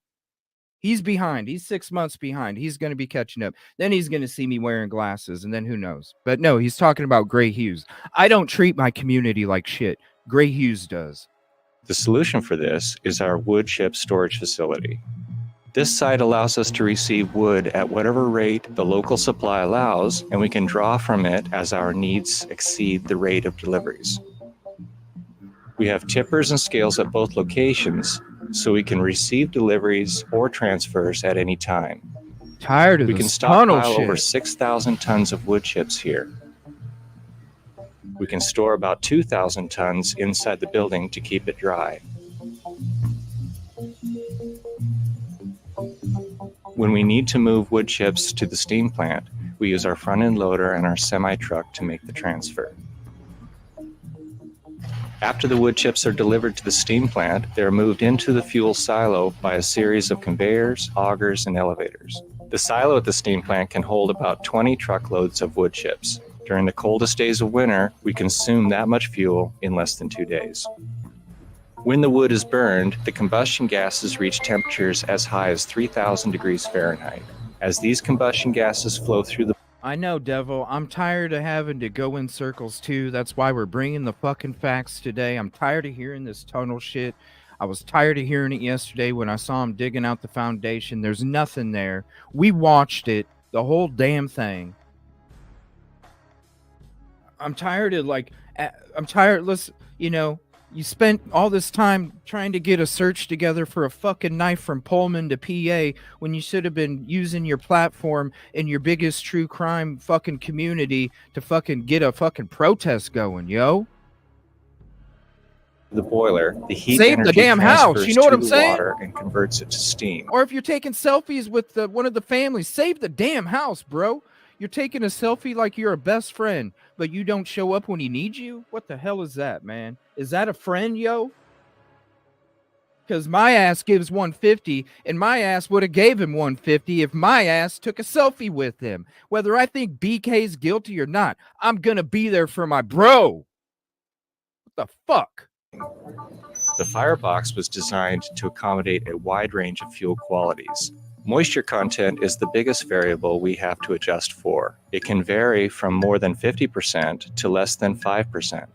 He's behind. He's 6 months behind. He's going to be catching up. Then he's going to see me wearing glasses, and then who knows? But no, he's talking about Gray Hughes. I don't treat my community like shit. Gray Hughes does. The solution for this is our wood chip storage facility. This site allows us to receive wood at whatever rate the local supply allows, and we can draw from it as our needs exceed the rate of deliveries. We have tippers and scales at both locations, so we can receive deliveries or transfers at any time. Tired of we this can stockpile shit. over 6,000 tons of wood chips here. We can store about 2,000 tons inside the building to keep it dry. When we need to move wood chips to the steam plant, we use our front-end loader and our semi-truck to make the transfer. After the wood chips are delivered to the steam plant, they are moved into the fuel silo by a series of conveyors, augers, and elevators. The silo at the steam plant can hold about 20 truckloads of wood chips. During the coldest days of winter, we consume that much fuel in less than 2 days. When the wood is burned, the combustion gases reach temperatures as high as 3,000 degrees Fahrenheit. As these combustion gases flow through the I know, Devil. I'm tired of having to go in circles, too. That's why we're bringing the fucking facts today. I'm tired of hearing this tunnel shit. I was tired of hearing it yesterday when I saw him digging out the foundation. There's nothing there. We watched it, the whole damn thing. I'm tired of, listen, you spent all this time trying to get a search together for a fucking knife from Pullman to PA when you should have been using your platform in your biggest true crime fucking community to fucking get a fucking protest going, yo. the boiler, the heat Save the energy damn house, transfers you know what to I'm the saying? water and converts it to steam. Or if you're taking selfies with one of the families, save the damn house, bro. You're taking a selfie like you're a best friend, but you don't show up when he needs you? What the hell is that, man? Is that a friend, yo? Because my ass gives 150, and my ass would have gave him 150 if my ass took a selfie with him. Whether I think BK's guilty or not, I'm going to be there for my bro. What the fuck? The firebox was designed to accommodate a wide range of fuel qualities. Moisture content is the biggest variable we have to adjust for. It can vary from more than 50% to less than 5%.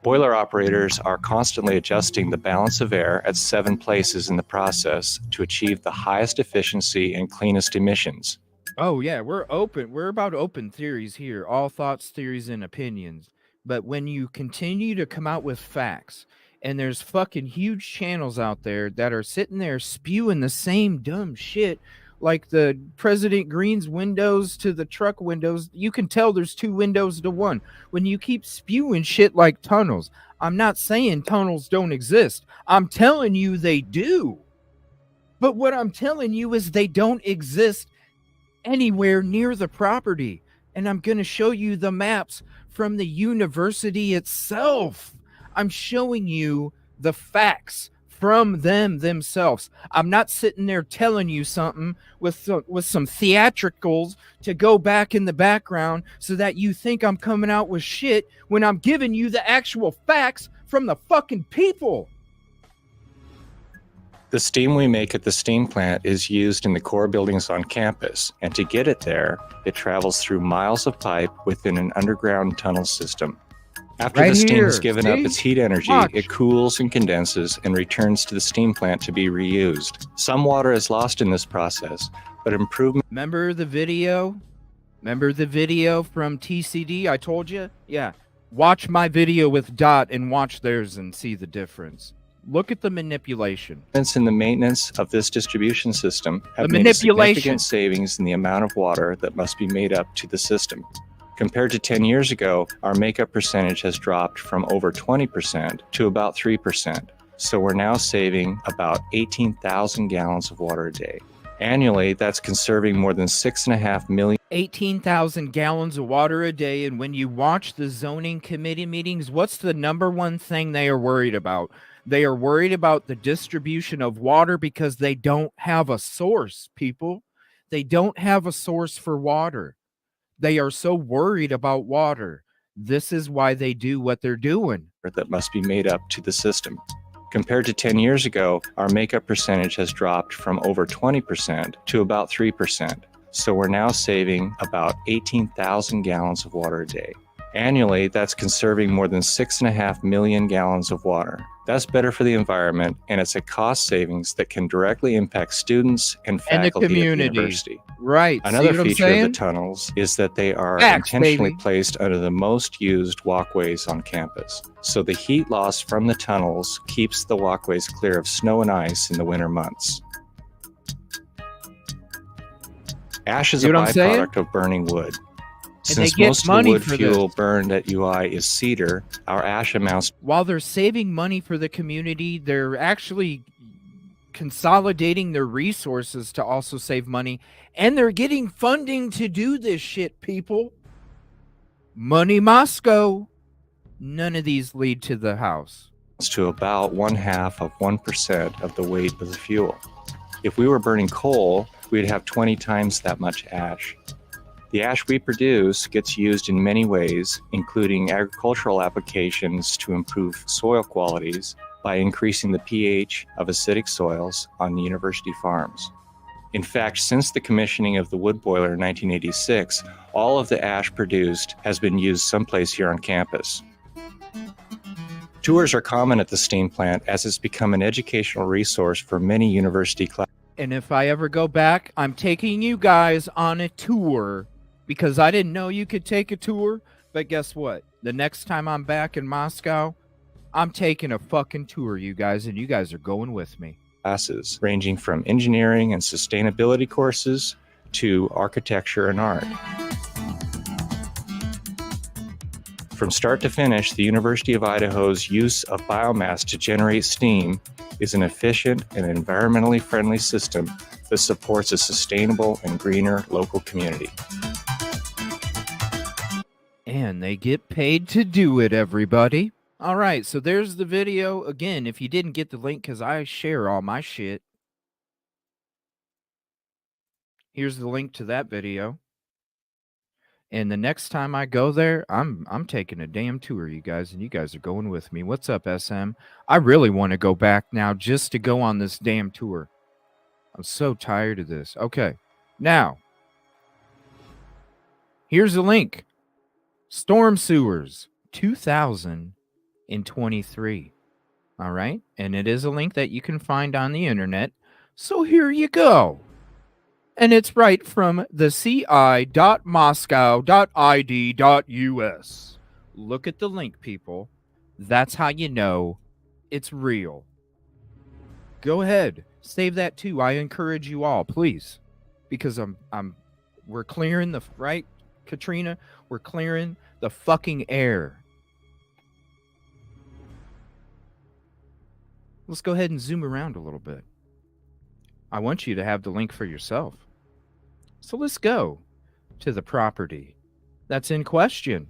Boiler operators are constantly adjusting the balance of air at 7 places in the process to achieve the highest efficiency and cleanest emissions. Oh, yeah, we're open. We're about open theories here. All thoughts, theories, and opinions. But when you continue to come out with facts, and there's fucking huge channels out there that are sitting there spewing the same dumb shit, like the President Green's windows to the truck windows, you can tell there's 2 windows to one. When you keep spewing shit like tunnels, I'm not saying tunnels don't exist. I'm telling you they do. But what I'm telling you is they don't exist anywhere near the property. And I'm going to show you the maps from the university itself. I'm showing you the facts from them themselves. I'm not sitting there telling you something with some theatricals to go back in the background so that you think I'm coming out with shit when I'm giving you the actual facts from the fucking people. The steam we make at the steam plant is used in the core buildings on campus, and to get it there, it travels through miles of pipe within an underground tunnel system. After Right the steam here, has given up see? its heat energy, Watch. it cools and condenses and returns to the steam plant to be reused. Some water is lost in this process, but improvement Remember the video? Remember the video from TCD I told you? Yeah. Watch my video with Dot and watch theirs and see the difference. Look at the manipulation. in the maintenance of this distribution system have The made a manipulation. significant savings in the amount of water that must be made up to the system. Compared to 10 years ago, our makeup percentage has dropped from over 20% to about 3%. So we're now saving about 18,000 gallons of water a day. Annually, that's conserving more than 6.5 million 18,000 gallons of water a day. And when you watch the zoning committee meetings, what's the number one thing they are worried about? They are worried about the distribution of water because they don't have a source, people. They don't have a source for water. They are so worried about water. This is why they do what they're doing. that must be made up to the system. Compared to 10 years ago, our makeup percentage has dropped from over 20% to about 3%. So we're now saving about 18,000 gallons of water a day. Annually, that's conserving more than 6.5 million gallons of water. That's better for the environment, and it's a cost savings that can directly impact students and And the faculty at the community. university. Right. Another See what I'm feature of saying? the tunnels is that they are Facts, intentionally baby. placed under the most used walkways on campus. So the heat loss from the tunnels keeps the walkways clear of snow and ice in the winter months. Ash is See a what I'm saying? byproduct of burning wood. And they Since get most of the money wood for fuel this. burned at UI is cedar, our ash amounts While they're saving money for the community, they're actually consolidating their resources to also save money, and they're getting funding to do this shit, people. Money Moscow. None of these lead to the house. To about 0.5% of the weight of the fuel. If we were burning coal, we'd have 20 times that much ash. The ash we produce gets used in many ways, including agricultural applications to improve soil qualities by increasing the pH of acidic soils on the university farms. In fact, since the commissioning of the wood boiler in 1986, all of the ash produced has been used someplace here on campus. Tours are common at the steam plant as it's become an educational resource for many university classes. And if I ever go back, I'm taking you guys on a tour because I didn't know you could take a tour. But guess what? The next time I'm back in Moscow, I'm taking a fucking tour, you guys, and you guys are going with me. Classes ranging from engineering and sustainability courses to architecture and art. From start to finish, the University of Idaho's use of biomass to generate steam is an efficient and environmentally friendly system that supports a sustainable and greener local community. And they get paid to do it, everybody. All right, so there's the video. Again, if you didn't get the link, because I share all my shit, here's the link to that video. And the next time I go there, I'm taking a damn tour, you guys, and you guys are going with me. What's up, SM? I really want to go back now just to go on this damn tour. I'm so tired of this. Okay, now, here's the link. Storm Sewers 2023. All right, and it is a link that you can find on the internet. So here you go. And it's right from the ci.moscow.id.us. Look at the link, people. That's how you know it's real. Go ahead, save that too. I encourage you all, please, because we're clearing the right, Katrina. We're clearing the fucking air. Let's go ahead and zoom around a little bit. I want you to have the link for yourself. So let's go to the property that's in question.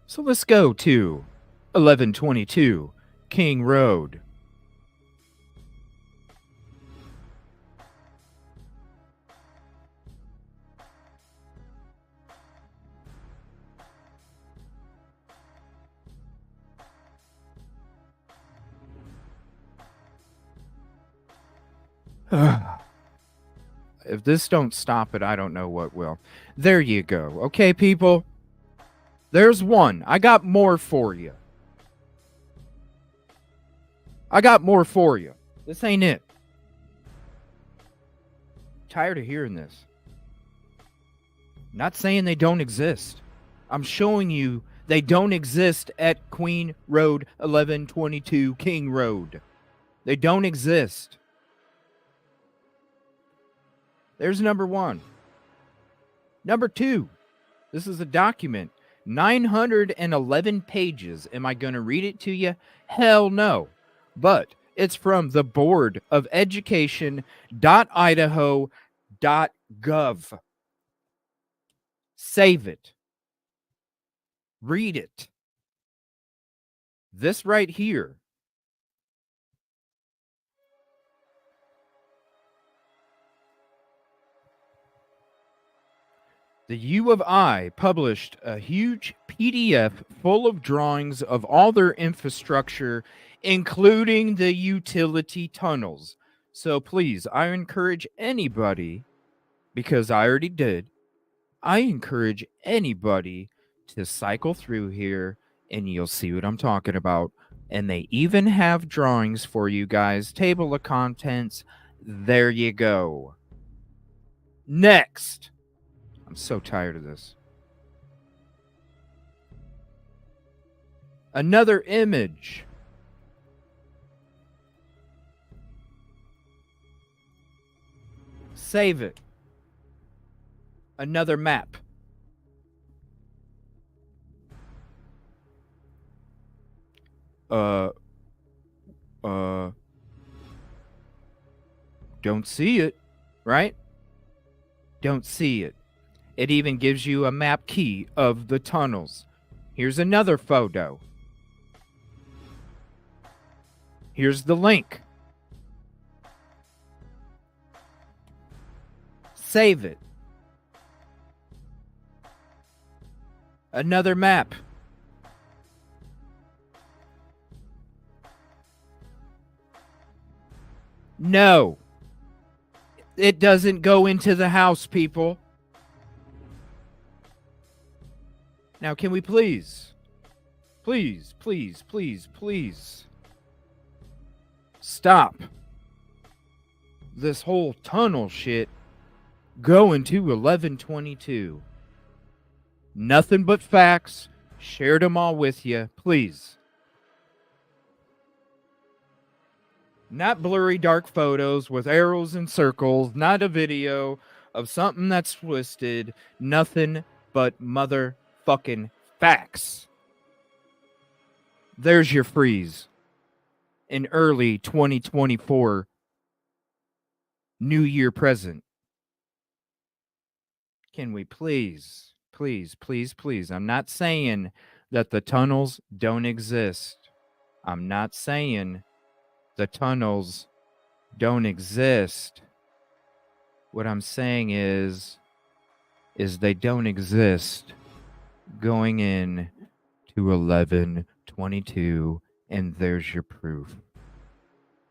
So let's go to 1122 King Road. If this don't stop it, I don't know what will. There you go. Okay, people. There's one. I got more for you. This ain't it. Tired of hearing this. Not saying they don't exist. I'm showing you they don't exist at Queen Road, 1122 King Road. They don't exist. There's number one. Number two, this is a document, 911 pages. Am I going to read it to you? Hell no. But it's from the Board of Education.idaho.gov. Save it. Read it. This right here. The U of I published a huge PDF full of drawings of all their infrastructure, including the utility tunnels. So please, I encourage anybody, because I already did, I encourage anybody to cycle through here and you'll see what I'm talking about. And they even have drawings for you guys, table of contents. There you go. Next. I'm so tired of this. Another image. Save it. Another map. Don't see it, right? Don't see it. It even gives you a map key of the tunnels. Here's another photo. Here's the link. Save it. Another map. No. It doesn't go into the house, people. Now, can we please stop this whole tunnel shit going to 1122? Nothing but facts. Shared them all with you, please. Not blurry dark photos with arrows and circles, not a video of something that's twisted. Nothing but motherfucking facts. There's your freeze. An early 2024 New Year present. Can we please? I'm not saying that the tunnels don't exist. I'm not saying the tunnels don't exist. What I'm saying is they don't exist going in to 1122, and there's your proof.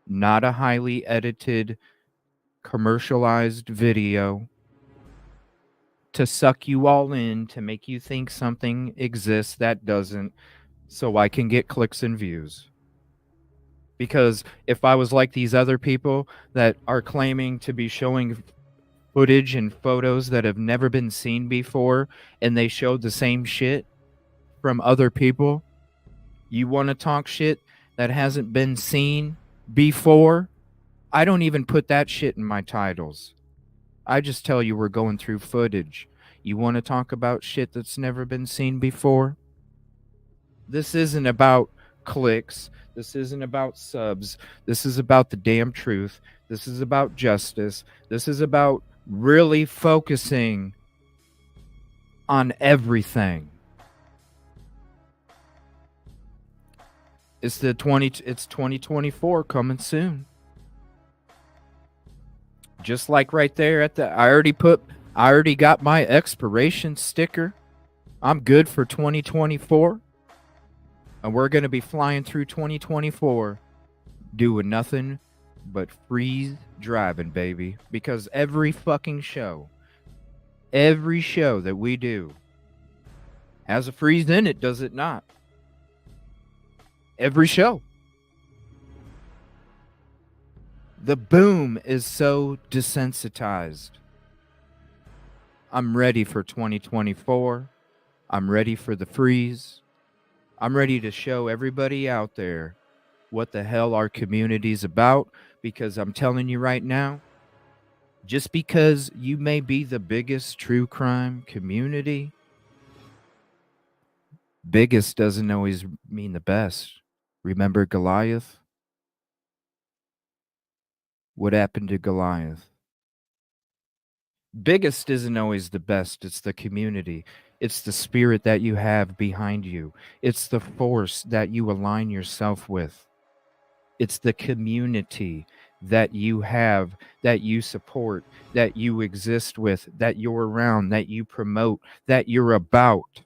Not a highly edited, commercialized video to suck you all in, to make you think something exists that doesn't, so I can get clicks and views. Because if I was like these other people that are claiming to be showing footage and photos that have never been seen before, and they showed the same shit from other people, you want to talk shit that hasn't been seen before? I don't even put that shit in my titles. I just tell you we're going through footage. You want to talk about shit that's never been seen before? This isn't about clicks. This isn't about subs. This is about the damn truth. This is about justice. This is about really focusing on everything. It's 2024 coming soon. Just like right there at the I already got my expiration sticker. I'm good for 2024. And we're going to be flying through 2024 doing nothing but freeze driving, baby. Because every fucking show, every show that we do has a freeze in it, does it not? Every show. The boom is so desensitized. I'm ready for 2024. I'm ready for the freeze. I'm ready to show everybody out there what the hell our community's about, because I'm telling you right now, just because you may be the biggest true crime community, biggest doesn't always mean the best. Remember Goliath? What happened to Goliath? Biggest isn't always the best. It's the community. It's the spirit that you have behind you. It's the force that you align yourself with. It's the community that you have, that you support, that you exist with, that you're around, that you promote, that you're about.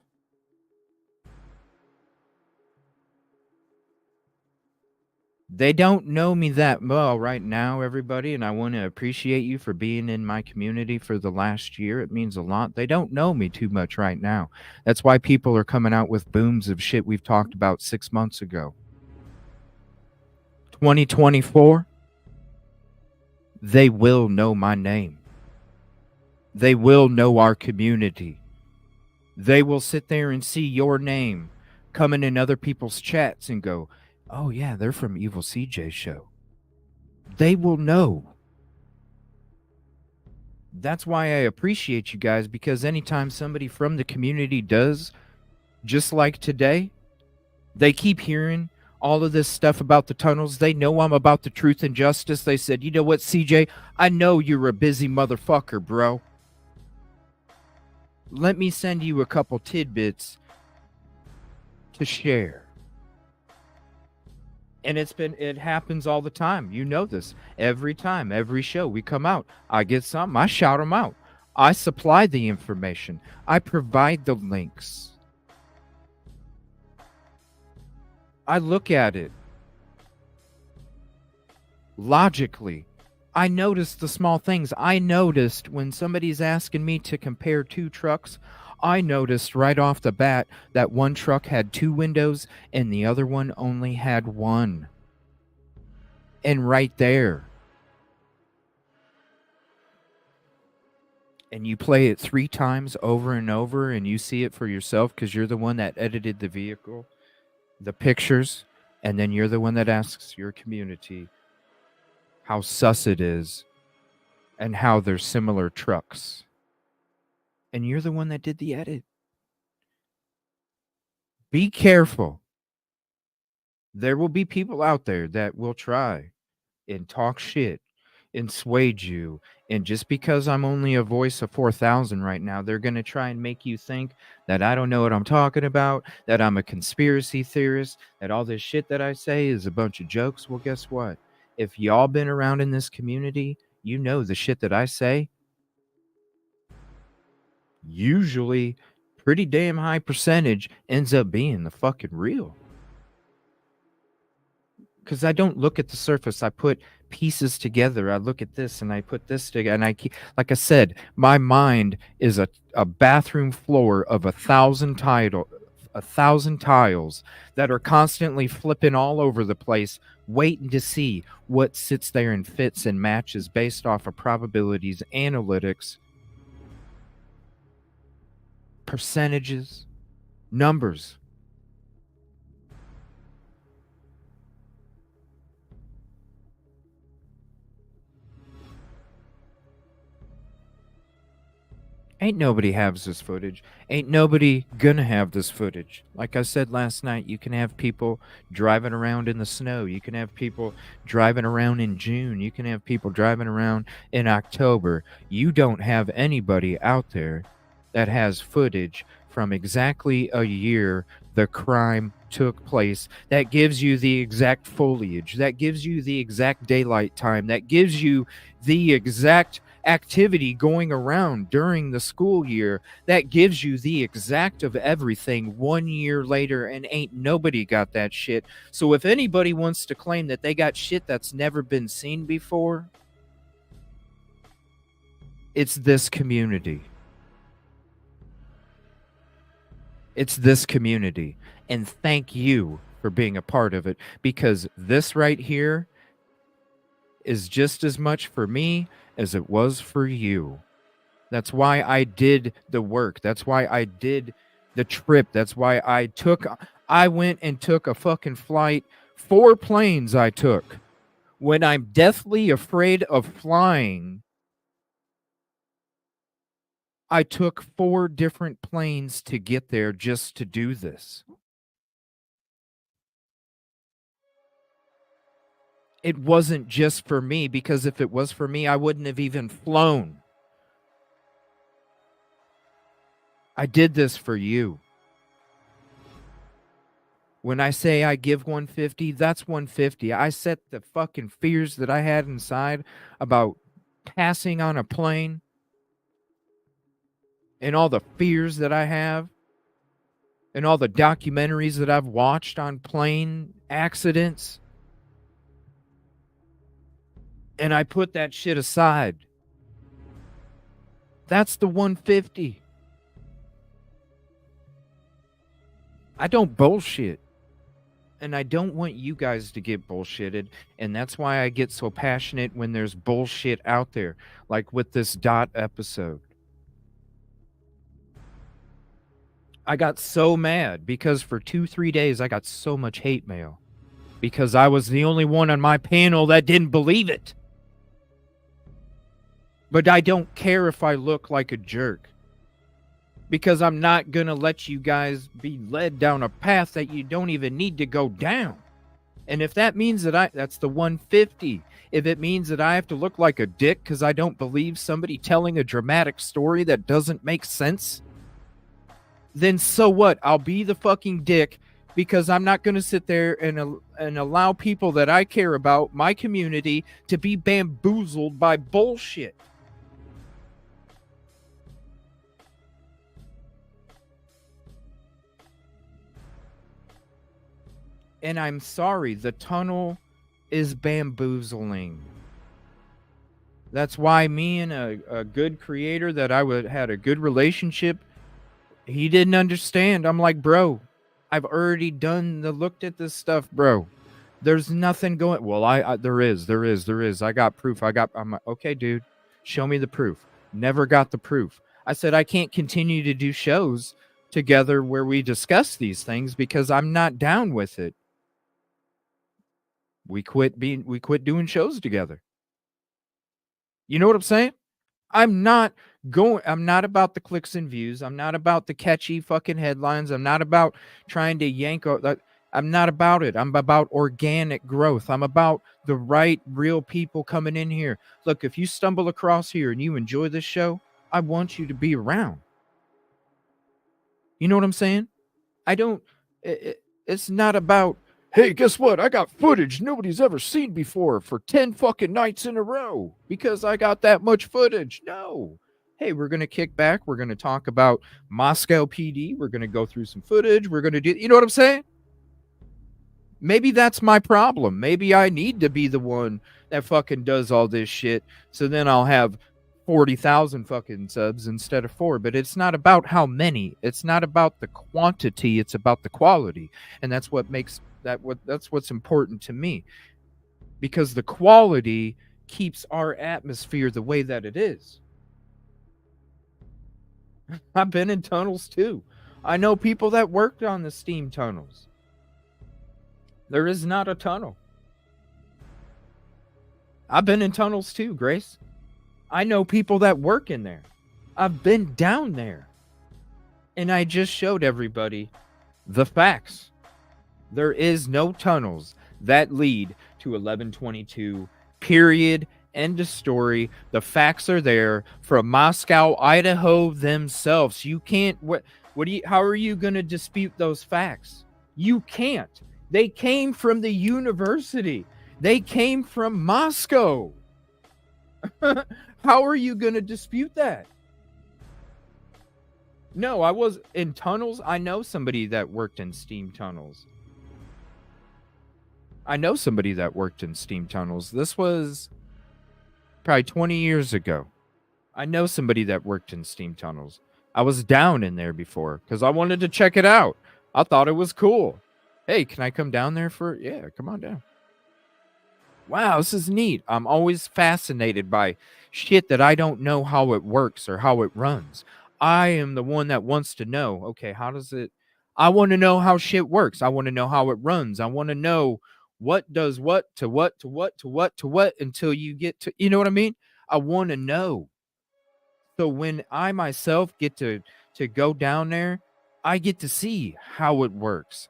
They don't know me that well right now, everybody, and I want to appreciate you for being in my community for the last year. It means a lot. They don't know me too much right now. That's why people are coming out with booms of shit we've talked about 6 months ago. 2024, they will know my name. They will know our community. They will sit there and see your name coming in other people's chats and go, oh yeah, they're from Evil CJ show. They will know. That's why I appreciate you guys, because anytime somebody from the community does, just like today, they keep hearing all of this stuff about the tunnels. They know I'm about the truth and justice. They said, you know what, CJ? I know you're a busy motherfucker, bro. Let me send you a couple tidbits to share. And it happens all the time. You know this. Every time, every show we come out, I get something, I shout them out. I supply the information. I provide the links. I look at it logically. I notice the small things. I noticed when somebody's asking me to compare two trucks, I noticed right off the bat that one truck had 2 windows and the other one only had 1. And right there. And you play it 3 times over and over and you see it for yourself because you're the one that edited the vehicle, the pictures, and then you're the one that asks your community how sus it is and how they're similar trucks. And you're the one that did the edit. Be careful. There will be people out there that will try and talk shit and sway you. And just because I'm only a voice of 4,000 right now, they're going to try and make you think that I don't know what I'm talking about, that I'm a conspiracy theorist, that all this shit that I say is a bunch of jokes. Well, guess what? If y'all been around in this community, you know the shit that I say usually pretty damn high percentage ends up being the fucking real. Because I don't look at the surface. I put pieces together. I look at this and I put this together. And I keep, like I said, my mind is a bathroom floor of 1,000 tiles that are constantly flipping all over the place, waiting to see what sits there and fits and matches based off of probabilities, analytics, percentages, numbers. Ain't nobody has this footage. Ain't nobody gonna have this footage. Like I said last night, you can have people driving around in the snow. You can have people driving around in June. You can have people driving around in October. You don't have anybody out there that has footage from exactly a year the crime took place, that gives you the exact foliage, that gives you the exact daylight time, that gives you the exact activity going around during the school year, that gives you the exact of everything 1 year later, and ain't nobody got that shit. So if anybody wants to claim that they got shit that's never been seen before, it's this community. It's this community. And thank you for being a part of it, because this right here is just as much for me as it was for you. That's why I did the work. That's why I did the trip. That's why I went and took a fucking flight. 4 planes I took. When I'm deathly afraid of flying, I took 4 different planes to get there just to do this. It wasn't just for me, because if it was for me, I wouldn't have even flown. I did this for you. When I say I give 150, that's 150. I set the fucking fears that I had inside about passing on a plane, and all the fears that I have, and all the documentaries that I've watched on plane accidents. And I put that shit aside. That's the 150. I don't bullshit. And I don't want you guys to get bullshitted. And that's why I get so passionate when there's bullshit out there. Like with this Dot episode. I got so mad because for 2-3 days I got so much hate mail. Because I was the only one on my panel that didn't believe it. But I don't care if I look like a jerk. Because I'm not going to let you guys be led down a path that you don't even need to go down. And if that means that that's the 150. If it means that I have to look like a dick because I don't believe somebody telling a dramatic story that doesn't make sense, then so what? I'll be the fucking dick, because I'm not going to sit there and allow people that I care about, my community, to be bamboozled by bullshit. And I'm sorry, the tunnel is bamboozling. That's why me and a good creator that had a good relationship, he didn't understand. I'm like, bro, I've already looked at this stuff, bro. There's nothing going. Well, there is. I got proof. I'm like, okay, dude, show me the proof. Never got the proof. I said, I can't continue to do shows together where we discuss these things because I'm not down with it. We quit doing shows together. You know what I'm saying? I'm not about the clicks and views. I'm not about the catchy fucking headlines. I'm not about trying to yank. I'm not about it. I'm about organic growth. I'm about the right, real people coming in here. Look, if you stumble across here and you enjoy this show, I want you to be around. You know what I'm saying? It's not about, hey, guess what? I got footage nobody's ever seen before for 10 fucking nights in a row because I got that much footage. No. Hey, we're going to kick back. We're going to talk about Moscow PD. We're going to go through some footage. We're going to do, you know what I'm saying? Maybe that's my problem. Maybe I need to be the one that fucking does all this shit. So then I'll have 40,000 fucking subs instead of 4. But it's not about how many. It's not about the quantity. It's about the quality. And that's what makes that's what's important to me, because the quality keeps our atmosphere the way that it is. I've been in tunnels too. I know people that worked on the steam tunnels. There is not a tunnel. I've been in tunnels too, Grace. I know people that work in there. I've been down there. And I just showed everybody the facts. There is no tunnels that lead to 1122, period, end of story. The facts are there from Moscow, Idaho themselves. You can't, how are you going to dispute those facts? You can't. They came from the university. They came from Moscow. How are you going to dispute that? No, I was in tunnels. I know somebody that worked in steam tunnels. This was probably 20 years ago. I know somebody that worked in steam tunnels. I was down in there before because I wanted to check it out. I thought it was cool. Hey, can I come down there yeah, come on down. Wow, this is neat. I'm always fascinated by shit that I don't know how it works or how it runs. I am the one that wants to know, okay, how does it... I want to know how shit works. I want to know how it runs. I want to know what does what to what to what to what to what until you get to... You know what I mean? I want to know. So when I myself get to go down there, I get to see how it works.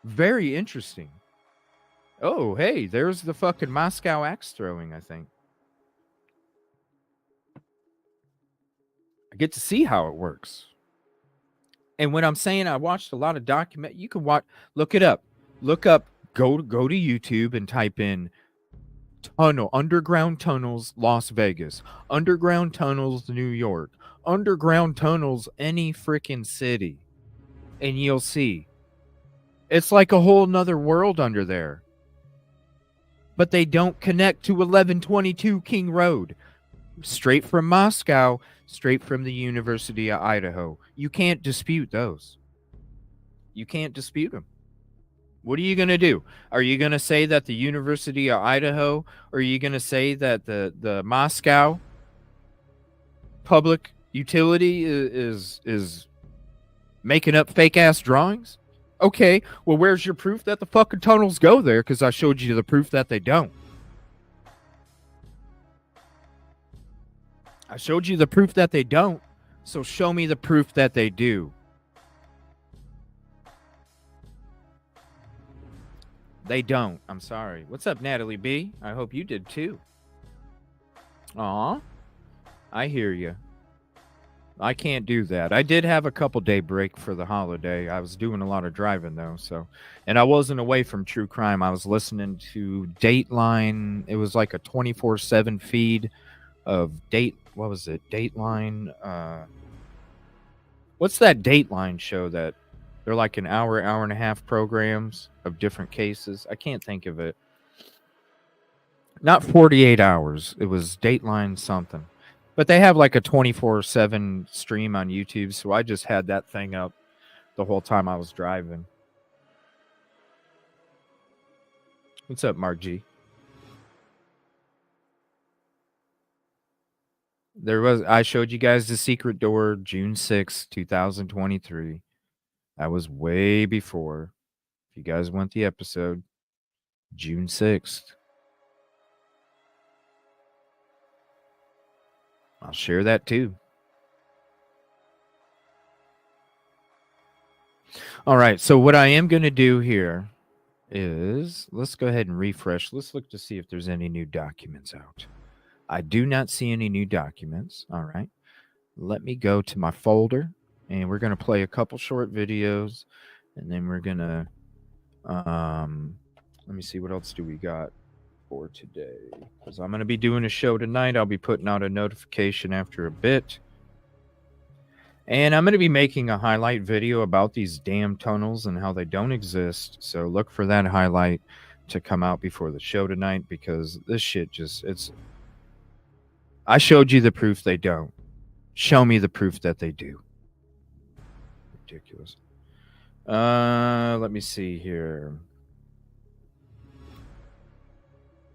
Very interesting. Oh, hey, there's the fucking Moscow axe throwing, I think. I get to see how it works. And when I'm saying I watched a lot of you can look it up. Look up, go to YouTube and type in underground tunnels, Las Vegas, underground tunnels, New York, underground tunnels, any freaking city. And you'll see. It's like a whole nother world under there. But they don't connect to 1122 King Road. Straight from Moscow, straight from the University of Idaho. You can't dispute those. You can't dispute them. What are you going to do? Are you going to say that the University of Idaho, or are you going to say that the Moscow public utility is making up fake-ass drawings? Okay, well, where's your proof that the fucking tunnels go there? Because I showed you the proof that they don't. I showed you the proof that they don't, so show me the proof that they do. They don't. I'm sorry. What's up, Natalie B? I hope you did too. Aw. I hear you. I can't do that. I did have a couple day break for the holiday. I was doing a lot of driving though, so, and I wasn't away from true crime. I was listening to Dateline. It was like a 24/7 feed of what was it? Dateline. What's that Dateline show that they're like an hour and a half programs of different cases? I can't think of it. Not 48 hours. It was Dateline something. But they have like a 24/7 stream on YouTube, so I just had that thing up the whole time I was driving. What's up, Mark G? I showed you guys The Secret Door, June 6th, 2023. That was way before. If you guys want the episode, June 6th. I'll share that too. All right, so what I am going to do here is, let's go ahead and refresh. Let's look to see if there's any new documents out. I do not see any new documents. All right, let me go to my folder, and we're going to play a couple short videos, and then we're going to, let me see, what else do we got for today? Because I'm going to be doing a show tonight. I'll be putting out a notification after a bit. And I'm going to be making a highlight video about these damn tunnels and how they don't exist. So look for that highlight to come out before the show tonight, because this shit just, I showed you the proof they don't. Show me the proof that they do. Ridiculous. Let me see here.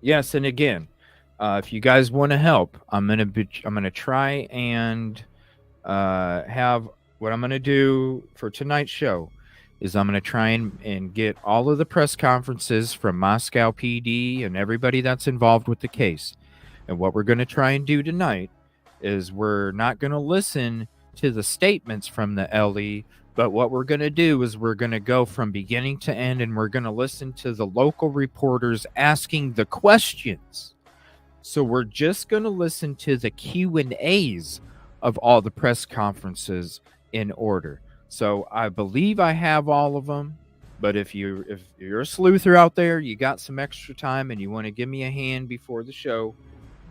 Yes, and again, if you guys want to help, I'm gonna try and have, what I'm gonna do for tonight's show is I'm gonna try and get all of the press conferences from Moscow PD and everybody that's involved with the case. And what we're gonna try and do tonight is we're not gonna listen to the statements from the LE, but what we're gonna do is we're gonna go from beginning to end, and we're gonna listen to the local reporters asking the questions. So we're just gonna listen to the Q&As of all the press conferences in order. So I believe I have all of them, but if you're a sleuther out there, you got some extra time and you want to give me a hand before the show,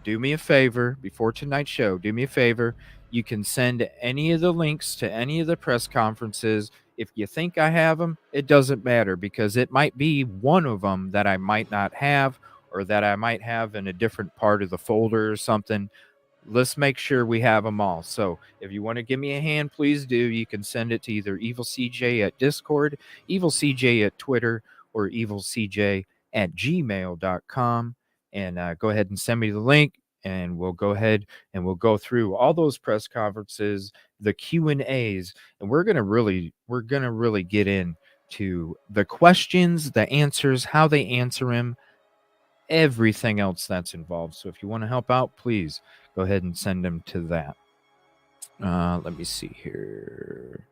do me a favor, before tonight's show, do me a favor. You can send any of the links to any of the press conferences. If you think I have them, it doesn't matter, because it might be one of them that I might not have, or that I might have in a different part of the folder or something. Let's make sure we have them all. So if you want to give me a hand, please do. You can send it to either EvilCJ at Discord, EvilCJ at Twitter, or EvilCJ@gmail.com. And go ahead and send me the link, and we'll go ahead and we'll go through all those press conferences, the Q&As, and we're gonna really get into the questions, the answers, how they answer them, everything else that's involved. So if you want to help out, please go ahead and send them to that. Let me see here.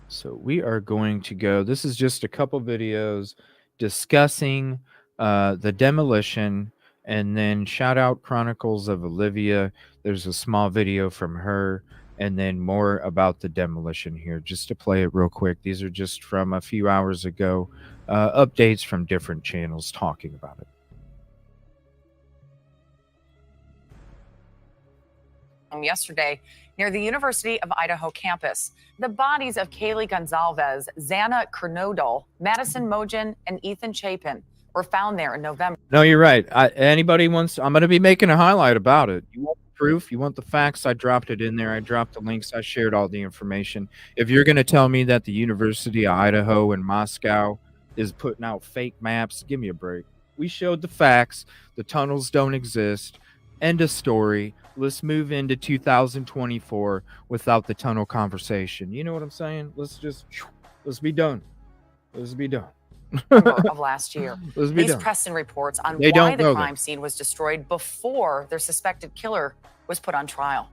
So we are going to go, this is just a couple videos discussing the demolition, and then shout out Chronicles of Olivia. There's a small video from her, and then more about the demolition here, just to play it real quick. These are just from a few hours ago, updates from different channels talking about it. Yesterday near the University of Idaho campus, the bodies of Kaylee Gonzalez, Xana Kernodle, Madison Mogen, and Ethan Chapin were found there in November. No, you're right. Anybody wants, I'm going to be making a highlight about it. You want the proof? You want the facts? I dropped it in there. I dropped the links. I shared all the information. If you're going to tell me that the University of Idaho in Moscow is putting out fake maps, give me a break. We showed the facts. The tunnels don't exist. End of story. Let's move into 2024 without the tunnel conversation. You know what I'm saying? Let's be done. Let's be done. Of last year. These done. Preston reports on why the crime scene was destroyed before their suspected killer was put on trial.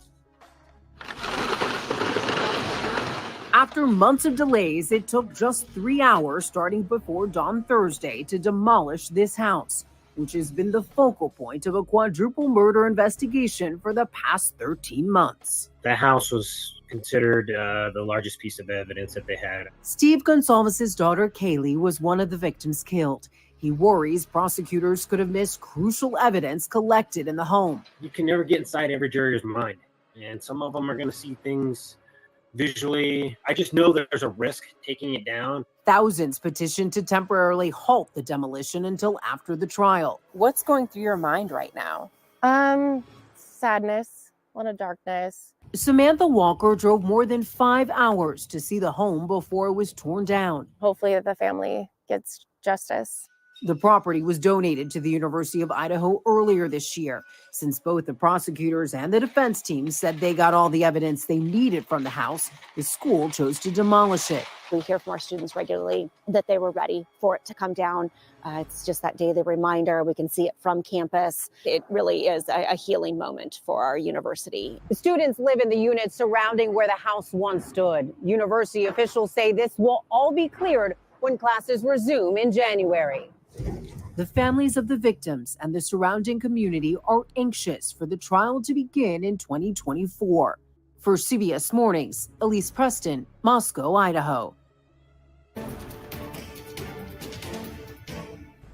After months of delays, it took just 3 hours starting before dawn Thursday to demolish this house, which has been the focal point of a quadruple murder investigation for the past 13 months. The house was considered the largest piece of evidence that they had. Steve Gonsalves' daughter, Kaylee, was one of the victims killed. He worries prosecutors could have missed crucial evidence collected in the home. You can never get inside every juror's mind, and some of them are going to see things visually. I just know there's a risk taking it down. Thousands petitioned to temporarily halt the demolition until after the trial. What's going through your mind right now? Sadness, a lot of darkness. Samantha Walker drove more than 5 hours to see the home before it was torn down. Hopefully the family gets justice. The property was donated to the University of Idaho earlier this year. Since both the prosecutors and the defense team said they got all the evidence they needed from the house, the school chose to demolish it. We hear from our students regularly that they were ready for it to come down. It's just that daily reminder. We can see it from campus. It really is a healing moment for our university. The students live in the units surrounding where the house once stood. University officials say this will all be cleared when classes resume in January. The families of the victims and the surrounding community are anxious for the trial to begin in 2024. For CBS Mornings, Elise Preston, Moscow, Idaho.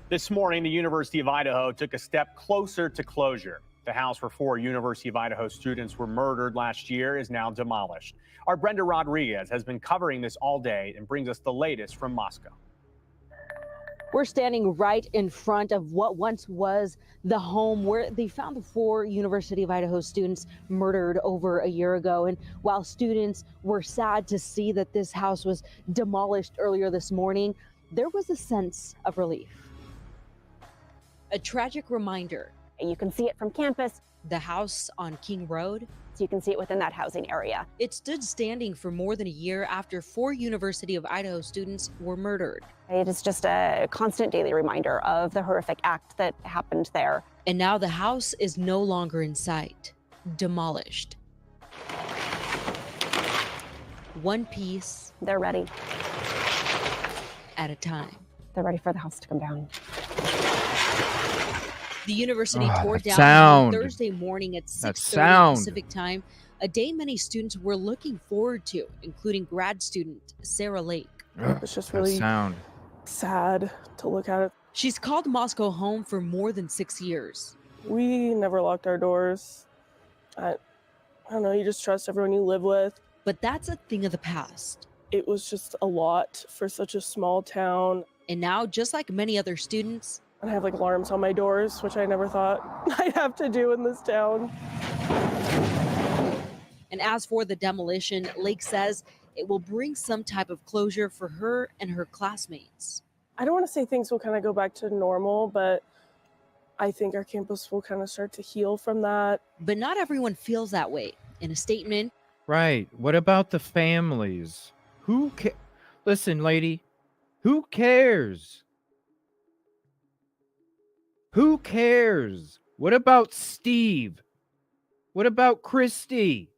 This morning, the University of Idaho took a step closer to closure. The house where 4 University of Idaho students were murdered last year is now demolished. Our Brenda Rodriguez has been covering this all day and brings us the latest from Moscow. We're standing right in front of what once was the home where they found the 4 University of Idaho students murdered over a year ago. And while students were sad to see that this house was demolished earlier this morning, there was a sense of relief. A tragic reminder. You can see it from campus. The house on King Road. So you can see it within that housing area. It stood standing for more than a year after 4 University of Idaho students were murdered. It is just a constant daily reminder of the horrific act that happened there. And now the house is no longer in sight, demolished. One piece. They're ready. At a time. They're ready for the house to come down. The university tore down on Thursday morning at 6:30 Pacific time, a day many students were looking forward to, including grad student Sarah Lake. It's just really sad to look at it. She's called Moscow home for more than 6 years. We never locked our doors. I don't know, you just trust everyone you live with. But that's a thing of the past. It was just a lot for such a small town. And now, just like many other students, I have like alarms on my doors, which I never thought I'd have to do in this town. And as for the demolition, Lake says it will bring some type of closure for her and her classmates. I don't want to say things will kind of go back to normal, but I think our campus will kind of start to heal from that. But not everyone feels that way. In a statement, Right. What about the families? Listen, lady, who cares? Who cares? What about Steve? What about Christy?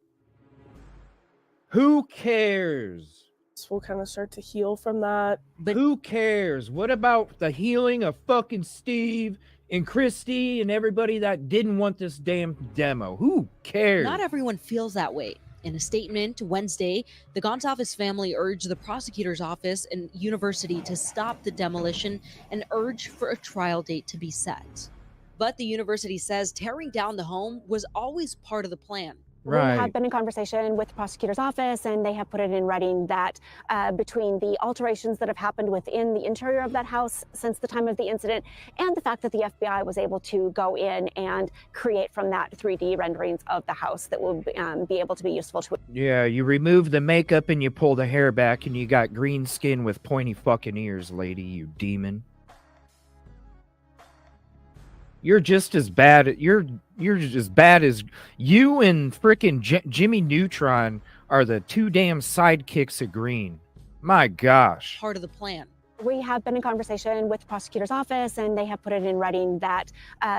Who cares? We'll kind of start to heal from that. But who cares? What about the healing of fucking Steve and Christy and everybody that didn't want this damn demo? Who cares? not everyone feels that way. In a statement Wednesday, the Gonsalves family urged the prosecutor's office and university to stop the demolition and urge for a trial date to be set. But the university says tearing down the home was always part of the plan. We have been in conversation with the prosecutor's office, and they have put it in writing that between the alterations that have happened within the interior of that house since the time of the incident, and the fact that the FBI was able to go in and create from that 3D renderings of the house that will be able to be useful to. Yeah, you remove the makeup and you pull the hair back and you got green skin with pointy fucking ears, lady, you demon. You're just as bad. You're just as bad as you and frickin' Jimmy Neutron are the 2 damn sidekicks of green. My gosh. Part of the plan. We have been in conversation with the prosecutor's office, and they have put it in writing that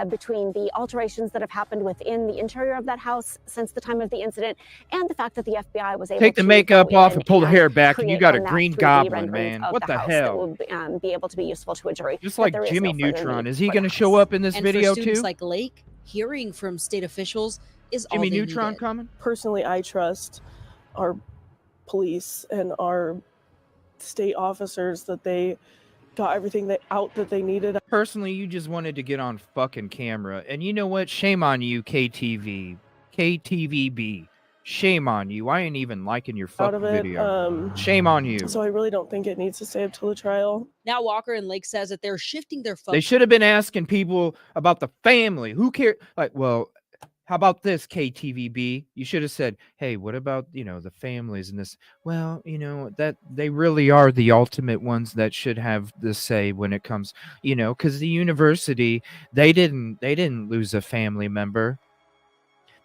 between the alterations that have happened within the interior of that house since the time of the incident, and the fact that the FBI was able Take the to makeup go off in and pull the hair back, and you create got a from that green 3D goblin, renderings man. of What the house that hell? will be able to be useful to a jury. Just but like there is Jimmy no further Neutron. need Is he for going to the show house. up in this And video for students too? like Lake, hearing from state officials is all Jimmy they Neutron needed. coming? Personally, I trust our police and our state officers that they got everything out that they needed. Personally, you just wanted to get on fucking camera. And you know what? Shame on you, KTVB. Shame on you. I ain't even liking your Out fucking of it. video. Shame on you. So I really don't think it needs to stay up till the trial. Now Walker and Lake says that they're shifting their focus. They should have been asking people about the family. Who cares? Like, well, how about this, KTVB? You should have said, hey, what about, the families and this? Well, that they really are the ultimate ones that should have the say when it comes, because the university, they didn't lose a family member.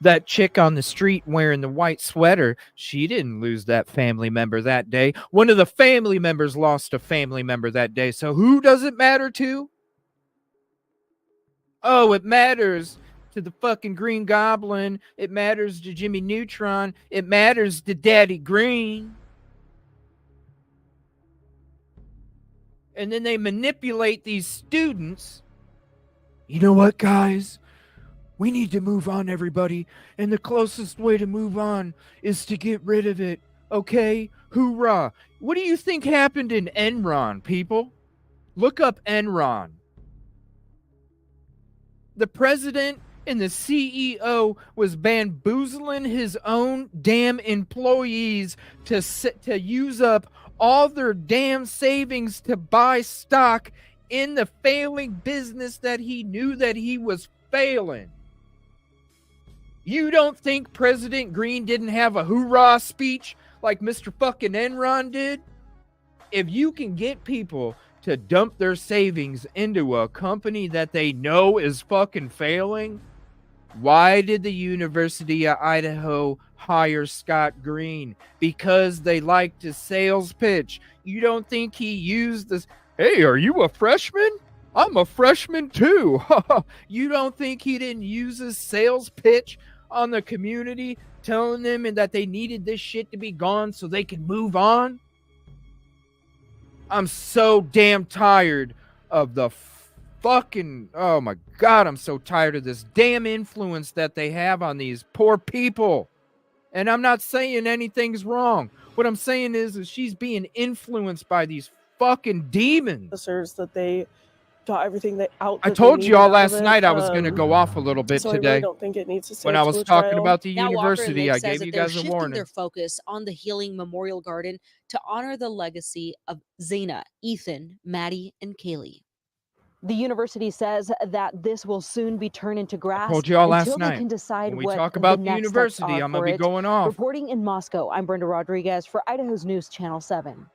That chick on the street wearing the white sweater, she didn't lose that family member that day. One of the family members lost a family member that day. So who does it matter to? Oh, it matters to the fucking Green Goblin. It matters to Jimmy Neutron. It matters to Daddy Green. And then they manipulate these students. You know what, guys? We need to move on, everybody. And the closest way to move on is to get rid of it. Okay? Hoorah. What do you think happened in Enron, people? Look up Enron. The president and the CEO was bamboozling his own damn employees to use up all their damn savings to buy stock in the failing business that he knew that he was failing. You don't think President Green didn't have a hoorah speech like Mr. fucking Enron did? If you can get people to dump their savings into a company that they know is fucking failing, why did the University of Idaho hire Scott Green? Because they liked his sales pitch. You don't think he used this? Hey, are you a freshman? I'm a freshman too. You don't think he didn't use his sales pitch on the community, telling them that they needed this shit to be gone so they could move on? I'm so damn tired of the fucking, oh my God, I'm so tired of this damn influence that they have on these poor people. And I'm not saying anything's wrong. What I'm saying is she's being influenced by these fucking demons. Officers that they got everything out. I told you all last night I was going to go off a little bit so today. I really don't think it needs to stay when I up was till the talking trial. about the Now university, Walker I and Lake says gave that you they're guys a shifting warning. their focus on the Healing Memorial Garden to honor the legacy of Zena, Ethan, Maddie, and Kaylee. The university says that this will soon be turned into grass told you all last until they night. can decide When we what talk about the the next steps university, are I'm gonna for be it. going off. Reporting in Moscow, I'm Brenda Rodriguez for Idaho's News Channel 7.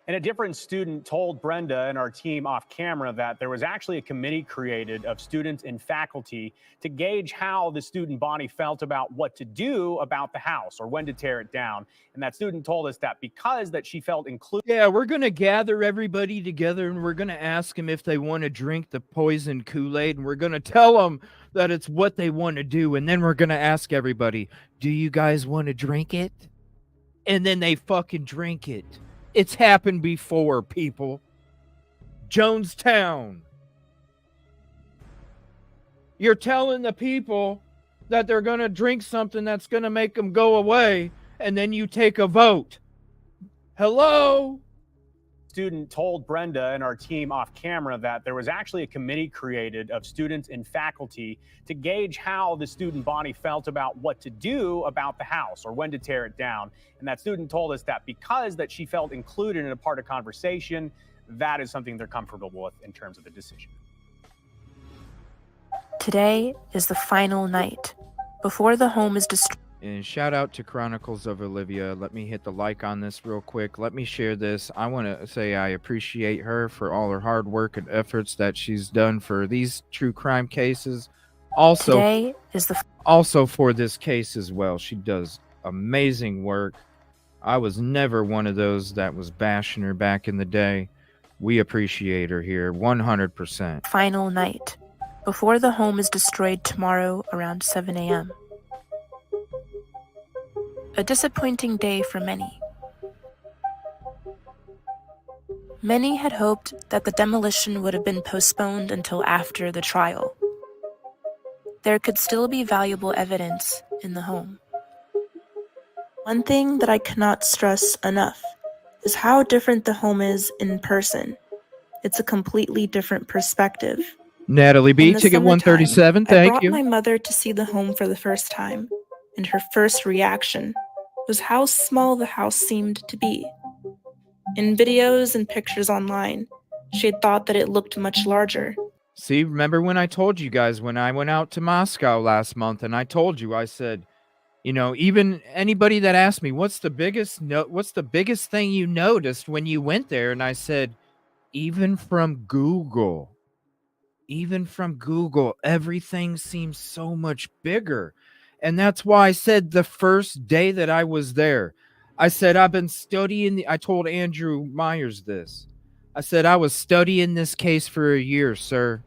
And a different student told Brenda and our team off camera that there was actually a committee created of students and faculty to gauge how the student body felt about what to do about the house or when to tear it down. And that student told us that because that she felt included. Yeah, we're going to gather everybody together and we're going to ask them if they want to drink the poison Kool-Aid, and we're going to tell them that it's what they want to do. And then we're going to ask everybody, do you guys want to drink it? And then they fucking drink it. It's happened before, people. Jonestown. You're telling the people that they're going to drink something that's going to make them go away, and then you take a vote. Hello? Student told Brenda and our team off camera that there was actually a committee created of students and faculty to gauge how the student body felt about what to do about the house or when to tear it down. And that student told us that because that she felt included in a part of conversation, that is something they're comfortable with in terms of the decision. Today is the final night before the home is destroyed. And shout out to Chronicles of Olivia. Let me hit the like on this real quick. Let me share this. I want to say I appreciate her for all her hard work and efforts that she's done for these true crime cases. Also, Today is the also for this case as well. She does amazing work. I was never one of those that was bashing her back in the day. We appreciate her here 100%. Final night, before the home is destroyed tomorrow around 7 a.m. A disappointing day for many. Many had hoped that the demolition would have been postponed until after the trial. There could still be valuable evidence in the home. One thing that I cannot stress enough is how different the home is in person. It's a completely different perspective. Natalie B, ticket 137, I thank brought you. my mother to see the home for the first time, and her first reaction was how small the house seemed to be. In videos and pictures online, she had thought that it looked much larger. See, remember when I told you guys when I went out to Moscow last month and I told you, I said, you know, even anybody that asked me, what's the biggest thing you noticed when you went there? And I said, even from Google, everything seems so much bigger. And that's why I said the first day that I was there, I said, I've been studying. I told Andrew Myers this. I said, I was studying this case for a year, sir.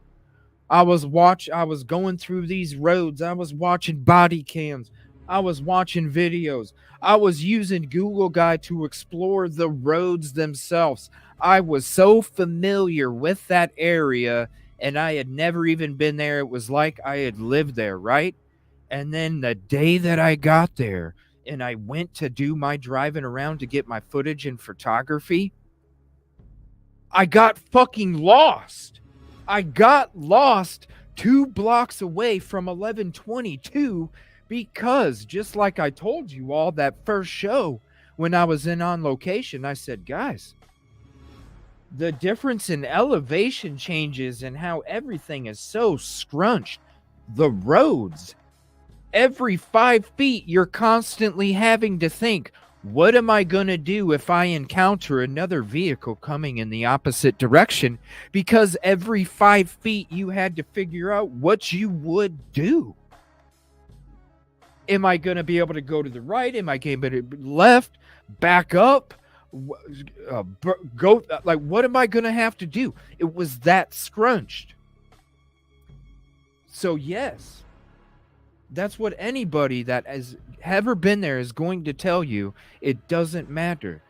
I was going through these roads. I was watching body cams. I was watching videos. I was using Google Guide to explore the roads themselves. I was so familiar with that area, and I had never even been there. It was like I had lived there, right? And then the day that I got there and I went to do my driving around to get my footage and photography, I got fucking lost. I got lost 2 blocks away from 1122 because, just like I told you all that first show when I was on location, I said, guys, the difference in elevation changes and how everything is so scrunched. The roads, every 5 feet, you're constantly having to think, what am I going to do if I encounter another vehicle coming in the opposite direction? Because every 5 feet you had to figure out what you would do. Am I going to be able to go to the right? Am I going to be left? Back up? Go? Like, what am I going to have to do? It was that scrunched. So yes, that's what anybody that has ever been there is going to tell you. It doesn't matter.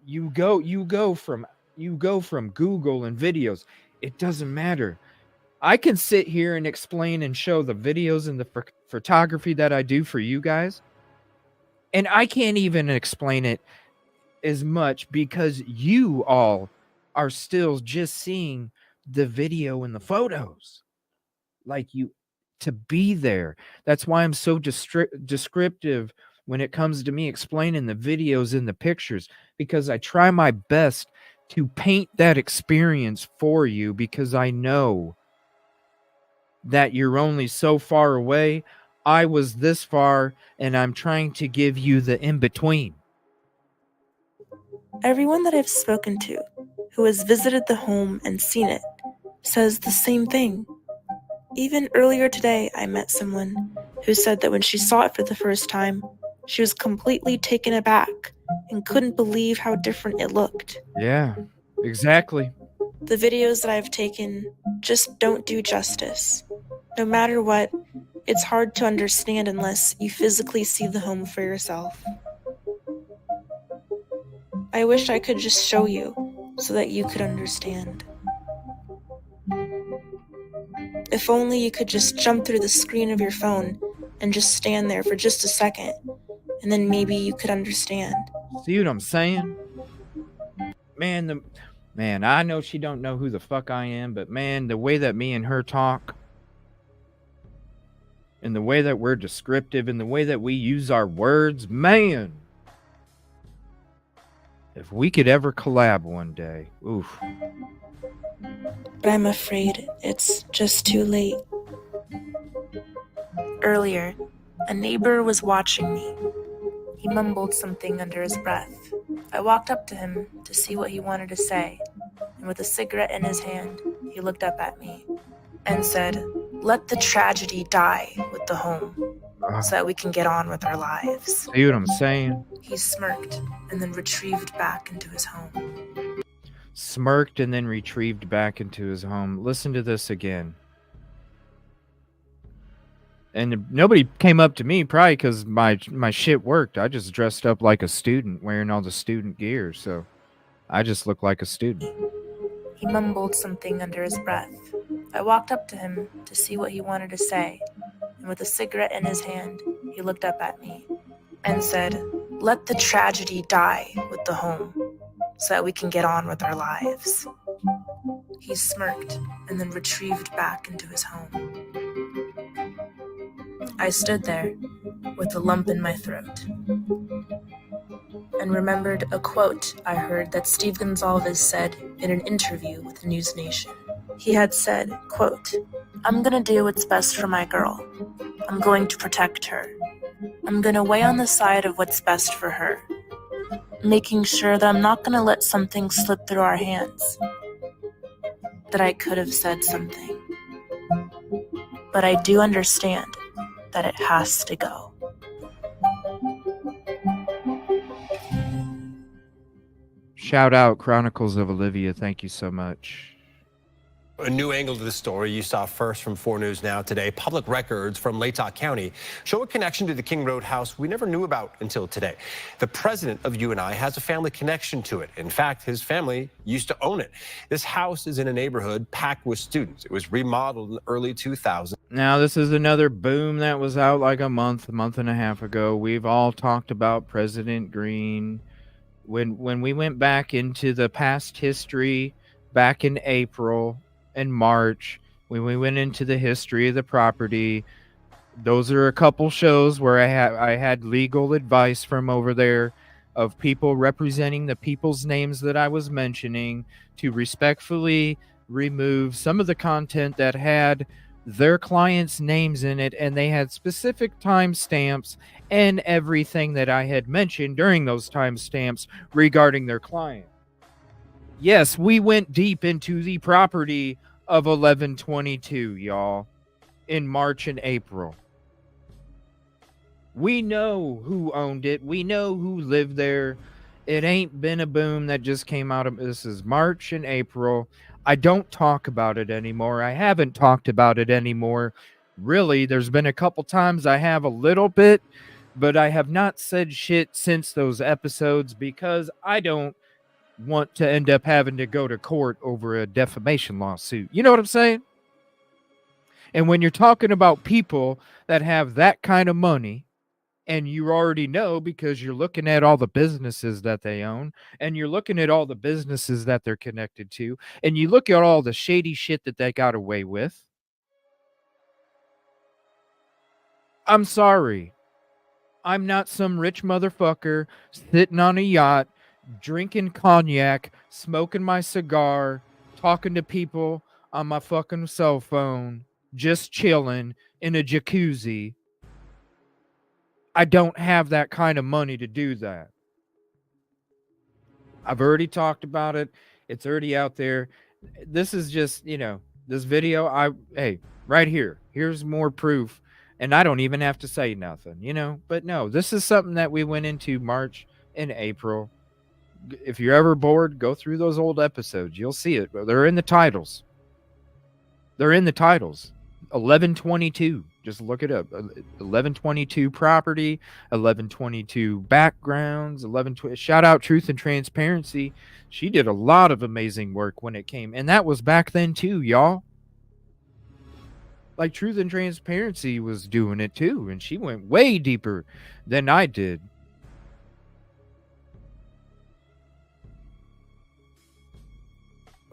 You go from Google and videos. It doesn't matter. I can sit here and explain and show the videos and the photography that I do for you guys, and I can't even explain it as much because you all are still just seeing the video and the photos. Like, you to be there. That's why I'm so descriptive when it comes to me explaining the videos and the pictures, because I try my best to paint that experience for you, because I know that you're only so far away. I was this far, and I'm trying to give you the in-between. Everyone that I've spoken to who has visited the home and seen it says the same thing. Even earlier today, I met someone who said that when she saw it for the first time, she was completely taken aback and couldn't believe how different it looked. Yeah, exactly. The videos that I've taken just don't do justice. No matter what, it's hard to understand unless you physically see the home for yourself. I wish I could just show you so that you could understand. If only you could just jump through the screen of your phone and just stand there for just a second, and then maybe you could understand. See what I'm saying? Man, I know she don't know who the fuck I am, but man, the way that me and her talk, and the way that we're descriptive, and the way that we use our words, man, if we could ever collab one day, oof. But I'm afraid it's just too late. Earlier, a neighbor was watching me. He mumbled something under his breath. I walked up to him to see what he wanted to say, and with a cigarette in his hand, he looked up at me and said, "Let the tragedy die with the home, so that we can get on with our lives." See what I'm saying? He smirked and then retrieved back into his home. smirked, and then retrieved back into his home. Listen to this again. And nobody came up to me, probably because my shit worked. I just dressed up like a student, wearing all the student gear, so I just look like a student. He mumbled something under his breath. I walked up to him to see what he wanted to say, and with a cigarette in his hand, he looked up at me and said, "Let the tragedy die with the home, so that we can get on with our lives." He smirked and then retrieved back into his home. I stood there with a lump in my throat and remembered a quote I heard that Steve Gonzalez said in an interview with News Nation. He had said, quote, "I'm gonna do what's best for my girl. I'm going to protect her. I'm gonna weigh on the side of what's best for her, making sure that I'm not gonna let something slip through our hands. That I could have said something. But I do understand that it has to go." Shout out Chronicles of Olivia. Thank you so much. A new angle to the story you saw first from 4 News Now today. Public records from Latah County show a connection to the King Road house we never knew about until today. The president of UNI has a family connection to it. In fact, his family used to own it. This house is in a neighborhood packed with students. It was remodeled in the early 2000s. Now, this is another boom that was out like a month and a half ago. We've all talked about President Green. When we went back into the past history back in April and March, when we went into the history of the property, those are a couple shows where I had legal advice from over there of people representing the people's names that I was mentioning to respectfully remove some of the content that had their clients' names in it, and they had specific timestamps and everything that I had mentioned during those timestamps regarding their client. Yes, we went deep into the property of 1122, y'all, in March and April. We know who owned it. We know who lived there. It ain't been a boom that just came out of this. Is March and April. I don't talk about it anymore. I haven't talked about it anymore. Really, there's been a couple times I have a little bit, but I have not said shit since those episodes because I don't want to end up having to go to court over a defamation lawsuit. You know what I'm saying? And when you're talking about people that have that kind of money, and you already know because you're looking at all the businesses that they own, and you're looking at all the businesses that they're connected to, and you look at all the shady shit that they got away with. I'm sorry. I'm not some rich motherfucker sitting on a yacht, drinking cognac, smoking my cigar, talking to people on my fucking cell phone, just chilling in a jacuzzi. I don't have that kind of money to do that. I've already talked about it. It's already out there. This is just, this video, hey, right here. Here's more proof. And I don't even have to say nothing, But no, this is something that we went into March and April. If you're ever bored, go through those old episodes. You'll see it. They're in the titles. 1122. Just look it up. 1122 property, 1122 backgrounds, shout out Truth and Transparency. She did a lot of amazing work when it came. And that was back then too, y'all. Like Truth and Transparency was doing it too. And she went way deeper than I did.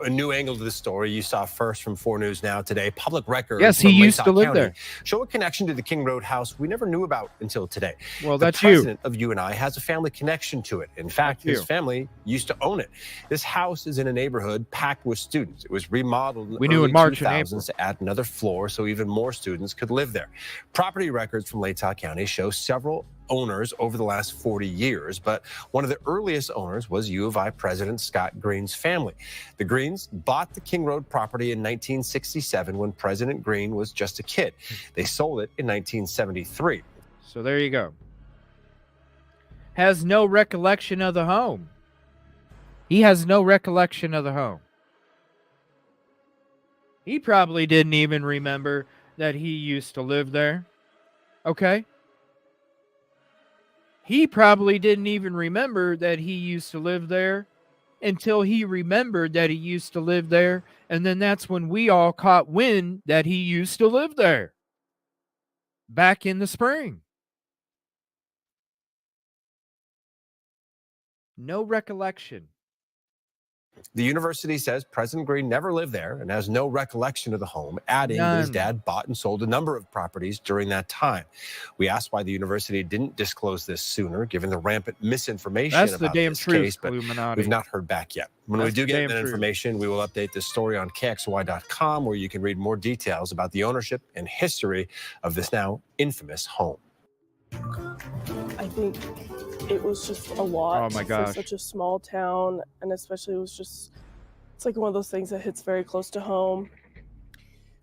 A new angle to the story you saw first from 4 News Now today. Public records yes, he from used Latah to live County there. Show a connection to the King Road house we never knew about until today. Well, the that's president you. of UNI has a family connection to it. In fact, his family used to own it. This house is in a neighborhood packed with students. It was remodeled in the early 2000s to add another floor so even more students could live there. Property records from Latah County show several owners over the last 40 years, but one of the earliest owners was U of I President Scott Green's family. The Greens bought the King Road property in 1967 when President Green was just a kid. They sold it in 1973. So there you go. Has no recollection of the home. He has no recollection of the home. He probably didn't even remember that he used to live there. Okay? He probably didn't even remember that he used to live there until he remembered that he used to live there. And then that's when we all caught wind that he used to live there back in the spring. No recollection. The university says President Green never lived there and has no recollection of the home, adding that his dad bought and sold a number of properties during that time. We asked why the university didn't disclose this sooner, given the rampant misinformation about this case, but we've not heard back yet. When we do get that information, we will update this story on KXY.com, where you can read more details about the ownership and history of this now infamous home. I think it was just a lot Oh my for gosh. such a small town, and especially it's like one of those things that hits very close to home.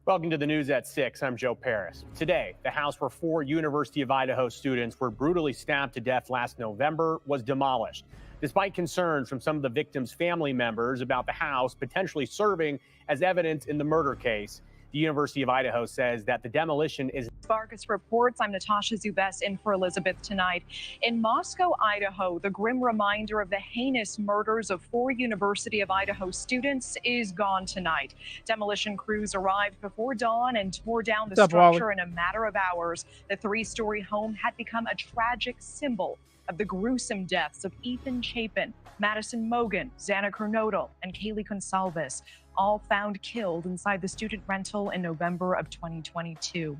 Welcome to the news at 6. I'm Joe Paris. Today, the house where 4 University of Idaho students were brutally stabbed to death last November was demolished, despite concerns from some of the victims' family members about the house potentially serving as evidence in the murder case. The University of Idaho says that the demolition is... Vargas reports. I'm Natasha Zubes in for Elizabeth tonight. In Moscow, Idaho, the grim reminder of the heinous murders of 4 University of Idaho students is gone tonight. Demolition crews arrived before dawn and tore down the structure in a matter of hours. The 3-story home had become a tragic symbol of the gruesome deaths of Ethan Chapin, Madison Mogen, Xana Kernodle, and Kaylee Gonsalves, all found killed inside the student rental in November of 2022.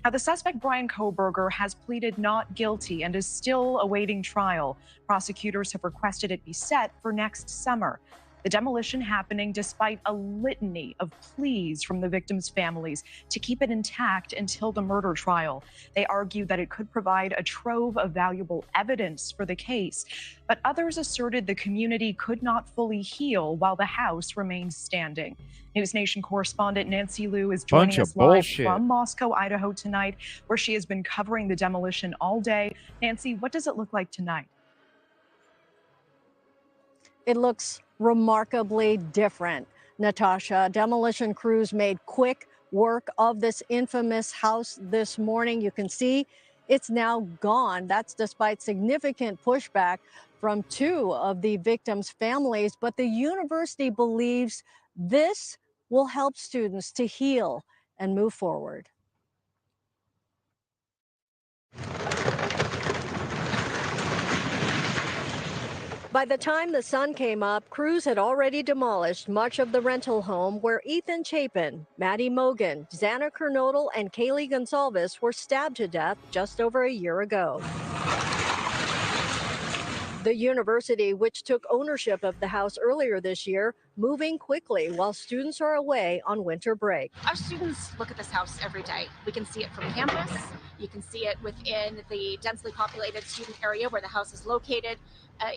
Now, the suspect, Brian Koberger, has pleaded not guilty and is still awaiting trial. Prosecutors have requested it be set for next summer. The demolition happening despite a litany of pleas from the victims' families to keep it intact until the murder trial. They argue that it could provide a trove of valuable evidence for the case, but others asserted the community could not fully heal while the house remains standing. News Nation correspondent Nancy Liu is joining us live from Moscow, Idaho tonight, where she has been covering the demolition all day. Nancy, what does it look like tonight? It looks remarkably different, Natasha. Demolition crews made quick work of this infamous house this morning. You can see it's now gone. That's despite significant pushback from 2 of the victims' families. But the university believes this will help students to heal and move forward. By the time the sun came up, crews had already demolished much of the rental home where Ethan Chapin, Maddie Mogen, Xana Kernodle, and Kaylee Gonsalves were stabbed to death just over a year ago. The university, which took ownership of the house earlier this year, moving quickly while students are away on winter break. Our students look at this house every day. We can see it from campus. You can see it within the densely populated student area where the house is located.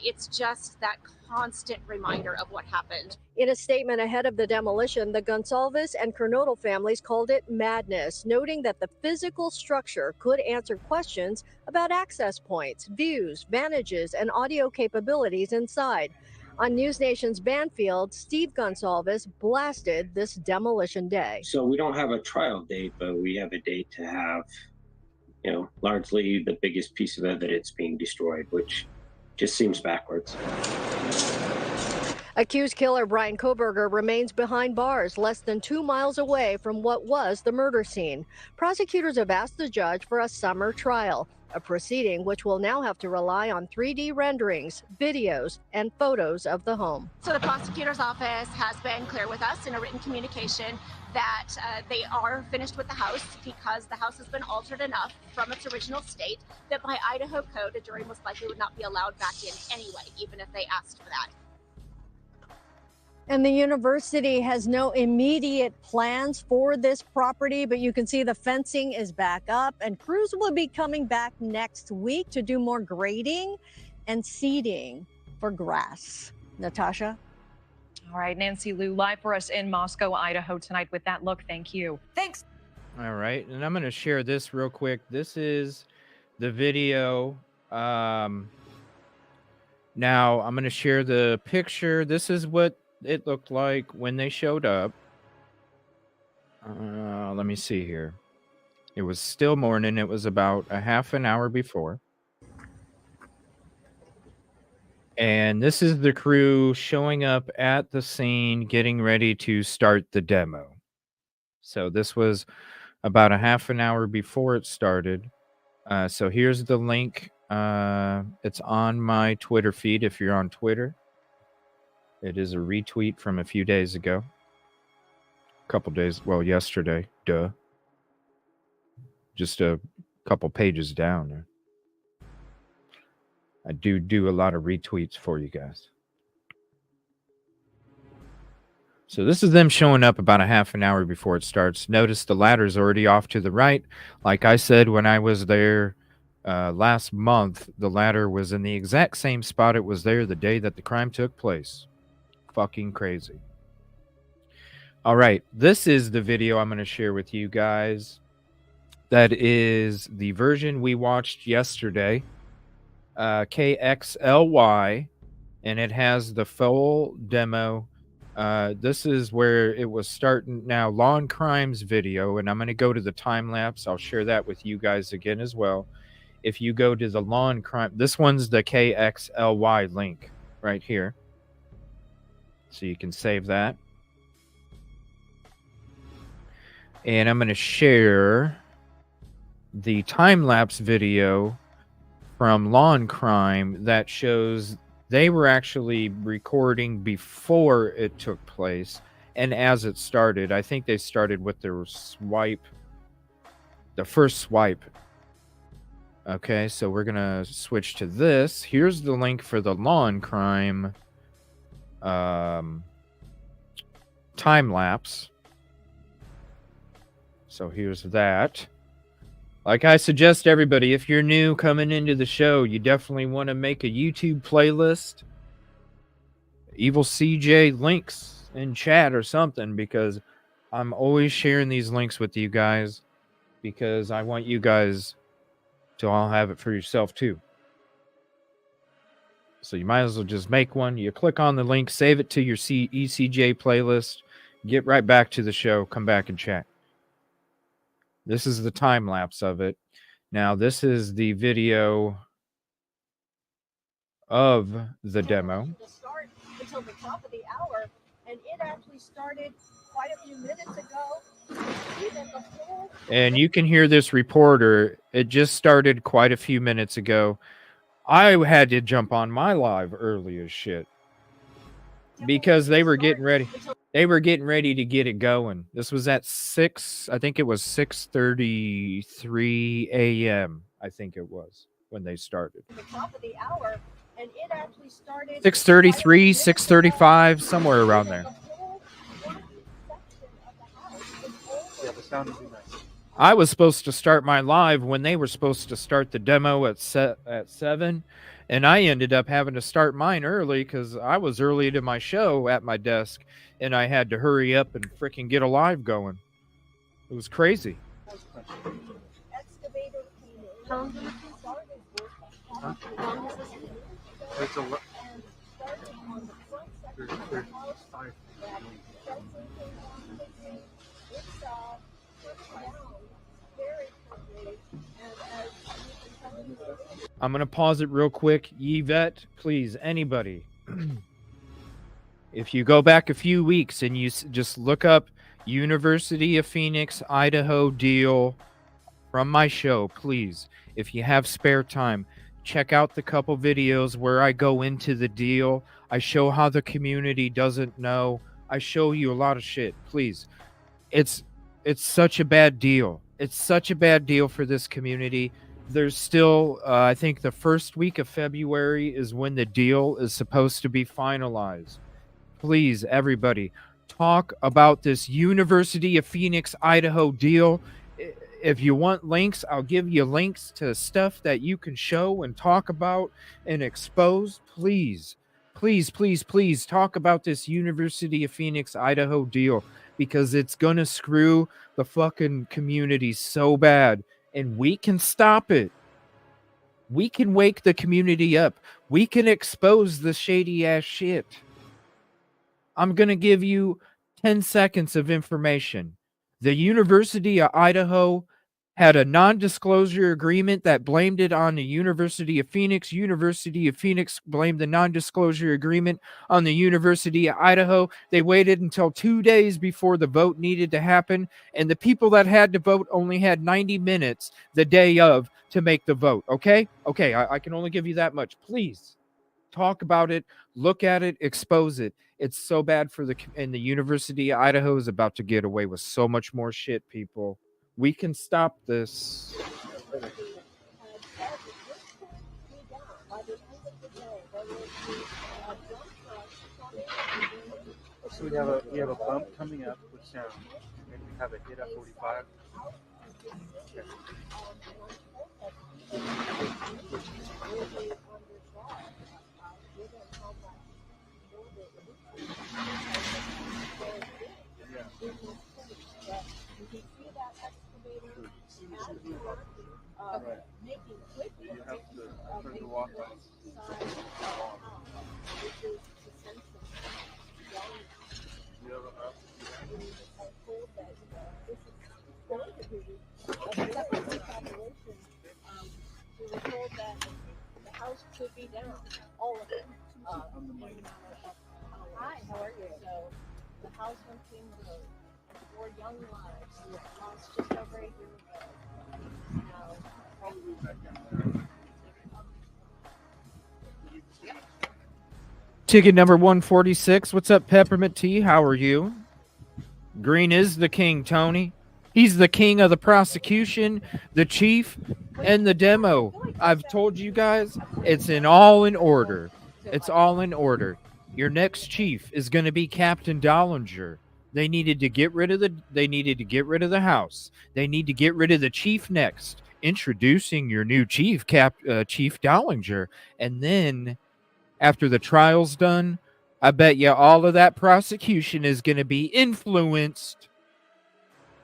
It's just that constant reminder of what happened. In a statement ahead of the demolition, the Gonsalves and Kernodle families called it madness, noting that the physical structure could answer questions about access points, views, vantages, and audio capabilities inside. On News Nation's Banfield, Steve Gonsalves blasted this demolition day. So we don't have a trial date, but we have a date to have, largely the biggest piece of evidence being destroyed, which just seems backwards. Accused killer Brian Koberger remains behind bars less than 2 miles away from what was the murder scene. Prosecutors have asked the judge for a summer trial, a proceeding which will now have to rely on 3D renderings, videos, and photos of the home. So the prosecutor's office has been clear with us in a written communication that they are finished with the house because the house has been altered enough from its original state that by Idaho code, a jury most likely would not be allowed back in anyway, even if they asked for that. And the university has no immediate plans for this property, but you can see the fencing is back up and crews will be coming back next week to do more grading and seeding for grass. Natasha? All right, Nancy Liu, live for us in Moscow, Idaho tonight with that look. Thank you. Thanks. All right, and I'm going to share this real quick. This is the video. Now, I'm going to share the picture. This is what it looked like when they showed up. Let me see here. It was still morning. It was about a half an hour before. And this is the crew showing up at the scene, getting ready to start the demo. So this was about a half an hour before it started. So here's the link. It's on my Twitter feed if you're on Twitter. It is a retweet from a few days ago. A couple days, well, yesterday. Duh. Just a couple pages down there. I do a lot of retweets for you guys. So this is them showing up about a half an hour before it starts. Notice the ladder's already off to the right. Like I said when I was there last month, the ladder was in the exact same spot it was there the day that the crime took place. Fucking crazy. All right, this is the video I'm going to share with you guys. That is the version we watched yesterday, KXLY, and it has the full demo. This is where it was starting. Now, Lawn Crimes video, and I'm going to go to the time lapse. I'll share that with you guys again as well. If you go to the Lawn Crime, this one's the KXLY link right here. So you can save that. And I'm going to share the time-lapse video from Lawn Crime that shows they were actually recording before it took place and as it started. I think they started with their swipe, the first swipe. Okay, so we're going to switch to this. Here's the link for the Lawn Crime time-lapse. So here's that. Like I suggest everybody, if you're new coming into the show, you definitely want to make a YouTube playlist. Evil CJ links in chat or something, because I'm always sharing these links with you guys because I want you guys to all have it for yourself too. So you might as well just make one. You click on the link, save it to your ECJ playlist, get right back to the show, come back and chat. This is the time lapse of it. Now, this is the video of the demo. Start until the top of the hour, and it actually started quite a few minutes ago. Even before. And you can hear this reporter. It just started quite a few minutes ago. I had to jump on my live early as shit because they were getting ready. They were getting ready to get it going. This was at 6, I think it was 6:33 a.m. I think it was when they started. The top of the hour, and it actually started 6:33, 6:35, somewhere around there. Yeah, the sound would be nice. I was supposed to start my live when they were supposed to start the demo at 7, and I ended up having to start mine early because I was early to my show at my desk, and I had to hurry up and freaking get a live going. It was crazy. Huh? It's a I'm going to pause it real quick. Yvette, please, anybody. If you go back a few weeks and you just look up University of Phoenix, Idaho deal from my show, please, if you have spare time, check out the couple videos where I go into the deal. I show how the community doesn't know. I show you a lot of shit. Please. It's such a bad deal. It's such a bad deal for this community. There's still, I think the first week of February is when the deal is supposed to be finalized. Please, everybody, talk about this University of Phoenix, Idaho deal. If you want links, I'll give you links to stuff that you can show and talk about and expose. Please, please, please, please talk about this University of Phoenix, Idaho deal, because it's going to screw the fucking community so bad. And we can stop it. We can wake the community up. We can expose the shady ass shit. I'm going to give you 10 seconds of information. The University of Idaho had a non-disclosure agreement that blamed it on the University of Phoenix. University of Phoenix blamed the non-disclosure agreement on the University of Idaho. They waited until 2 days before the vote needed to happen, and the people that had to vote only had 90 minutes the day of to make the vote. Okay? Okay, I can only give you that much. Please talk about it, look at it, expose it. It's so bad for and the University of Idaho is about to get away with so much more shit, people. We can stop this. So we have a bump coming up with sound, and we have a hit at 45. You have to turn the walk on. We were told that the house could be down, all of it. Hi, how are you? So the house on King Road, 4 young lives lost just over a year ago. Ticket number 146. What's up, Peppermint Tea? How are you? Green is the king, Tony. He's the king of the prosecution, the chief, and the demo. I've told you guys, it's all in order. It's all in order. Your next chief is going to be Captain Dollinger. They needed to get rid of the house. They need to get rid of the chief next. Introducing your new chief, Chief Dollinger, and then after the trial's done, I bet you all of that prosecution is going to be influenced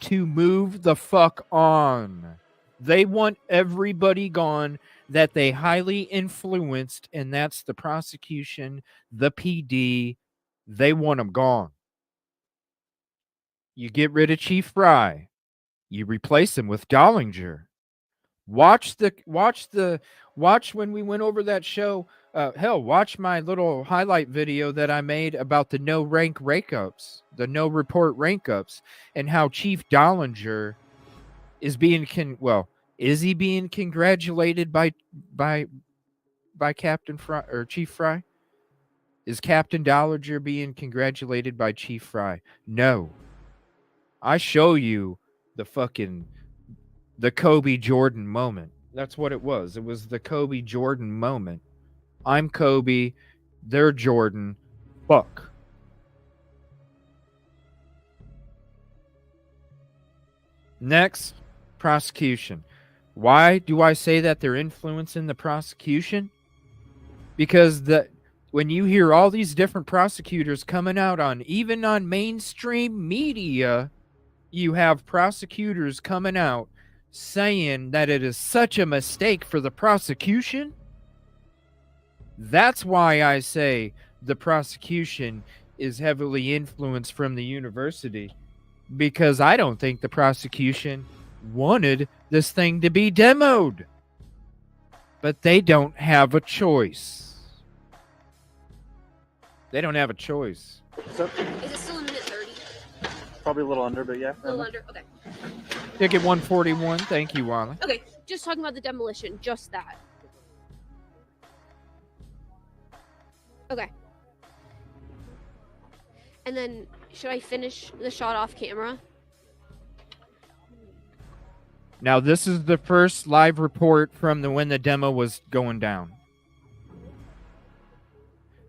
to move the fuck on. They want everybody gone that they highly influenced, and that's the prosecution, the PD. They want them gone. You get rid of Chief Fry. You replace him with Dollinger. Watch when we went over that show. Watch my little highlight video that I made about the no report rank ups, and how Chief Dollinger is being is he being congratulated by Captain Fry or Chief Fry? Is Captain Dollinger being congratulated by Chief Fry? No. I show you the Kobe Jordan moment. That's what it was. It was the Kobe Jordan moment. I'm Kobe. They're Jordan. Fuck. Next, prosecution. Why do I say that they're influencing the prosecution? Because when you hear all these different prosecutors coming out even on mainstream media, you have prosecutors coming out saying that it is such a mistake for the prosecution. That's why I say the prosecution is heavily influenced from the university, because I don't think the prosecution wanted this thing to be demoed. But they don't have a choice. They don't have a choice. Is it still a minute 30? Probably a little under, but yeah. A little under? Okay. Ticket 141. Thank you, Wally. Okay, just talking about the demolition, just that. Okay. And then, should I finish the shot off camera? Now, this is the first live report from when the demo was going down.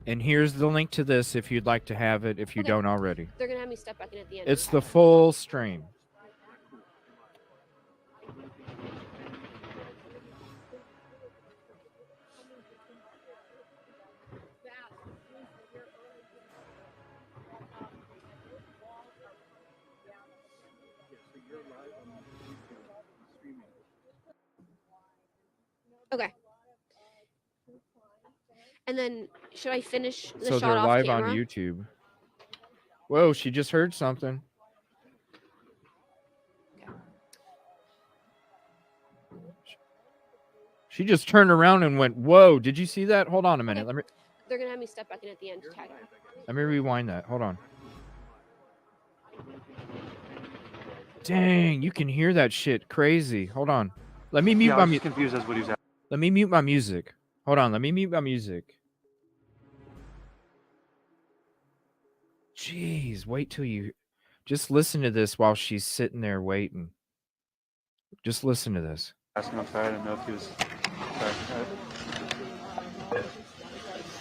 And here's the link to this if you'd like to have it, if you don't already. They're going to have me step back in at the end. It's the full stream. Okay. And then should I finish the So shot they're off live camera? on YouTube. Whoa, she just heard something. She just turned around and went, "Whoa, did you see that? Hold on a minute. Okay. They're gonna have me step back in at the end to tag her. Let me rewind that. Hold on. Dang, you can hear that shit crazy. Hold on. Let me mute Yeah, I my was music. just confused as what he was. Let me mute my music. Hold on, let me mute my music. Jeez, wait till you just listen to this while she's sitting there waiting. Just listen to this. Asking outside. I didn't know if he was.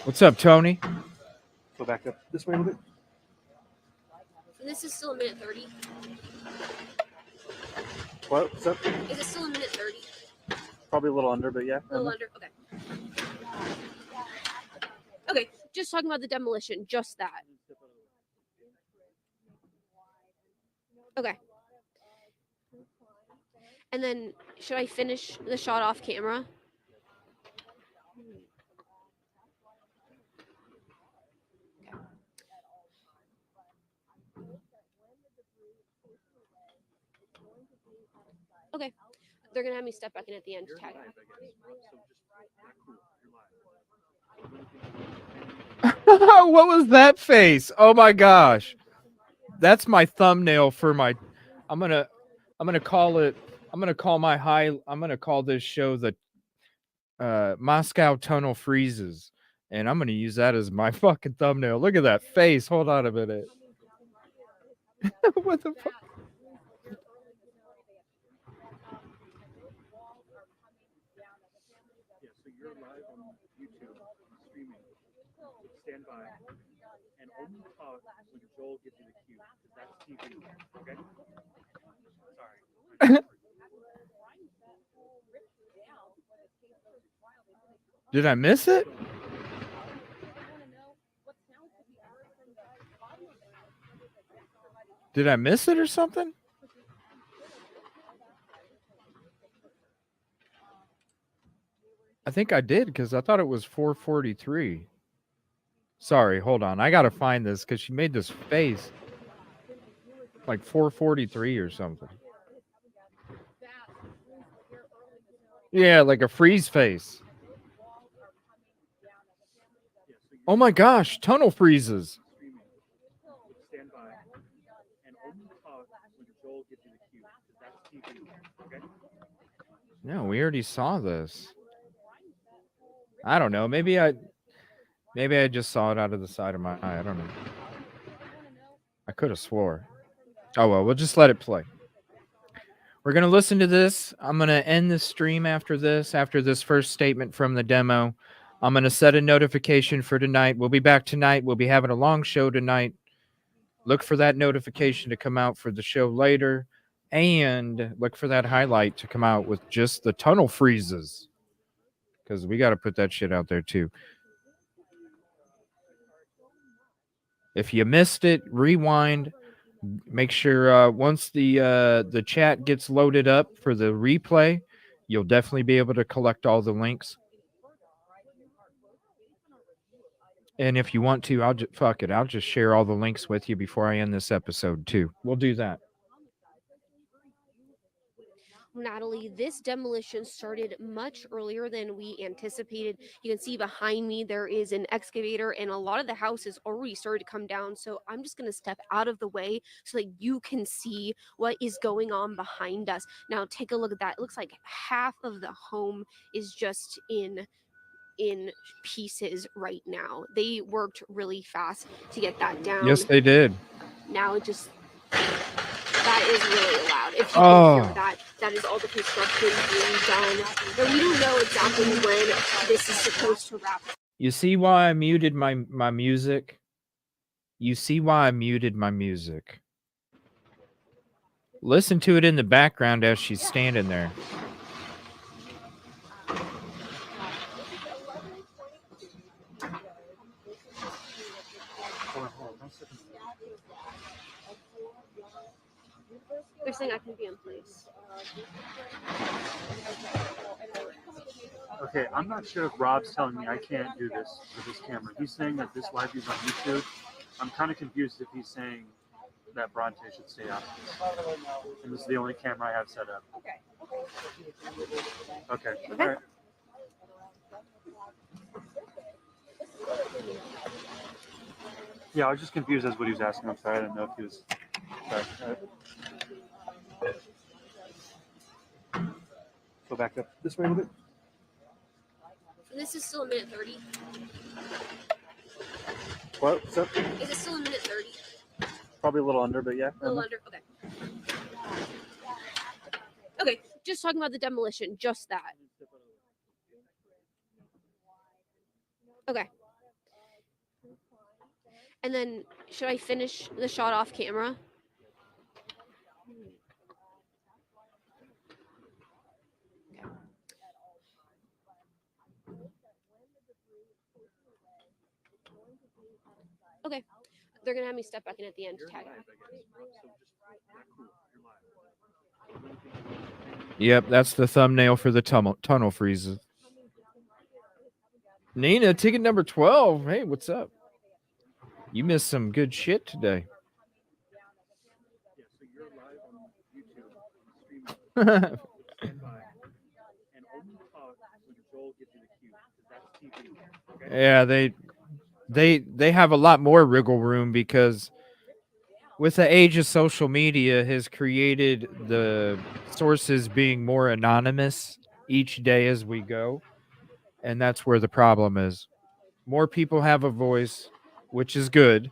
What's up, Tony? Go back up this way a little bit. And this is still a minute 30. What's up? Is it still a minute 30? Probably a little under, but yeah. A little under. Okay. Okay, just talking about the demolition, just that. Okay. And then should I finish the shot off camera? Okay. They're gonna have me step back in at the end to tag her. What was that face? Oh my gosh. That's my thumbnail for my I'm gonna call it I'm gonna call this show the Moscow Tunnel Freezes. And I'm gonna use that as my fucking thumbnail. Look at that face. Hold on a minute. What the fuck? Stand by and only talk when Joel gives you the cue. That's TV. Okay? Sorry. Did I miss it? Did I miss it or something? I think I did because I thought it was 4:43. Sorry, hold on. I gotta find this because she made this face like 4:43 or something. Yeah, like a freeze face. Oh my gosh, tunnel freezes. Stand by and only talk when Joel gives you the cue. That's TV. Okay? No, we already saw this. I don't know. Maybe I just saw it out of the side of my eye. I don't know. I could have swore. Oh well, we'll just let it play. We're gonna listen to this. I'm gonna end the stream after this first statement from the demo. I'm gonna set a notification for tonight. We'll be back tonight. We'll be having a long show tonight. Look for that notification to come out for the show later. And look for that highlight to come out with just the tunnel freezes. Because we got to put that shit out there too. If you missed it, rewind. Make sure once the chat gets loaded up for the replay, you'll definitely be able to collect all the links. And if you want to, I'll just share all the links with you before I end this episode too. We'll do that. Natalie, this demolition started much earlier than we anticipated. You can see behind me there is an excavator and a lot of the house has already started to come down. So I'm just going to step out of the way so that you can see what is going on behind us. Now take a look at that. It looks like half of the home is just in pieces right now. They worked really fast to get that down. Yes, they did. Now it just... That is really loud. If you can hear that, that is all the construction being done. Now, we don't know exactly when this is supposed to wrap. You see why I muted my music? You see why I muted my music? Listen to it in the background as she's standing there. They're saying I can be in place. Okay, I'm not sure if Rob's telling me I can't do this with this camera. He's saying that this live is on YouTube. I'm kind of confused if he's saying that Bronte should stay out. And this is the only camera I have set up. Okay. All right. Yeah, I was just confused as what he was asking. I'm sorry. I didn't know if he was. Sorry. Go back up this way a little bit. This is still a minute 30. What? What's up? Is it still a minute 30? Probably a little under, but yeah. A little under. Okay. Okay. Just talking about the demolition. Just that. Okay. And then, should I finish the shot off camera? Okay. They're going to have me step back in at the end to tag out. Yep, that's the thumbnail for the tunnel freezes. Nina, ticket number 12. Hey, what's up? You missed some good shit today. Yeah, they have a lot more wriggle room because with the age of social media has created the sources being more anonymous each day as we go. And that's where the problem is. More people have a voice, which is good,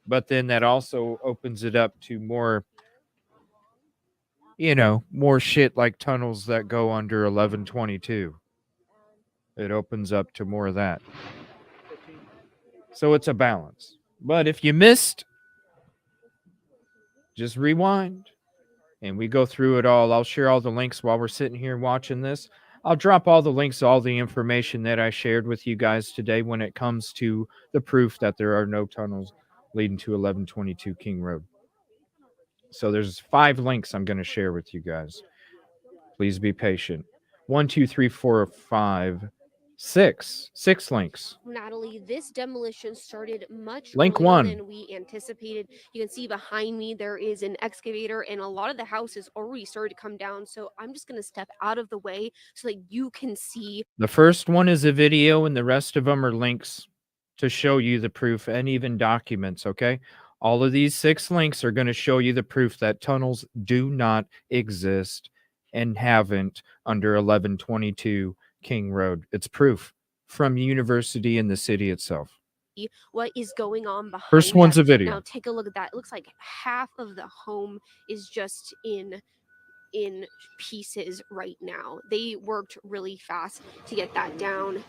but then that also opens it up to more, more shit like tunnels that go under 1122. It opens up to more of that. So it's a balance. But if you missed, just rewind and we go through it all. I'll share all the links while we're sitting here watching this. I'll drop all the links, all the information that I shared with you guys today when it comes to the proof that there are no tunnels leading to 1122 King Road. So there's 5 links I'm going to share with you guys. Please be patient. 1, 2, 3, 4, 5, 6 links. Natalie, this demolition started much Link earlier 1. than we anticipated. You can see behind me there is an excavator, and a lot of the house has already started to come down. So I'm just going to step out of the way so that you can see. The first one is a video, and the rest of them are links to show you the proof and even documents, okay? All of these 6 links are going to show you the proof that tunnels do not exist and haven't under 1122 King Road. It's proof from university and the city itself. What is going on behind First one's that. a video. Now take a look at that. It looks like half of the home is just in pieces right now. They worked really fast to get that down.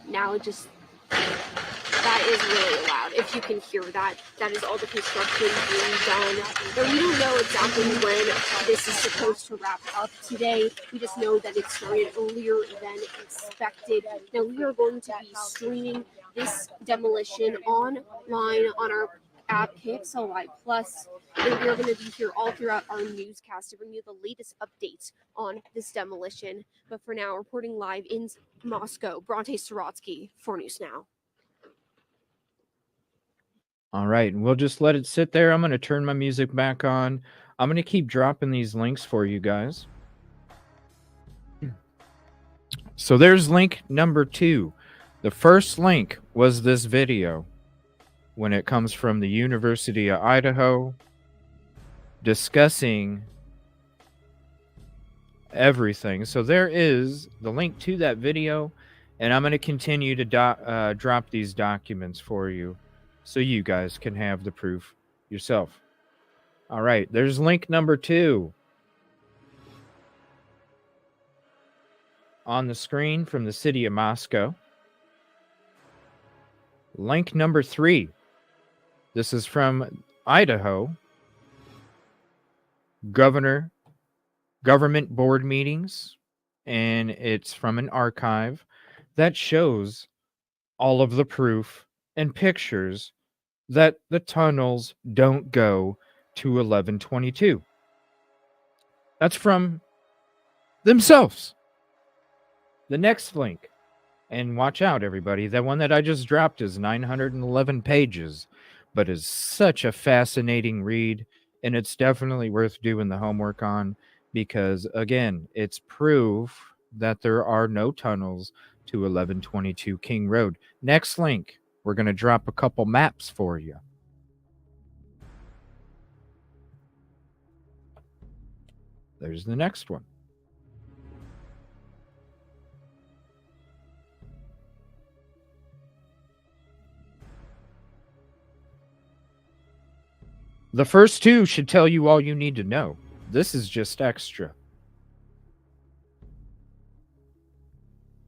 Now it just, that is really loud. If you can hear that, that is all the construction being done. Now, we don't know exactly when this is supposed to wrap up today. We just know that it started earlier than expected. Now, we are going to be streaming this demolition online on our app, KXLY Plus, and we are going to be here all throughout our newscast to bring you the latest updates on this demolition. But for now, reporting live in Moscow, Bronte Sorotsky for News Now. All right, and we'll just let it sit there. I'm going to turn my music back on. I'm going to keep dropping these links for you guys. So there's link number 2. The first link was this video when it comes from the University of Idaho discussing everything. So there is the link to that video, and I'm going to continue to drop these documents for you so you guys can have the proof yourself. All right, there's link number 2 on the screen from the city of Moscow. Link number 3. This is from Idaho. Government board meetings, and it's from an archive that shows all of the proof and pictures that the tunnels don't go to 1122. That's from themselves. The next link. And watch out, everybody. That one that I just dropped is 911 pages, but is such a fascinating read. And it's definitely worth doing the homework on because, again, it's proof that there are no tunnels to 1122 King Road. Next link. We're going to drop a couple maps for you. There's the next one. The first two should tell you all you need to know. This is just extra.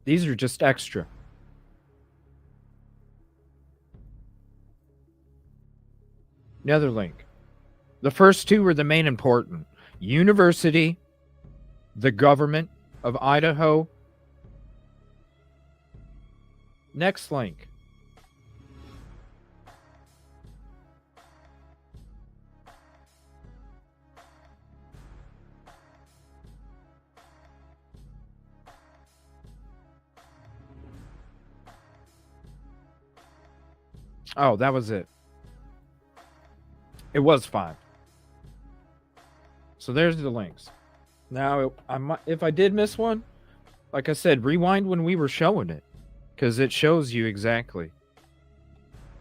These are just extra. Another link. The first two are the main important. University, the government of Idaho. Next link. Oh, that was it. It was 5. So there's the links. Now, if I did miss one, like I said, rewind when we were showing it, because it shows you exactly.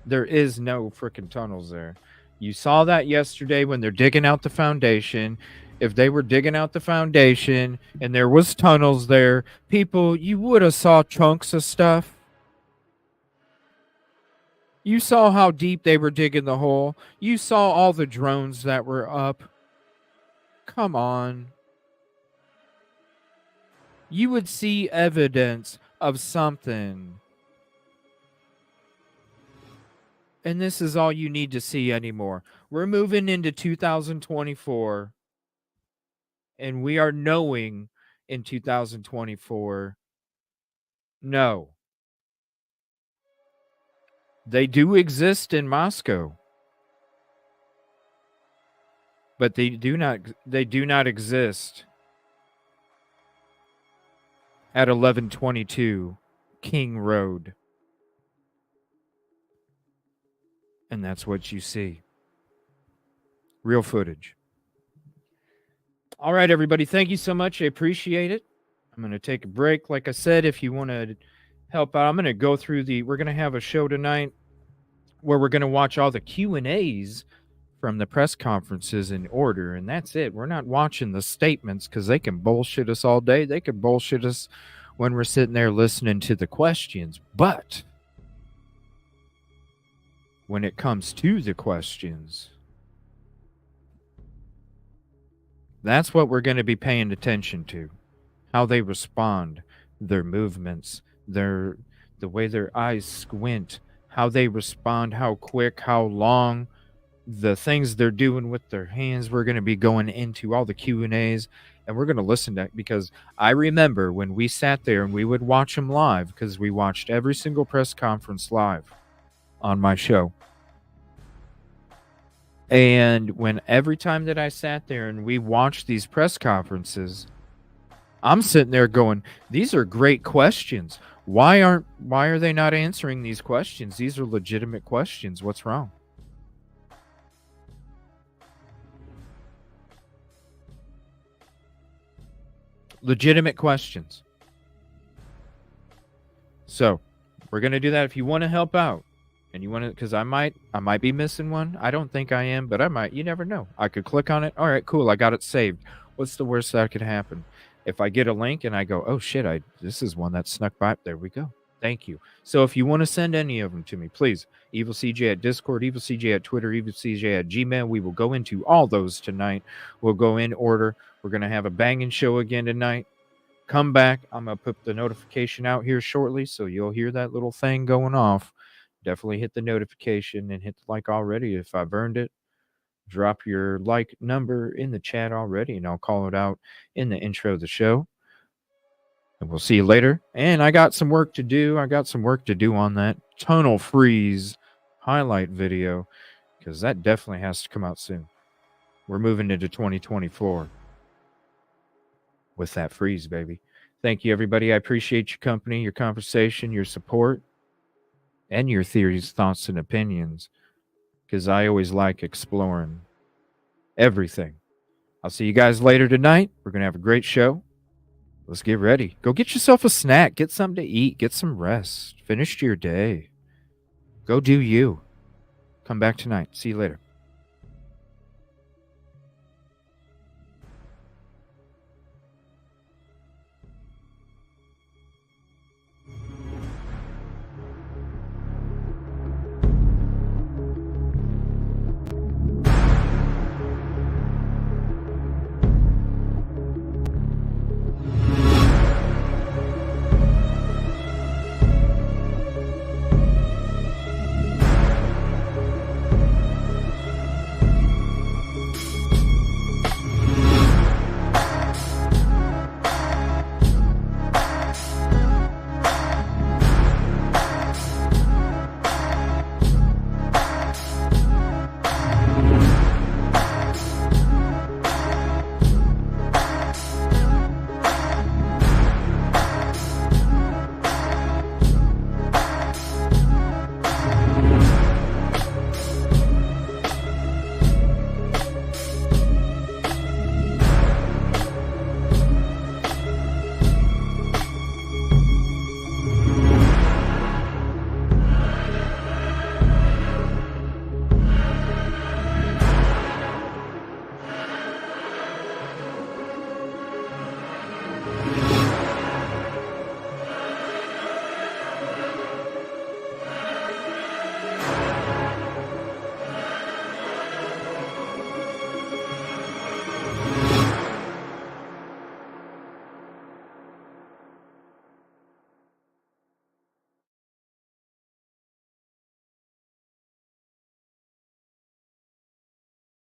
There is no freaking tunnels there. You saw that yesterday when they're digging out the foundation. If they were digging out the foundation and there was tunnels there, people, you would have saw chunks of stuff. You saw how deep they were digging the hole. You saw all the drones that were up. Come on. You would see evidence of something. And this is all you need to see anymore. We're moving into 2024. And we are knowing in 2024, no. They do exist in Moscow. But they do not exist at 1122 King Road. And that's what you see. Real footage. All right, everybody. Thank you so much. I appreciate it. I'm going to take a break. Like I said, if you want to help out, I'm going to go through we're going to have a show tonight where we're going to watch all the Q&As from the press conferences in order, and that's it. We're not watching the statements because they can bullshit us all day. They can bullshit us when we're sitting there listening to the questions. But when it comes to the questions, that's what we're going to be paying attention to. How they respond, their movements, the way their eyes squint, how they respond, how quick, how long, the things they're doing with their hands. We're going to be going into all the Q&As, and we're going to listen to it, because I remember when we sat there and we would watch them live, because we watched every single press conference live on my show. And when every time that I sat there and we watched these press conferences, I'm sitting there going, these are great questions. Why are they not answering these questions? These are legitimate questions. What's wrong? Legitimate questions. So we're going to do that. If you want to help out and you want to, because I might be missing one. I don't think I am, but I might. You never know. I could click on it. All right, cool. I got it saved. What's the worst that could happen? If I get a link and I go, oh shit, this is one that snuck by. There we go. Thank you. So if you want to send any of them to me, please, EvilCJ at Discord, EvilCJ at Twitter, EvilCJ at Gmail. We will go into all those tonight. We'll go in order. We're going to have a banging show again tonight. Come back. I'm going to put the notification out here shortly, so you'll hear that little thing going off. Definitely hit the notification and hit the like already if I've earned it. Drop your like number in the chat already, and I'll call it out in the intro of the show. And we'll see you later. And I got some work to do. I got some work to do on that tunnel freeze highlight video, because that definitely has to come out soon. We're moving into 2024. with that freeze, baby. Thank you, everybody. I appreciate your company, your conversation, your support, and your theories, thoughts, and opinions, because I always like exploring everything. I'll see you guys later tonight. We're going to have a great show. Let's get ready. Go get yourself a snack. Get something to eat. Get some rest. Finish your day. Go do you. Come back tonight. See you later.